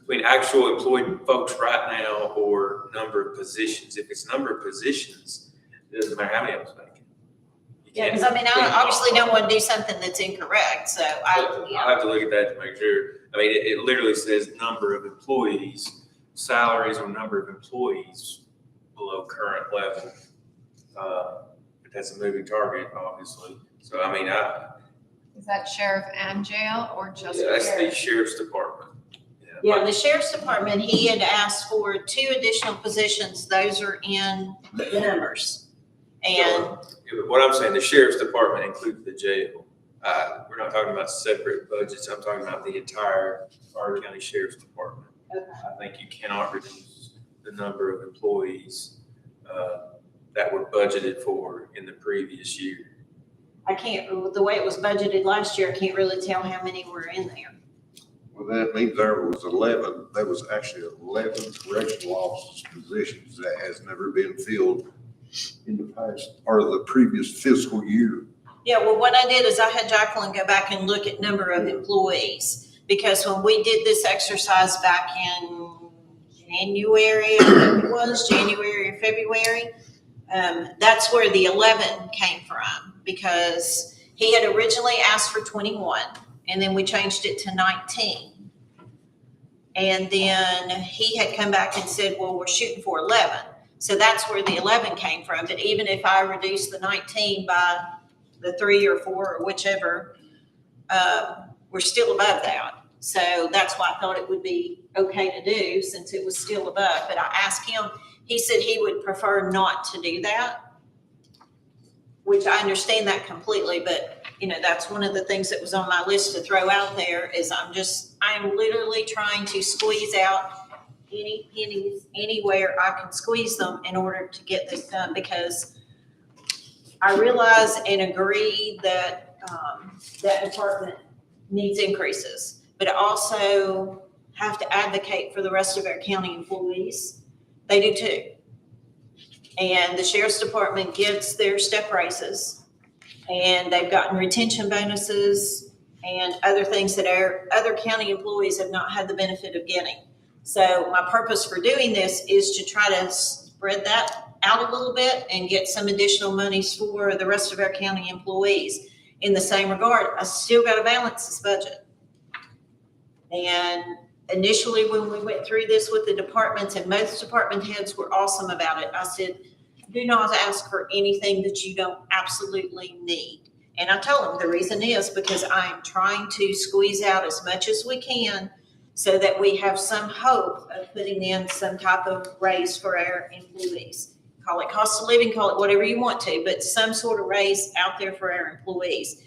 between actual employed folks right now or number of positions. If it's number of positions, it doesn't matter how many of us vacant. You Yeah, can't- because I mean, I obviously don't want to do something that's incorrect, so I'll have to look at that to make sure. I mean, it literally says number of employees, salaries or number of employees below current level. But that's a moving target, obviously. So I mean, Is that sheriff and jail or just that's the sheriff? sheriff's department. Yeah, the sheriff's department, he had asked for 2 additional positions. Those are in the numbers. And, What I'm saying, the sheriff's department includes the jail. We're not talking about separate budgets. I'm talking about the entire Fayette County Sheriff's Department. I think you cannot reduce the number of employees that were budgeted for in the previous year. I can't, the way it was budgeted last year, I can't really tell how many were in there. Well, that means there was 11, there was actually 11 correctional officers positions that has never been filled in the past, or the previous fiscal year. Yeah, well, what I did is I had Jacqueline go back and look at number of employees, because when we did this exercise back in January, I think it was, January or February, that's where the 11 came from, because he had originally asked for 21, and then we changed it to 19. And then he had come back and said, well, we're shooting for 11. So that's where the 11 came from. But even if I reduce the 19 by the 3 or 4 or whichever, we're still above that. So that's why I thought it would be okay to do, since it was still above. But I asked him, he said he would prefer not to do that, which I understand that completely. But, you know, that's one of the things that was on my list to throw out there is I'm literally trying to squeeze out any pennies anywhere I can squeeze them in order to get this done, because I realize and agree that that department needs increases, but I also have to advocate for the rest of our county employees. They do too. And the sheriff's department gets their step raises, and they've gotten retention bonuses and other things that our other county employees have not had the benefit of getting. So my purpose for doing this is to try to spread that out a little bit and get some additional monies for the rest of our county employees. In the same regard, I still got to balance this budget. And initially, when we went through this with the departments, and most department heads were awesome about it, I said, do not ask for anything that you don't absolutely need. And I told them the reason is because I am trying to squeeze out as much as we can so that we have some hope of putting in some type of raise for our employees. Call it cost of living, call it whatever you want to, but some sort of raise out there for our employees.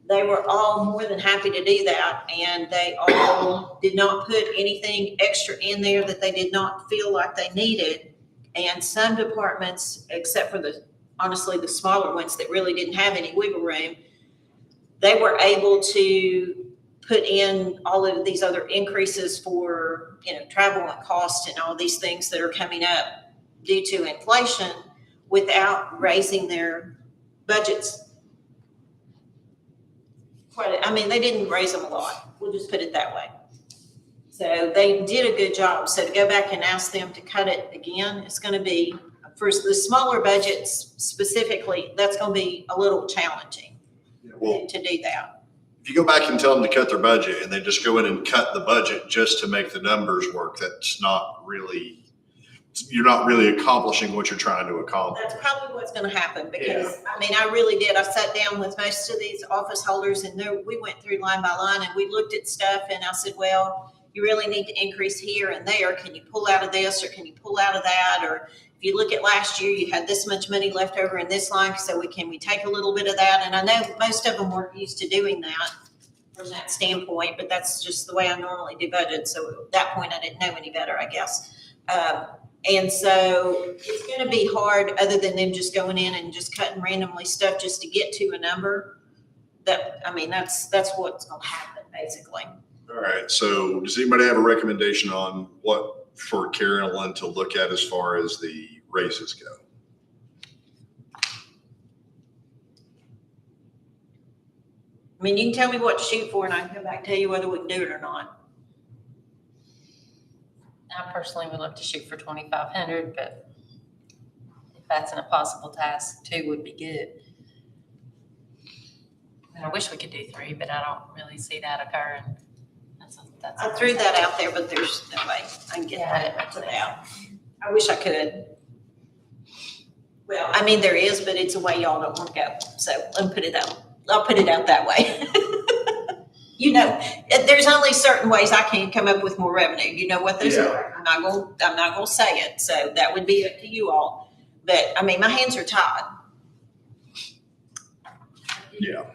They were all more than happy to do that, and they all did not put anything extra in there that they did not feel like they needed. And some departments, except for honestly, the smaller ones that really didn't have any wiggle room, they were able to put in all of these other increases for, travel and cost and all these things that are coming up due to inflation without raising their budgets. They didn't raise them a lot. We'll just put it that way. So they did a good job. So to go back and ask them to cut it again, it's going to be, for the smaller budgets specifically, that's going to be a little challenging to do that. If you go back and tell them to cut their budget and they just go in and cut the budget just to make the numbers work, that's not really you're not really accomplishing what you're trying to accomplish. That's probably what's gonna happen, because, I mean, I really did. I sat down with most of these office holders, and we went through line by line, and we looked at stuff, and I said, well, you really need to increase here and there. Can you pull out of this, or can you pull out of that? Or if you look at last year, you had this much money left over in this line, so can we take a little bit of that? And I know most of them weren't used to doing that from that standpoint, but that's just the way I normally do budget. So at that point, I didn't know any better, I guess. And so it's gonna be hard, other than them just going in and just cutting randomly stuff just to get to a number. That's what's gonna happen, basically. All right, so does anybody have a recommendation on what for Carolyn to look at as far as the raises go? I mean, you can tell me what to shoot for, and I can come back and tell you whether we can do it or not. I personally would love to shoot for 2,500, but if that's an impossible task, 2 would be good. And I wish we could do 3, but I don't really see that occurring. I threw that out there, but there's no way I can get that to that. I wish I could. Well, I mean, there is, but it's a way y'all don't want to go. So I'll put it out that way. You know, there's only certain ways I can come up with more revenue. You know what those are. I'm not gonna say it. So that would be up to you all. But I mean, my hands are tied. Yeah.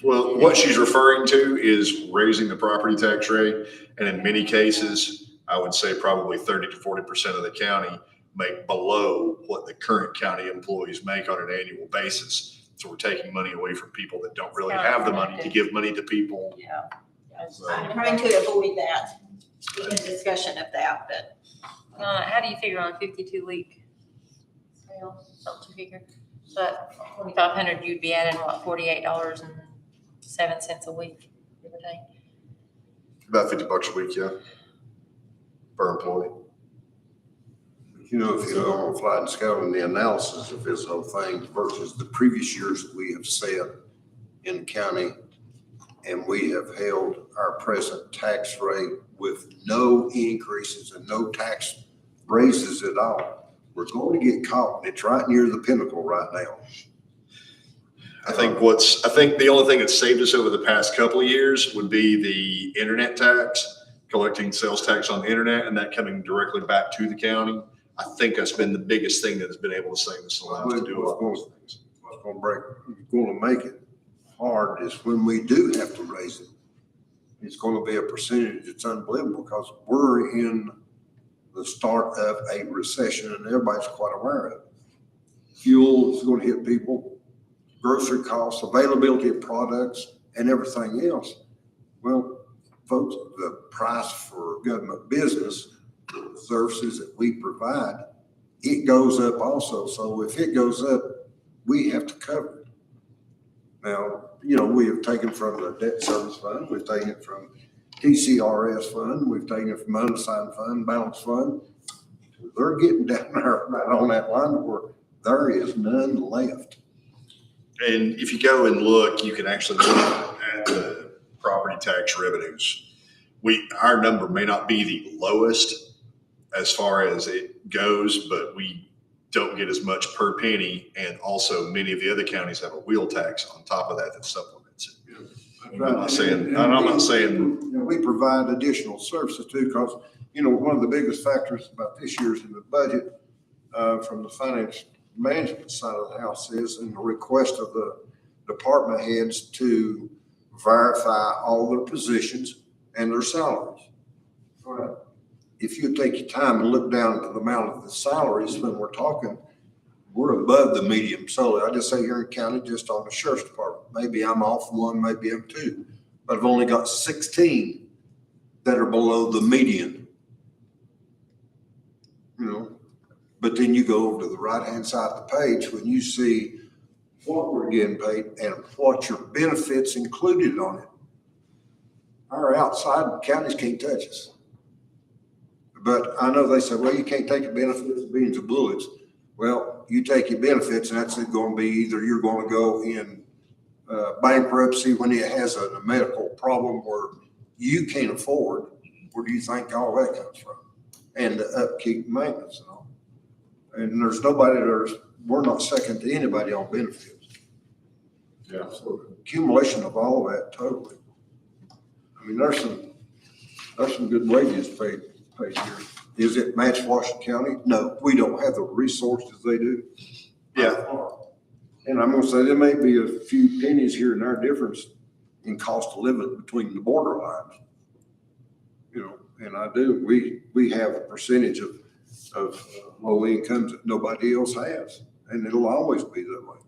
Well, what she's referring to is raising the property tax rate. And in many cases, I would say probably 30 to 40% of the county make below what the current county employees make on an annual basis. So we're taking money away from people that don't really have the money to give money to people. Yeah. So, I'm trying to avoid that, the discussion of that, but. How do you figure on a 52-week sale? Don't you figure? But 2,500, you'd be adding what, $48.07 a week, give or take? about $50 a week, yeah, per employee. You know, if you go on flight and scale in the analysis of this whole thing versus the previous years that we have set in the county, and we have held our present tax rate with no increases and no tax raises at all, we're going to get caught, and it's right near the pinnacle right now. I think the only thing that saved us over the past couple of years would be the internet tax, collecting sales tax on the internet, and that coming directly back to the county. I think that's been the biggest thing that has been able to save us a lot to do a lot of those things. What's going to make it hard is when we do have to raise it, it's going to be a percentage that's unbelievable because we're in the start of a recession and everybody's quite aware of it. Fuel is going to hit people, grocery costs, availability of products, and everything else. Well, folks, the price for government business, the services that we provide, it goes up also. So if it goes up, we have to cover it. Now, you know, we have taken from the debt service fund, we've taken it from TCRS fund, we've taken it from unassigned fund, balance fund. They're getting down there right on that line where there is none left. And if you go and look, you can actually look at the property tax revenues. Our number may not be the lowest as far as it goes, but we don't get as much per penny. And also many of the other counties have a wheel tax on top of that supplements it. I'm not saying, You know, we provide additional services too, because, you know, one of the biggest factors about this year's in the budget from the finance management side of the house is in the request of the department heads to verify all their positions and their salaries. All right. If you take your time and look down at the amount of the salaries when we're talking, we're above the medium. So I just say here in county, just on the sheriff's department, maybe I'm off one, maybe I'm two, but I've only got 16 that are below the median. You know, but then you go over to the right-hand side of the page when you see what we're getting paid and what your benefits included on it. Our outside counties can't touch us. But I know they say, well, you can't take your benefits of beans and bullets. Well, you take your benefits and that's going to be either you're going to go in bankruptcy when it has a medical problem where you can't afford. Where do you think all that comes from? and the upkeep and maintenance and all. And we're not second to anybody on benefits. Yeah. So accumulation of all of that totally. I mean, there's some good wages paid here. Is it match Washington County? No, we don't have the resources they do. Yeah. And I'm gonna say there may be a few pennies here and there difference in cost of living between the borderlines. You know, and we have a percentage of low incomes that nobody else has, and it'll always be that way.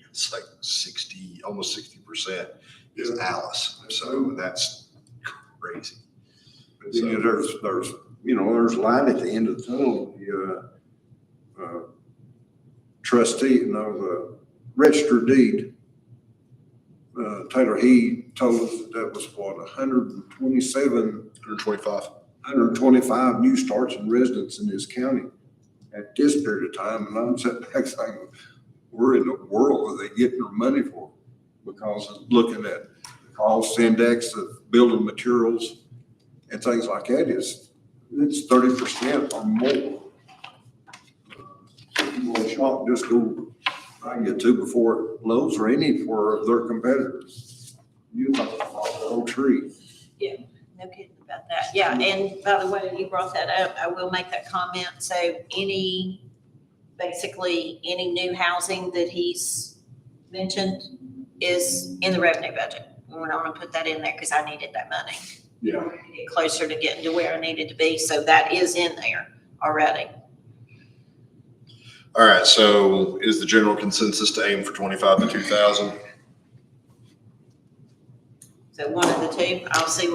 It's like 60, almost 60% is Alice. So that's crazy. But then there's light at the end of the tunnel. The trustee, the registered deed, Taylor, he told us that was what, 125 new starts and residents in this county at this period of time. And I'm sitting back saying, where in the world are they getting their money for? Because of looking at the cost index of building materials and things like that, it's 30% or more. You want to shop, just go, I can get two before Lowe's or any for their competitors. You know, the whole tree. No kidding about that. Yeah, and by the way, you brought that up, I will make that comment. So basically any new housing that he's mentioned is in the revenue budget. We're not gonna put that in there because I needed that money. Yeah. To get closer to getting to where I needed to be. So that is in there already. All right, so is the general consensus to aim for 25 to 2,000? So one of the two, I'll just see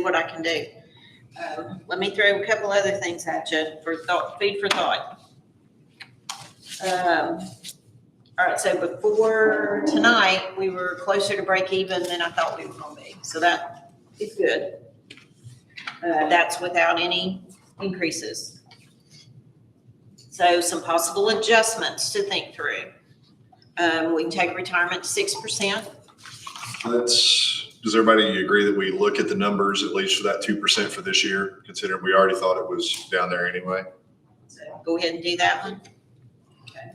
what I can do. Let me throw a couple other things at you for thought, food for thought. All right, so before tonight, we were closer to break even than I thought we were gonna be. So that is good. That's without any increases. So some possible adjustments to think through. We can take retirement to 6%. Does everybody agree that we look at the numbers at least for that 2% for this year, considering we already thought it was down there anyway? So go ahead and do that one. Okay.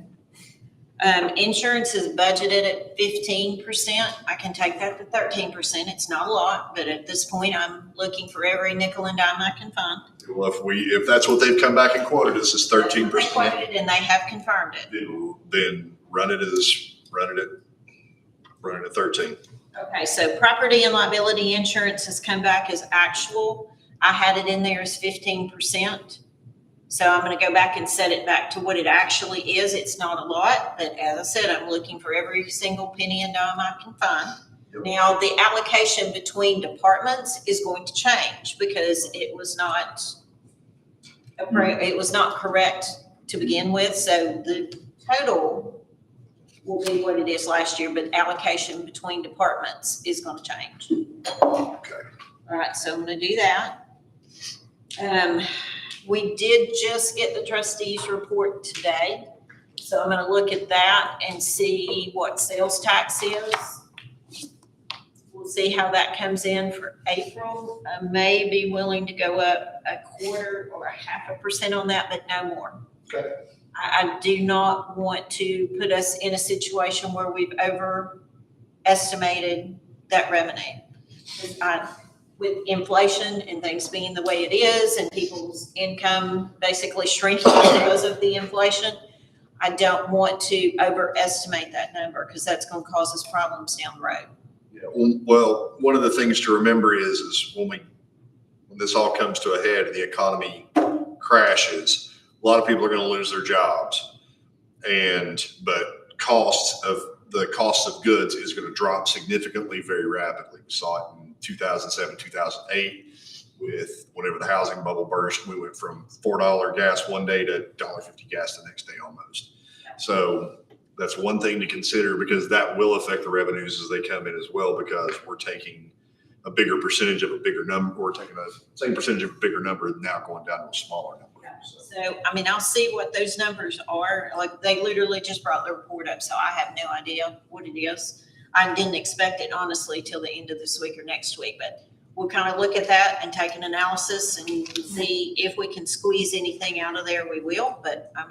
Insurance is budgeted at 15%. I can take that to 13%. It's not a lot, but at this point, I'm looking for every nickel and dime I can find. Well, if that's what they've come back and quoted us as 13%, They quoted and they have confirmed it. then run it at 13. Okay, so property and liability insurance has come back as actual. I had it in there as 15%. So I'm gonna go back and set it back to what it actually is. It's not a lot, but as I said, I'm looking for every single penny and dime I can find. Yep. Now, the allocation between departments is going to change because it was not correct to begin with. So the total will be what it is last year, but allocation between departments is gonna change. Okay. All right, so I'm gonna do that. We did just get the trustees report today. So I'm gonna look at that and see what sales tax is. We'll see how that comes in for April. I may be willing to go up 1/4 or 0.5% on that, but no more. Okay. I do not want to put us in a situation where we've overestimated that revenue. With inflation and things being the way it is and people's income basically shrinking because of the inflation, I don't want to overestimate that number because that's going to cause us problems down the road. Yeah, well, one of the things to remember is when this all comes to a head and the economy crashes, a lot of people are going to lose their jobs, but the cost of goods is going to drop significantly very rapidly. We saw it in 2007, 2008 with whenever the housing bubble burst. We went from $4 gas one day to $1.50 gas the next day almost. So that's one thing to consider because that will affect the revenues as they come in as well, because we're taking a bigger percentage of a bigger number. We're taking the same percentage of a bigger number now going down to a smaller number. So, I'll see what those numbers are. Like, they literally just brought the report up, so I have no idea what it is. I didn't expect it, honestly, till the end of this week or next week, but we'll kind of look at that and take an analysis and see if we can squeeze anything out of there, we will, but I'm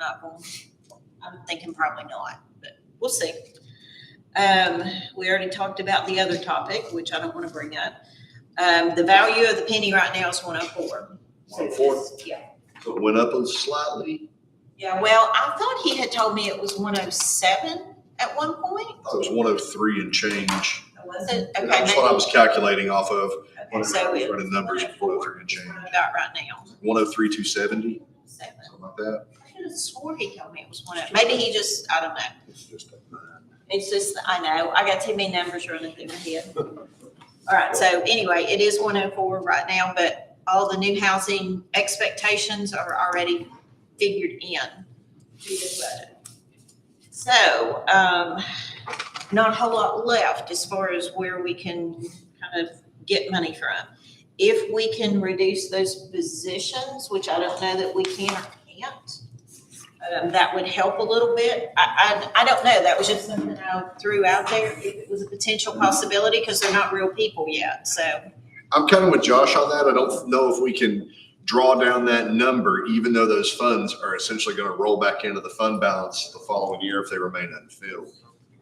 thinking probably not, but we'll see. We already talked about the other topic, which I don't want to bring up. The value of the penny right now is 104. 104? Yeah. So it went up slightly. Yeah, well, I thought he had told me it was 107 at one point. It was 103 and change. Was it? Okay, That's what I was calculating off of. Okay, so When I was it's running numbers, 103 and change. what I got right now. 103, 270, 7. something like that. I could have swore he told me it was 1. Maybe he just, I don't know. It's just a nine. It's just, I know, I got too many numbers running through my head. All right, so anyway, it is 104 right now, but all the new housing expectations are already figured in to this budget. So, not a whole lot left as far as where we can kind of get money from. If we can reduce those positions, which I don't know that we can or can't, that would help a little bit. I don't know. That was just something I threw out there. If it was a potential possibility, because they're not real people yet. So I'm kind of with Josh on that. I don't know if we can draw down that number, even though those funds are essentially going to roll back into the fund balance the following year if they remain unfilled.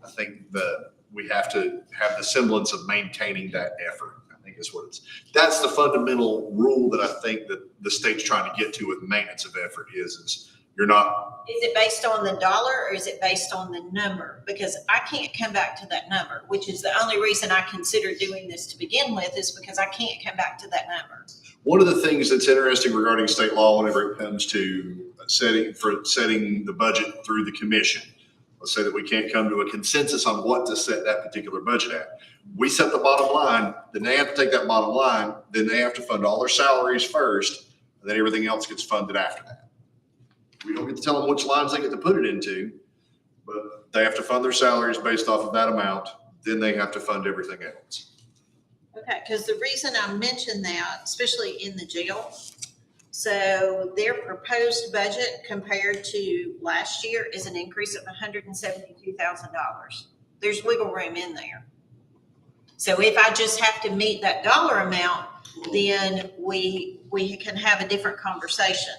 I think that we have to have the semblance of maintaining that effort. I think is what that's the fundamental rule that I think that the state's trying to get to with maintenance of effort is you're not. is it based on the dollar or is it based on the number? Because I can't come back to that number, which is the only reason I considered doing this to begin with, is because I can't come back to that number. One of the things that's interesting regarding state law whenever it comes to setting the budget through the commission, let's say that we can't come to a consensus on what to set that particular budget at. We set the bottom line, then they have to take that bottom line, then they have to fund all their salaries first, and then everything else gets funded after that. We don't get to tell them which lines they get to put it into, but they have to fund their salaries based off of that amount, then they have to fund everything else. Okay, because the reason I mentioned that, especially in the jail, so their proposed budget compared to last year is an increase of $172,000. There's wiggle room in there. So if I just have to meet that dollar amount, then we can have a different conversation.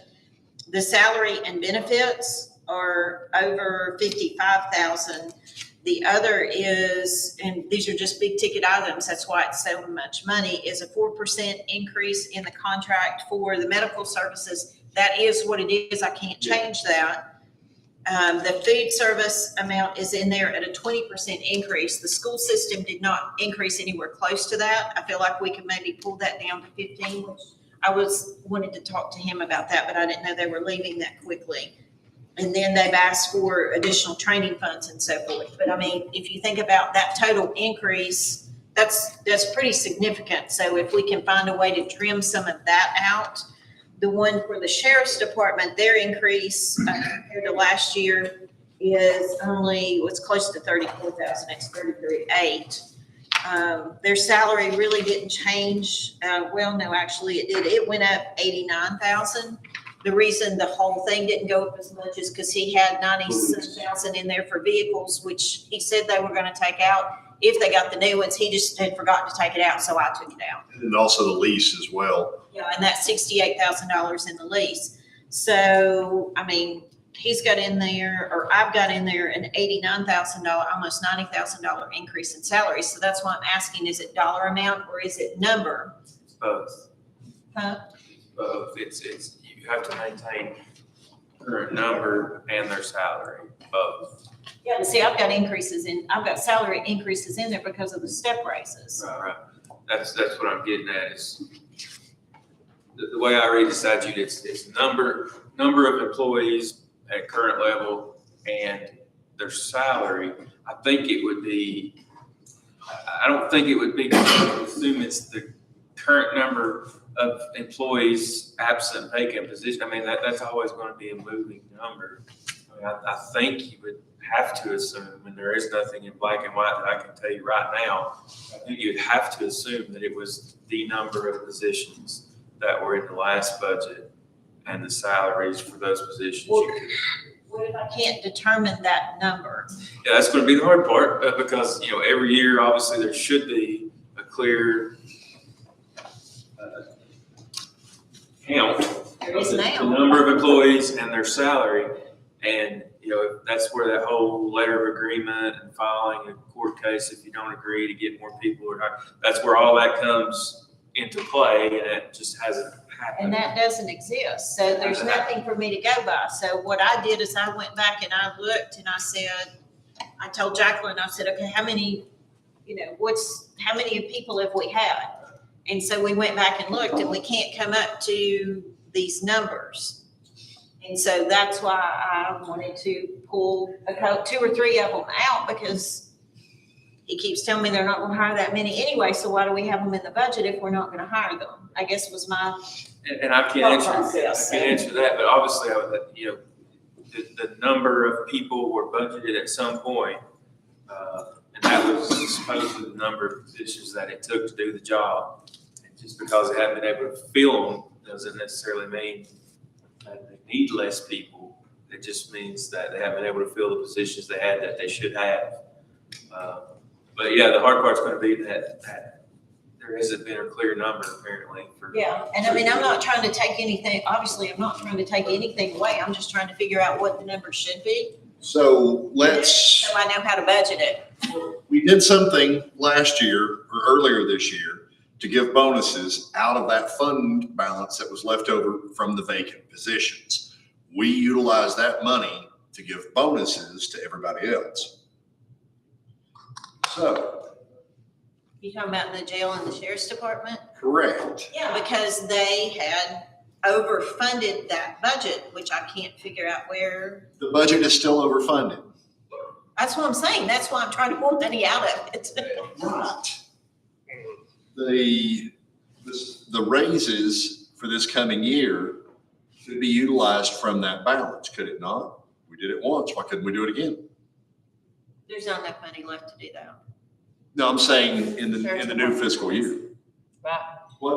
The salary and benefits are over $55,000. The other is, and these are just big ticket items, that's why it's so much money, is a 4% increase in the contract for the medical services. That is what it is. I can't change that. The food service amount is in there at a 20% increase. The school system did not increase anywhere close to that. I feel like we could maybe pull that down to 15, which I wanted to talk to him about that, but I didn't know they were leaving that quickly. And then they've asked for additional training funds and so forth. But I mean, if you think about that total increase, that's pretty significant. So if we can find a way to trim some of that out, the one for the sheriff's department, their increase compared to last year is only what's close to 34,000. It's 33,800. Their salary really didn't change. Well, no, actually it did. It went up 89,000. The reason the whole thing didn't go up as much is because he had 97,000 in there for vehicles, which he said they were going to take out if they got the new ones. He just had forgotten to take it out, so I took it out. And also the lease as well. Yeah, and that's $68,000 in the lease. So, I mean, he's got in there, or I've got in there an $89,000, almost $90,000 increase in salary. So that's why I'm asking, is it dollar amount or is it number? It's both. Huh? Both. It's you have to maintain current number and their salary, both. Yeah, but see, I've got salary increases in there because of the step raises. Right. That's what I'm getting at is the way I read the statute, it's number of employees at current level and their salary. I don't think it would be to assume it's the current number of employees absent vacant position. I mean, that's always going to be a moving number. I mean, I think you would have to assume, and there is nothing in black and white that I can tell you right now, I think you'd have to assume that it was the number of positions that were in the last budget and the salaries for those positions. What if I can't determine that number? Yeah, that's going to be the hard part because, every year, obviously, there should be a clear count There is the now. number of employees and their salary. And, that's where that whole letter of agreement and filing a court case if you don't agree to get more people, that's where all that comes into play, and it just hasn't happened. And that doesn't exist. So there's nothing for me to go by. So what I did is I went back and I looked and I told Jacqueline, I said, okay, how many people have we had? And so we went back and looked and we can't come up to these numbers. And so that's why I wanted to pull 2 or 3 of them out, because he keeps telling me they're not gonna hire that many anyway, so why do we have them in the budget if we're not gonna hire them? I guess was my And I can't thought answer, process. that, but obviously, the number of people were budgeted at some point, and that was supposedly the number of positions that it took to do the job. And just because they haven't been able to fill them doesn't necessarily mean that they need less people. It just means that they haven't been able to fill the positions they had that they should have. But yeah, the hard part's gonna be that there hasn't been a clear number apparently for. Yeah, and I mean, I'm not trying to take anything, obviously, I'm not trying to take anything away. I'm just trying to figure out what the number should be. So So I know how to budget it. we did something last year or earlier this year to give bonuses out of that fund balance that was left over from the vacant positions. We utilized that money to give bonuses to everybody else. So, You talking about in the jail and the sheriff's department? correct. Yeah, because they had overfunded that budget, which I can't figure out where. The budget is still overfunded. That's what I'm saying. That's why I'm trying to pull money out of it. Right. The raises for this coming year should be utilized from that balance, could it not? We did it once, why couldn't we do it again? There's not enough money left to do that. No, I'm saying in the new fiscal year. Right. What?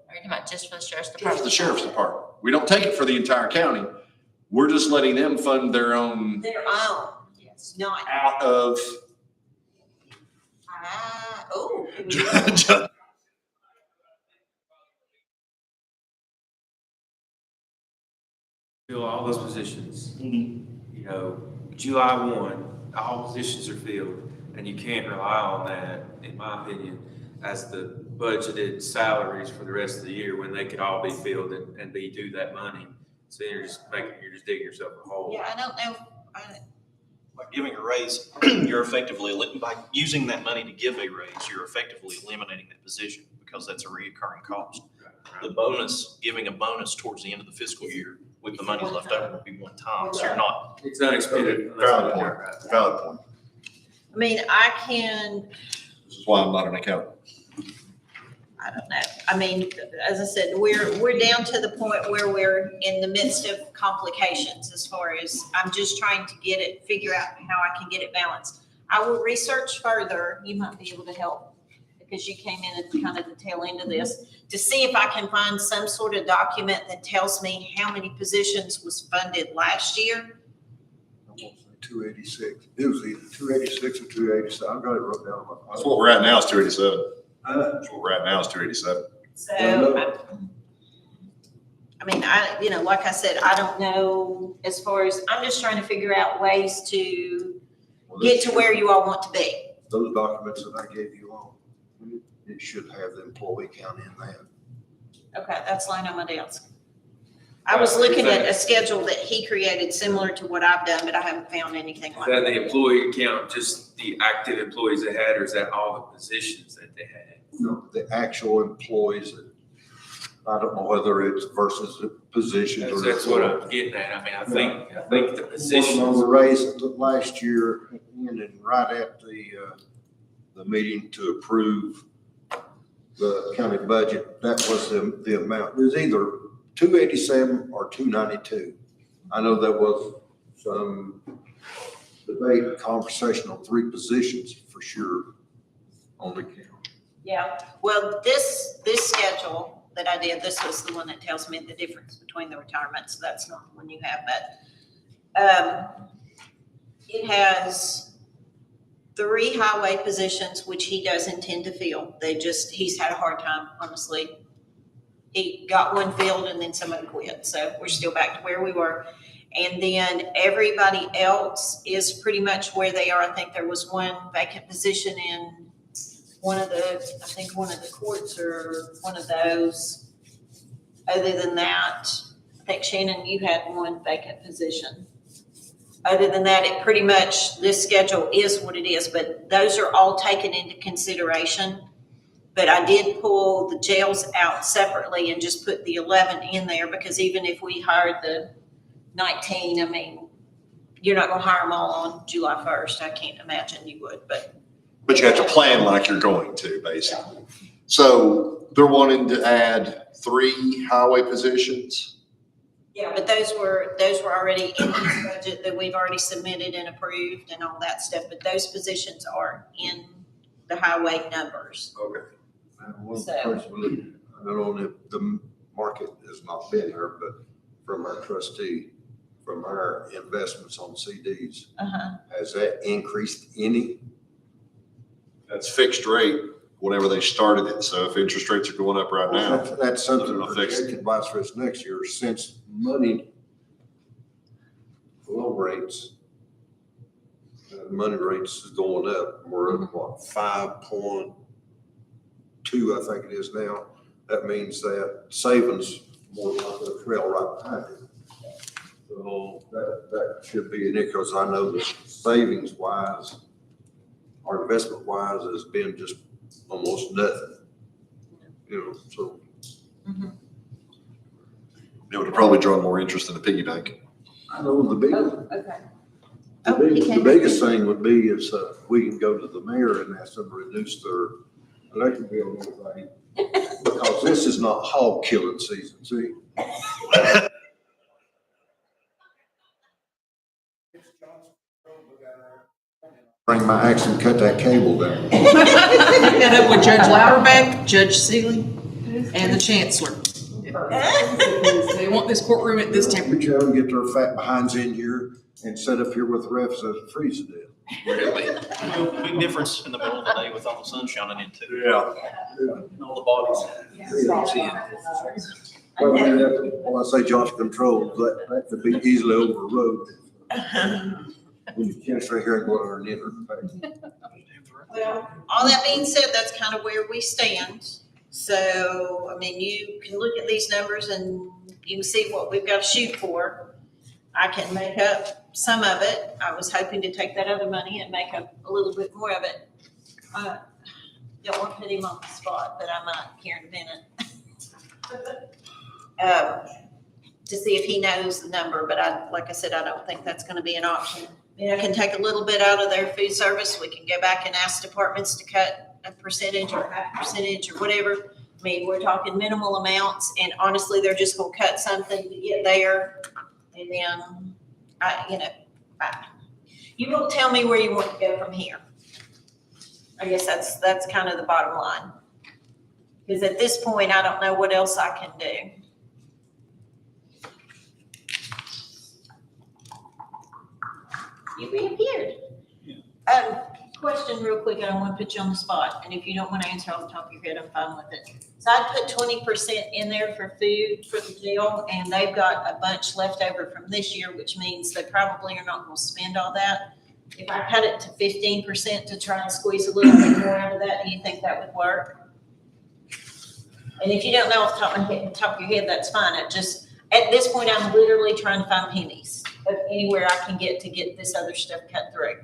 Are you talking about just for the sheriff's Just department? the sheriff's department. We don't take it for the entire county. We're just letting them fund their own Their own, yes, not. out of. Fill all those positions. July 1, all positions are filled, and you can't rely on that, in my opinion, as the budgeted salaries for the rest of the year when they could all be filled and be due that money. So you're just digging yourself a hole. Yeah, I don't know. By giving a raise, you're effectively, by using that money to give a raise, you're effectively eliminating that position because that's a reoccurring cost. The bonus, giving a bonus towards the end of the fiscal year with the money left over will be one time. So you're not. It's unexpended. Valid point. Valid point. I mean, I can, This is why I'm not an accountant. I don't know. I mean, as I said, we're down to the point where we're in the midst of complications as far as I'm just trying to figure out how I can get it balanced. I will research further. You might be able to help because you came in at kind of the tail end of this to see if I can find some sort of document that tells me how many positions was funded last year. 286. It was either 286 or 287. I got it wrote down. That's what we're at now is 287. That's what we're at now is 287. So, I mean, like I said, I don't know as far as, I'm just trying to figure out ways to get to where you all want to be. Those documents that I gave you all, it should have the employee count in that. Okay, that's lying on my desk. I was looking at a schedule that he created similar to what I've done, but I haven't found anything Is like that that. the employee count, just the active employees they had, or is that all the positions that they had? No, the actual employees, I don't know whether it's versus the positions or. That's what I'm getting at. I mean, I think the On positions. the raise last year, and right at the meeting to approve the county budget, that was the amount. It was either 287 or 292. I know there was some debate, conversation on 3 positions for sure on the count. Yeah, well, this schedule that I did, this was the one that tells me the difference between the retirements. That's not the one you have, but it has 3 highway positions, which he does intend to fill. He's had a hard time, honestly, he got one filled and then somebody quit. So we're still back to where we were. And then everybody else is pretty much where they are. I think there was one vacant position in one of the courts or one of those. Other than that, I think Shannon, you had one vacant position. Other than that, it pretty much, this schedule is what it is, but those are all taken into consideration. But I did pull the jails out separately and just put the 11 in there, because even if we hired the 19, I mean, you're not gonna hire them all on July 1st. I can't imagine you would, but. But you have to plan like you're going to, basically. So they're wanting to add 3 highway positions. Yeah, but those were already in this budget that we've already submitted and approved and all that stuff, but those positions are in the highway numbers. Okay. One So- person, I don't know if the market has not been here, but from our trustee, from our investments on CDs, has that increased any? That's fixed rate whenever they started it. So if interest rates are going up right now. That's something It'll fix it. projected by us next year, since money, low rates, money rates is going up. We're at what, 5.2, I think it is now. That means that savings more likely to trail right behind it. So that should be an issue, because I know that savings wise, our investment wise has been just almost nothing. You know, so. It would probably draw more interest than the piggy bank. I know the big, Okay. the biggest thing would be is, we can go to the mayor and ask them to reduce their electric bill and everything. Because this is not hog killing season, see? Bring my axe and cut that cable down. Met up with Judge Louderbeck, Judge Seeley, and the Chancellor. They want this courtroom at this temperature. Tell them to get their fat behinds in here and sit up here with the refs and freeze to death. Really? Big difference in the middle of the day with all the sun shining into it. Yeah. And all the bodies. When I say Josh controls, that could be easily over a road. When you can't stay here and go over and enter. Well, all that being said, that's kind of where we stand. So, I mean, you can look at these numbers and you can see what we've got to shoot for. I can make up some of it. I was hoping to take that other money and make up a little bit more of it. Don't want to put him on the spot, but I might here in a minute. To see if he knows the number, but like I said, I don't think that's going to be an option. I can take a little bit out of their food service. We can go back and ask departments to cut a percentage or half percentage or whatever. I mean, we're talking minimal amounts, and honestly, they're just going to cut something to get there. And then, you will tell me where you want to go from here. I guess that's kind of the bottom line. Because at this point, I don't know what else I can do. You reappeared. Question real quick, I don't want to put you on the spot, and if you don't want to answer off the top of your head, I'm fine with it. So I put 20% in there for food for the jail, and they've got a bunch left over from this year, which means they probably are not going to spend all that. If I cut it to 15% to try and squeeze a little bit more out of that, do you think that would work? And if you don't know off the top of your head, that's fine. At this point, I'm literally trying to find pennies of anywhere I can get to get this other stuff cut through.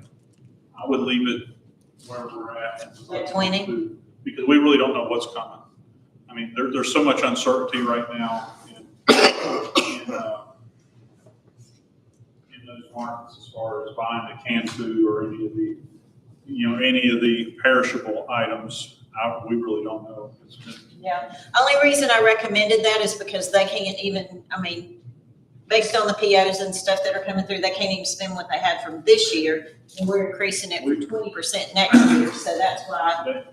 I would leave it where we're at. At 20? Because we really don't know what's coming. I mean, there's so much uncertainty right now in those markets as far as buying the canned food or any of the perishable items. We really don't know. Yeah. Only reason I recommended that is because they can't even, based on the POs and stuff that are coming through, they can't even spend what they had from this year, and we're increasing it for 20% next year, so that's why.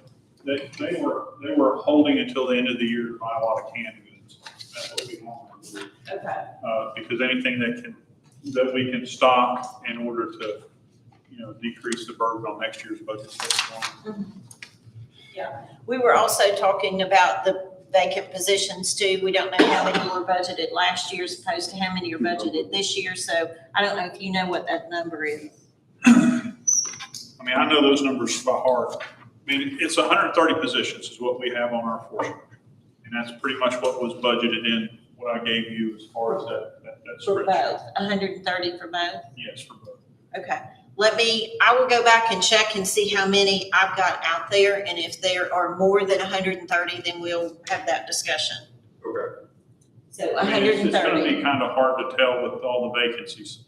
They were holding until the end of the year to buy a lot of canned goods. That's what we want to do. Okay. Because anything that we can stock in order to, decrease the burden on next year's budget. Yeah. We were also talking about the vacant positions too. We don't know how many were budgeted last year as opposed to how many are budgeted this year. So I don't know if you know what that number is. I mean, I know those numbers by heart. I mean, it's 130 positions is what we have on our force. And that's pretty much what was budgeted in what I gave you as far as that For spreadsheet. both, 130 for both? Yes, for both. Okay. I will go back and check and see how many I've got out there. And if there are more than 130, then we'll have that discussion. Okay. So I mean, it's gonna 130. be kind of hard to tell with all the vacancies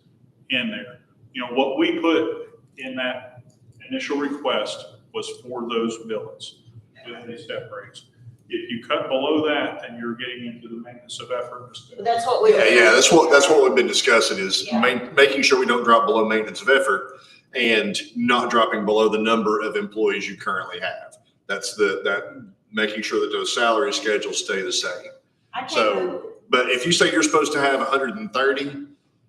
in there. You know, what we put in that initial request was for those billets with these step rates. If you cut below that, then you're getting into the maintenance of effort. That's what we. Yeah, that's what we've been discussing is Yeah. making sure we don't drop below maintenance of effort and not dropping below the number of employees you currently have. That's making sure that those salary schedules stay the same. So, but if you say you're supposed to have 130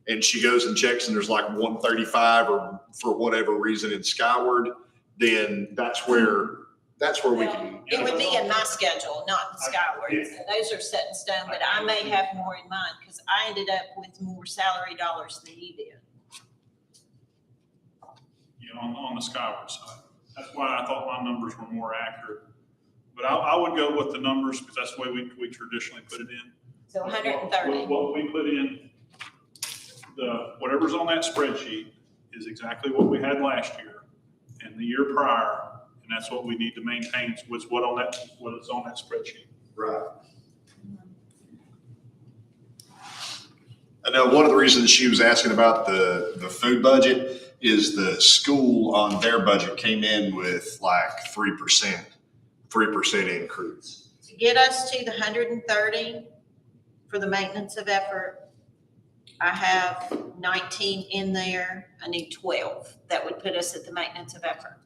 and she goes and checks and there's like 135 or for whatever reason in Skyward, then that's where we can. It would be in my schedule, not in Skyward. So those are set in stone, but I may have more in mind because I ended up with more salary dollars than you did. You know, on the Skyward side. That's why I thought my numbers were more accurate. But I would go with the numbers because that's the way we traditionally put it in. So 130. What we put in, whatever's on that spreadsheet is exactly what we had last year and the year prior. And that's what we need to maintain, was what is on that spreadsheet. Right. I know one of the reasons she was asking about the food budget is the school on their budget came in with like 3% increase. To get us to the 130 for the maintenance of effort, I have 19 in there. I need 12. That would put us at the maintenance of effort.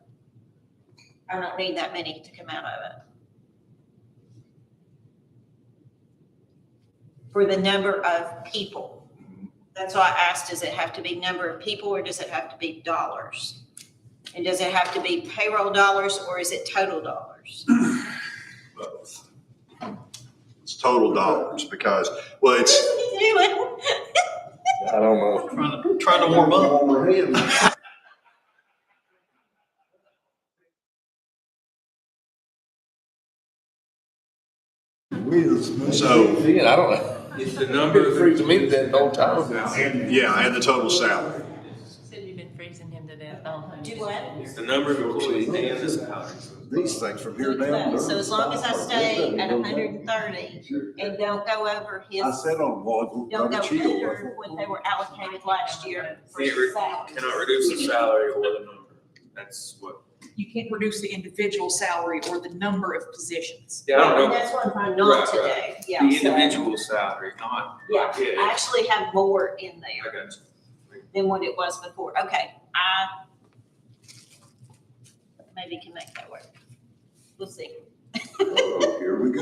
I don't need that many to come out of it. For the number of people. That's why I asked, does it have to be number of people or does it have to be dollars? And does it have to be payroll dollars or is it total dollars? Both. It's total dollars because, well, it's. What are you doing? I don't know. Trying to warm up. So, Yeah, I don't know. It's the number of. Freezing me to death the whole time. yeah, and the total salary. Said you've been freezing him to death all night. Do what? It's the number of employees and the salary. These things from here down. So as long as I stay at 130 and don't go over his, I said on one, don't go I'm chill. under what they were allocated last year for Can't re- salary. Cannot reduce the salary or the number. That's what. You can't reduce the individual salary or the number of positions. Yeah, I don't know. That's what I'm trying not to Right, do, yeah. The so- individual salary, not. Yeah, I actually have more in I there got you. than what it was before. Okay, I maybe can make that work. We'll see. Oh, here we go.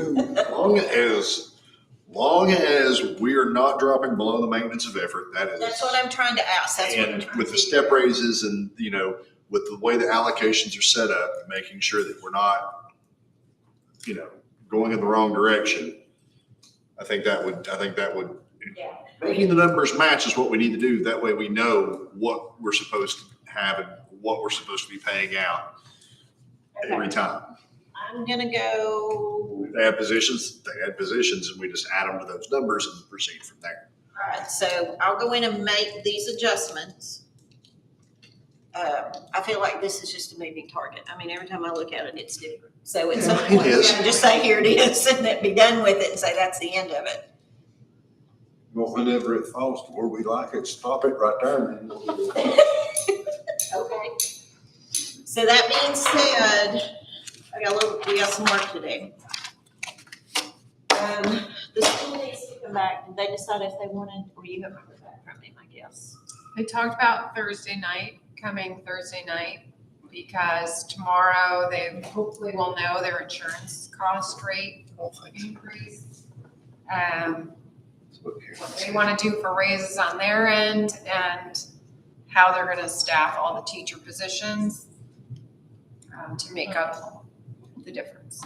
Long as we are not dropping below the maintenance of effort, that is. That's what I'm trying to ask. That's what I'm And trying with to the step figure out. raises and, you know, with the way the allocations are set up, making sure that we're not, you know, going in the wrong direction. I think that would, Yeah. making the numbers match is what we need to do. That way we know what we're supposed to have and what we're supposed to be paying out every time. I'm gonna go, If they have positions, they add positions, and we just add them to those numbers and proceed from there. all right, so I'll go in and make these adjustments. I feel like this is just a moving target. I mean, every time I look at it, it's different. So at some Yeah, it point, we're is. gonna just say, here it is, and then be done with it and say, that's the end of it. Well, whenever it falls to where we like it, stop it right there. Okay. So that being said, we got some work to do. The school needs to come back. Did they decide if they wanted, or you haven't heard back from them, I guess? They talked about coming Thursday night, because tomorrow they hopefully will know their insurance cost rate will increase. What they want to do for raises on their end and how they're going to staff all the teacher positions to make up the difference.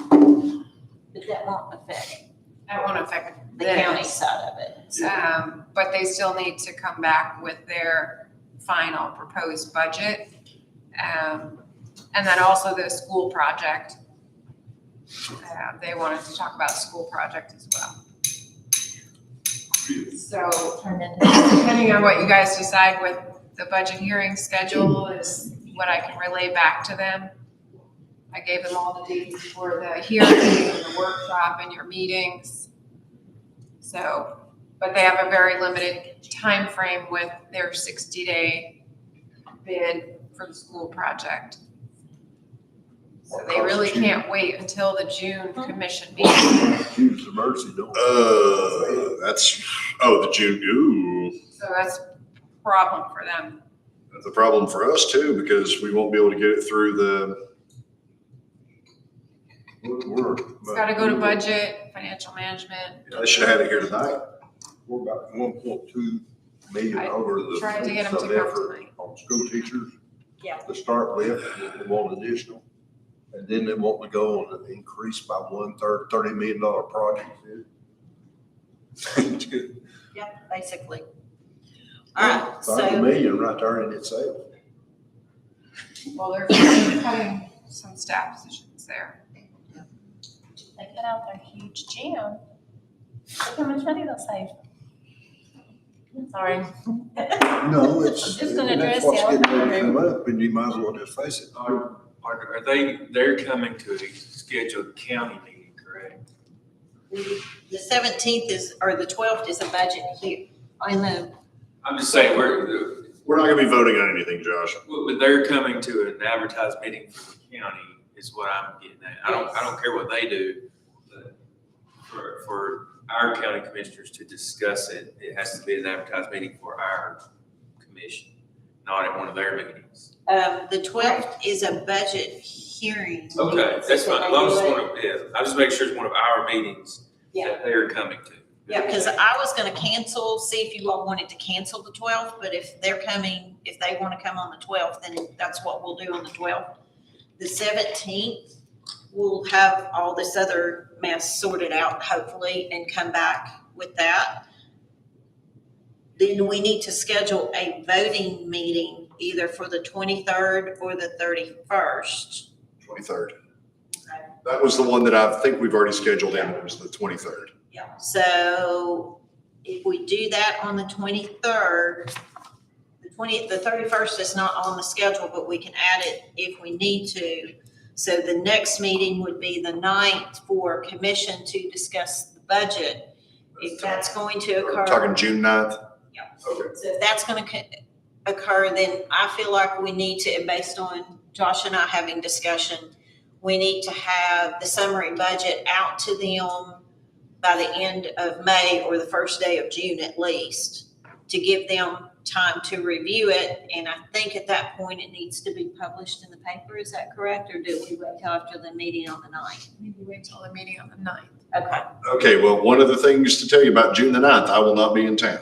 But that won't affect That won't affect the county this. side of it. But they still need to come back with their final proposed budget. And then also the school project. They wanted to talk about school project as well. So depending on what you guys decide with the budget hearing schedule is what I can relay back to them. I gave them all the dates for the hearing and the workshop and your meetings. So, but they have a very limited time frame with their 60-day bid for the school project. So they really can't wait until the June commission meeting. June's the mercy, don't. The June, ooh. So that's a problem for them. That's a problem for us too, because we won't be able to get it through the. It's gotta go to budget, financial management. They should have had it here tonight. We're about 1.2 million over the. Tried to get them to come effort tonight. on school teachers. Yeah. To start with, they want additional. And then they want to go on an increase by 1/3, $30 million project. Yeah, basically. All right, 30 so, million right there in itself. Well, they're cutting some staff positions there. They cut out their huge gym. Look how much money they'll save. Sorry. No, it's, Just gonna that's address what's the getting ready to elephant. come up, and you might as well just face it. They're coming to a scheduled county meeting, correct? the 17th is, or the 12th is a budget here. I know. I'm just saying, We're not gonna be voting on anything, Josh. but they're coming to an advertised meeting for the county is what I'm getting at. I don't care what they do, but for our county commissioners to discuss it, it has to be an advertised meeting for our commission, not at one of their meetings. The 12th is a budget hearing. Okay, that's fine. As long as it's one of, yeah, I'll just make sure it's one of our meetings that they're coming to. Yeah, because I was gonna cancel, see if you all wanted to cancel the 12th, but if they're coming, if they want to come on the 12th, then that's what we'll do on the 12th. The 17th, we'll have all this other mess sorted out, hopefully, and come back with that. Then we need to schedule a voting meeting either for the 23rd or the 31st. 23rd. That was the one that I think we've already scheduled in. It was the 23rd. Yeah, so if we do that on the 23rd, the 31st is not on the schedule, but we can add it if we need to. So the next meeting would be the 9th for commission to discuss the budget. If that's going to occur. We're talking June 9th? Yeah. Okay. So if that's gonna occur, then I feel like we need to, and based on Josh and I having discussion, we need to have the summary budget out to them by the end of May or the first day of June at least, to give them time to review it. And I think at that point it needs to be published in the paper. Is that correct? Or do we wait till after the meeting on the 9th? Maybe wait till the meeting on the 9th. Okay. Okay, well, one of the things to tell you about June the 9th, I will not be in town.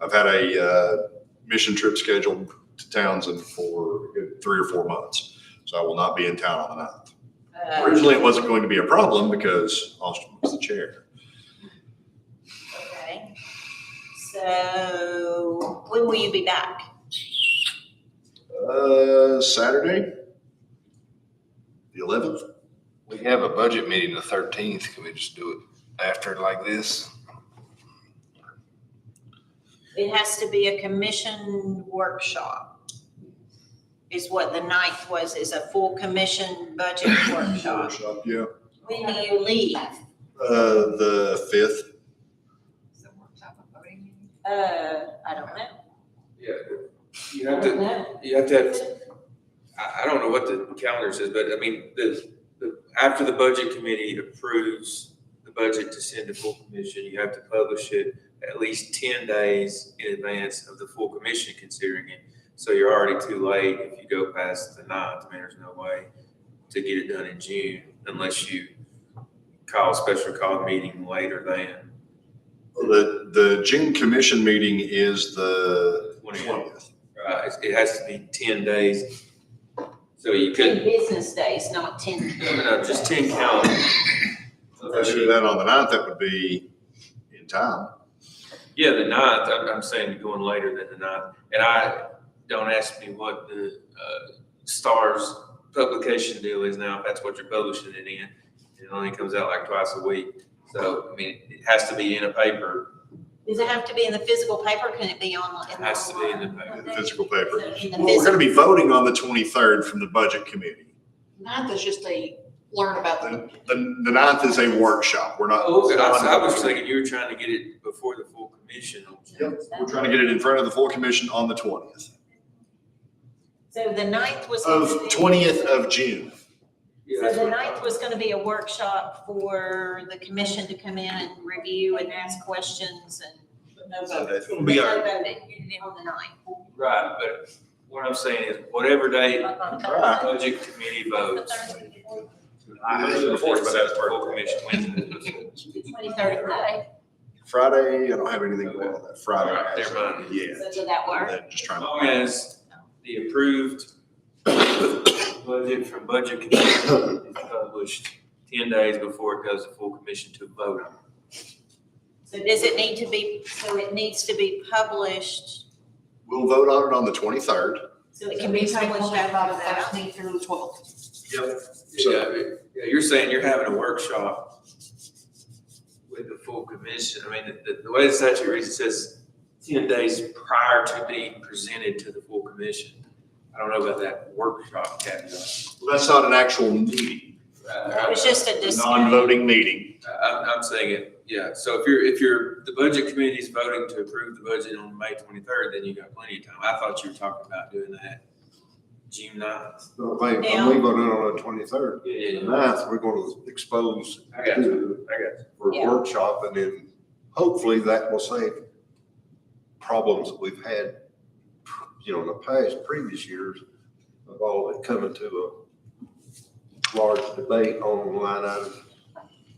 I've had a mission trip scheduled to Townsend for 3 or 4 months, so I will not be in town on the 9th. Originally, it wasn't going to be a problem because Austin was the chair. Okay. So when will you be back? Saturday, the 11th. We have a budget meeting the 13th. Can we just do it after like this? It has to be a commission workshop. Is what the 9th was, is a full commission budget workshop. Workshop, yeah. When do you leave? The 5th. So workshop and voting meeting. I don't know. Yeah, you have to have, I don't know what the calendar says, but I mean, after the budget committee approves the budget to send to full commission, you have to publish it at least 10 days in advance of the full commission considering it. So you're already too late if you go past the 9th. I mean, there's no way to get it done in June unless you call a special call meeting later than. The June commission meeting is the 20th. It has to be 10 days. So you 10 could, business days, not 10. no, just 10 calendar. If they do that on the 9th, that would be in time. Yeah, the 9th, I'm saying going later than the 9th. And don't ask me what the Star's publication deal is now, if that's what you're publishing it in. It only comes out like twice a week. So, I mean, it has to be in a paper. Does it have to be in the physical paper? Can it be online? It has to be in the paper. The physical paper. In the Well, we're gonna physical. be voting on the 23rd from the budget committee. 9th is just a learn about the. The 9th is a workshop. We're not. Oh, okay. I was thinking you were trying to get it before the full commission. Yep, we're trying to get it in front of the full commission on the 20th So the 9th was. of gonna be- 20th of June. Yeah, So that's the what- 9th was gonna be a workshop for the commission to come in and review and ask questions and. No vote. It'll be No our- voting on the 9th. Right, but what I'm saying is whatever day the Right. budget committee votes. Before, but that's part Full of commission, Wednesday. 23rd of May. Friday, I don't have anything going on that Friday. Alright, never mind. Yeah. So did that work? Just As trying long to. as the approved budget from budget committee is published 10 days before it goes to full commission to vote on. So does it need to be, so it needs to be published, We'll vote on it on the 23rd. so it can be published after that? 13th through the 12th. Yep. Yeah, you're saying you're having a workshop with the full commission. I mean, the way the statute reads, it says 10 days prior to being presented to the full commission. I don't know about that workshop category. Well, that's not an actual meeting, It was just a discussion. non-voting meeting. I'm saying it, yeah. So if the budget committee is voting to approve the budget on May 23rd, then you got plenty of time. I thought you were talking about doing that June 9th. No, I think, Now- we voted on the 23rd. Yeah, The 9th, we're gonna expose I got you. I got you. for a Yeah. workshop, and then hopefully that will save problems that we've had, in the past, previous years, of all it coming to a large debate on line items.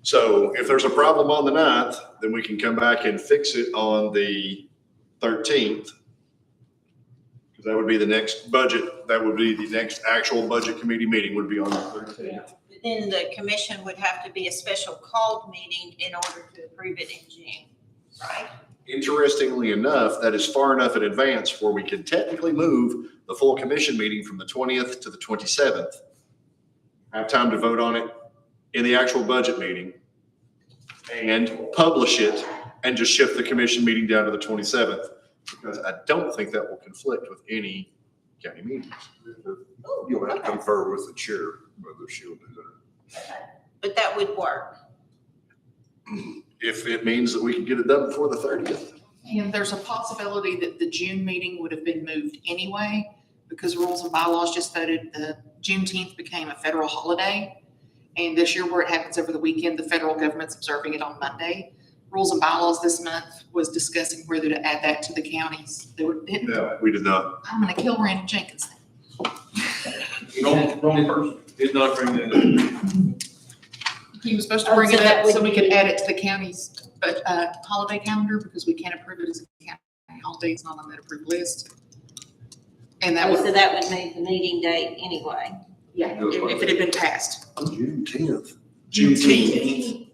So if there's a problem on the 9th, then we can come back and fix it on the 13th. Because that would be the next budget, that would be the next actual budget committee meeting would be on the 13th. Then the commission would have to be a special called meeting in order to approve it in June, right? Interestingly enough, that is far enough in advance where we can technically move the full commission meeting from the 20th to the 27th. Have time to vote on it in the actual budget meeting and publish it and just shift the commission meeting down to the 27th. Because I don't think that will conflict with any county meetings. You'll have to confer with the chair whether she'll do that. But that would work. If it means that we can get it done before the 30th. And there's a possibility that the June meeting would have been moved anyway, because rules and bylaws just voted the Juneteenth became a federal holiday. And this year where it happens over the weekend, the federal government's observing it on Monday. Rules and bylaws this month was discussing whether to add that to the counties. They didn't. No, we did not. I'm gonna kill Randall Jenkins. Wrong person. Did not bring that up. He was supposed to bring it So that up so would we could be- add it to the county's, holiday calendar, because we can't approve it as a county holiday. It's not on that approved list. And that So was, that would make the meeting date anyway. yeah, if it had been passed. June 10th. Juneteenth.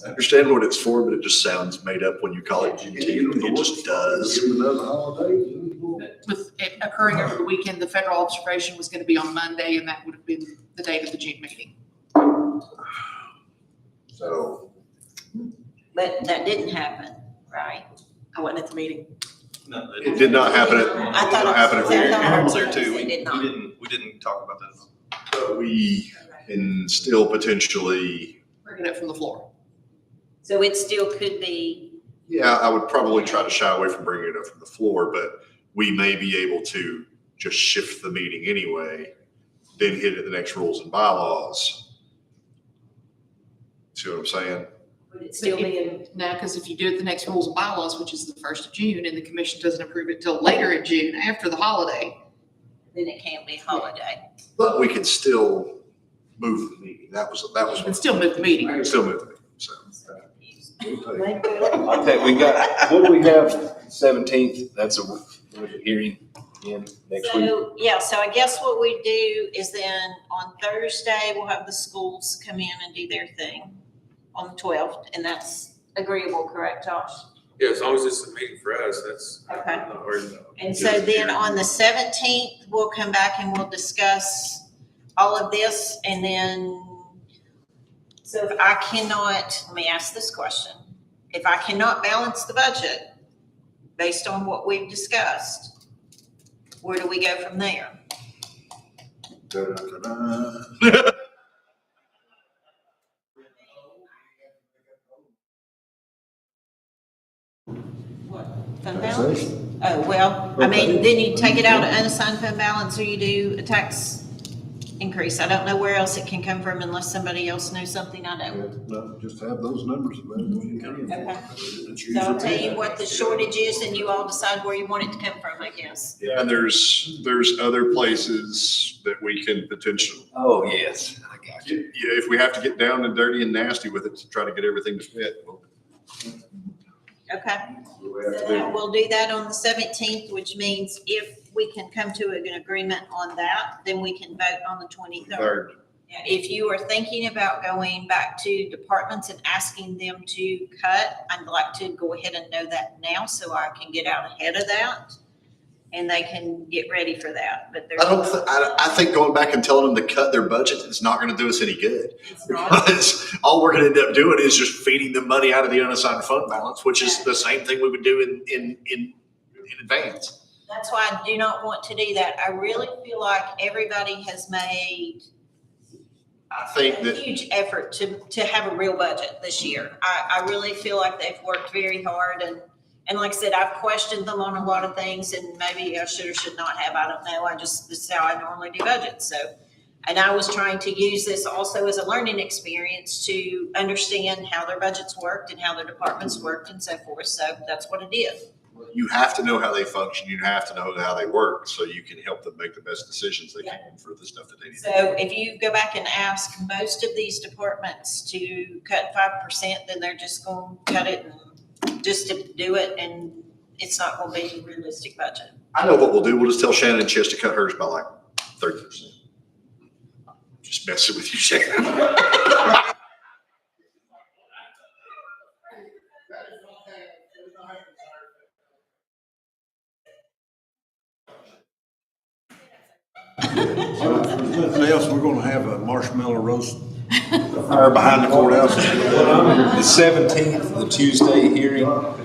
I understand what it's for, but it just sounds made up when you call it Juneteenth. It just does. Give them another holiday. With it occurring over the weekend, the federal observation was gonna be on Monday, and that would have been the date of the June meeting. So, But that didn't happen, right? I wasn't at the meeting. No, It did not happen at, it did I thought not happen at the I meeting. thought Aaron was there too. It We did not. didn't talk about that. But we can still potentially, Bring it up from the floor. So it still could be, yeah, I would probably try to shy away from bringing it up from the floor, but we may be able to just shift the meeting anyway, then hit it the next rules and bylaws. See what I'm saying? would it still be in, No, because if you do it the next rules and bylaws, which is the 1st of June, and the commission doesn't approve it till later in June, after the holiday. then it can't be holiday. But we can still move the meeting. That was. You can still move the meeting. I can still move the meeting, so. Okay, we got, what do we have, 17th, that's a budget hearing. again next week? So, yeah, so I guess what we do is then on Thursday, we'll have the schools come in and do their thing on the 12th, and that's agreeable, correct, Josh? Yeah, as long as it's a meeting for us, that's. Okay. I'm not worried about it. And so then on the 17th, we'll come back and we'll discuss all of this, and then, so if I cannot, let me ask this question. If I cannot balance the budget based on what we've discussed, where do we go from there? Da-da-da-da. Fund balance? Oh, well, I mean, then you take it out of unassigned fund balance or you do a tax increase. I don't know where else it can come from unless somebody else knows something I don't. No, just have those numbers available. Okay. So I'll tell you what the shortage is and you all decide where you want it to come from, I guess. Yeah, and there's other places that we can potentially, Oh, yes, I got you. yeah, if we have to get down and dirty and nasty with it to try to get everything to fit, well, Okay. So we'll do that on the 17th, which means if we can come to an agreement on that, then we can vote on the 23rd. third. If you are thinking about going back to departments and asking them to cut, I'd like to go ahead and know that now so I can get out ahead of that and they can get ready for that. But there's. I think going back and telling them to cut their budget is not going to do us any good. It's not. Because all we're going to end up doing is just feeding them money out of the unassigned fund balance, which is the same thing we would do in advance. That's why I do not want to do that. I really feel like everybody has made I think a that, huge effort to have a real budget this year. I really feel like they've worked very hard and like I said, I've questioned them on a lot of things and maybe I should or should not have. I don't know. This is how I normally do budgets. So, and I was trying to use this also as a learning experience to understand how their budgets worked and how their departments worked and so forth. So that's what it is. you have to know how they function. You have to know how they work so you can help them make the best decisions they can for the stuff that they need. So if you go back and ask most of these departments to cut 5%, then they're just going to cut it and just to do it, and it's not going to be a realistic budget. I know what we'll do. We'll just tell Shannon and Chess to cut hers by like 30%. Just messing with you, Shannon. Nothing else, we're gonna have a marshmallow roast fire behind the courthouse. The 17th, the Tuesday hearing,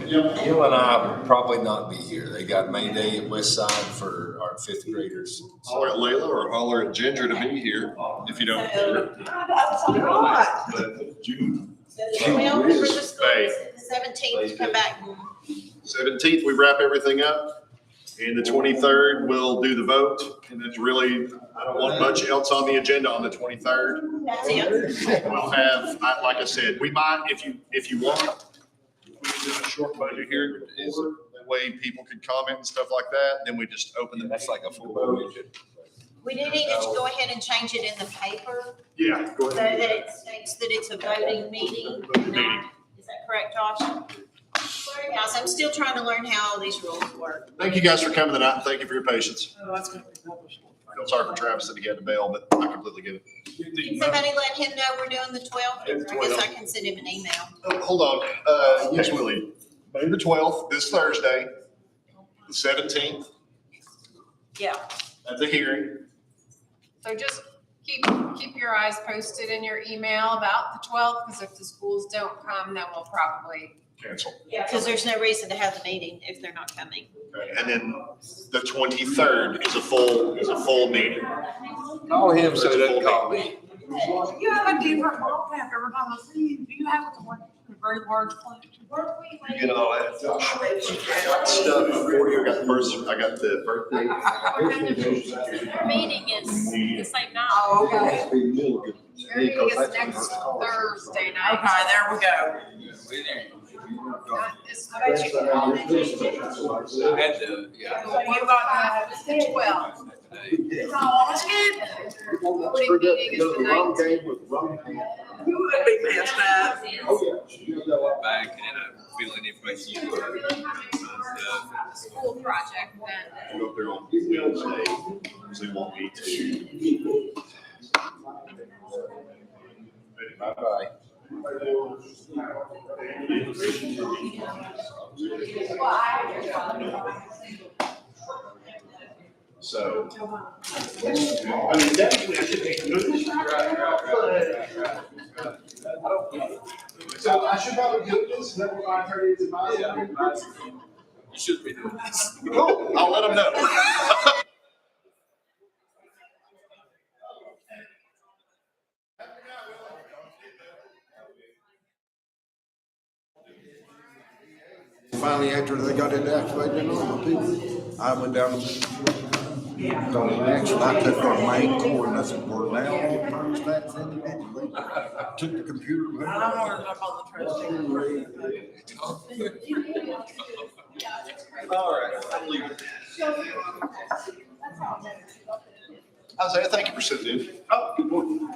Gil and I will probably not be here. They got May Day at West Side for our fifth graders. Holler at Layla or holler at Ginger to be here if you don't. June. So the 12th for the schools, the 17th, come back. 17th, we wrap everything up. And the 23rd, we'll do the vote. And it's really, I don't want much else on the agenda on the 23rd. That's it. We'll have, like I said, we might, if you want, we can do a short budget here. That way people can comment and stuff like that. Then we just open the. That's like a full budget. We do need to go ahead and change it in the paper Yeah, go so ahead. that it states that it's a voting meeting. Is that correct, Josh? Sorry, guys, I'm still trying to learn how all these rules work. Thank you guys for coming tonight. and Thank you for your patience. Oh, that's good. I feel sorry for Travis that he had to bail, but I completely get it. Can somebody let him know we're doing the 12th? I guess I can send him an email. Oh, hold on. Yes, Willie. May the 12th, this Thursday, the 17th, Yeah, at the hearing. so just keep your eyes posted in your email about the 12th, because if the schools don't come, then we'll probably. Cancel. Yeah, because there's no reason to have the meeting if they're not coming. And then the 23rd is a full meeting. Call him so he doesn't call me. You have a different wallpaper every time I see you. Do you have a very large collection? You get all that stuff for you. I got the birthday. Our meeting is the same night. Oh, okay. Your meeting is next Thursday night. Okay, there we go. Not this I had to, yeah. So you got the 12. Oh, that's good. Voting meeting is the 19th. You would be messed up. Back and fill any information you School project then. Go up there on Wednesday, so you want me to. Bye-bye. So. I mean, definitely, I should make a move. So I should probably do this, then we'll find her to advise. You should be doing this. Cool, I'll let them know. Finally, after they got it activated on the people, I went down to actually, I took our main cord and I said, we're now getting thermostats in it. Took the computer. I'm more up on the trustee. All right, I'm leaving. Isaiah, thank you for sitting in. Oh, good morning.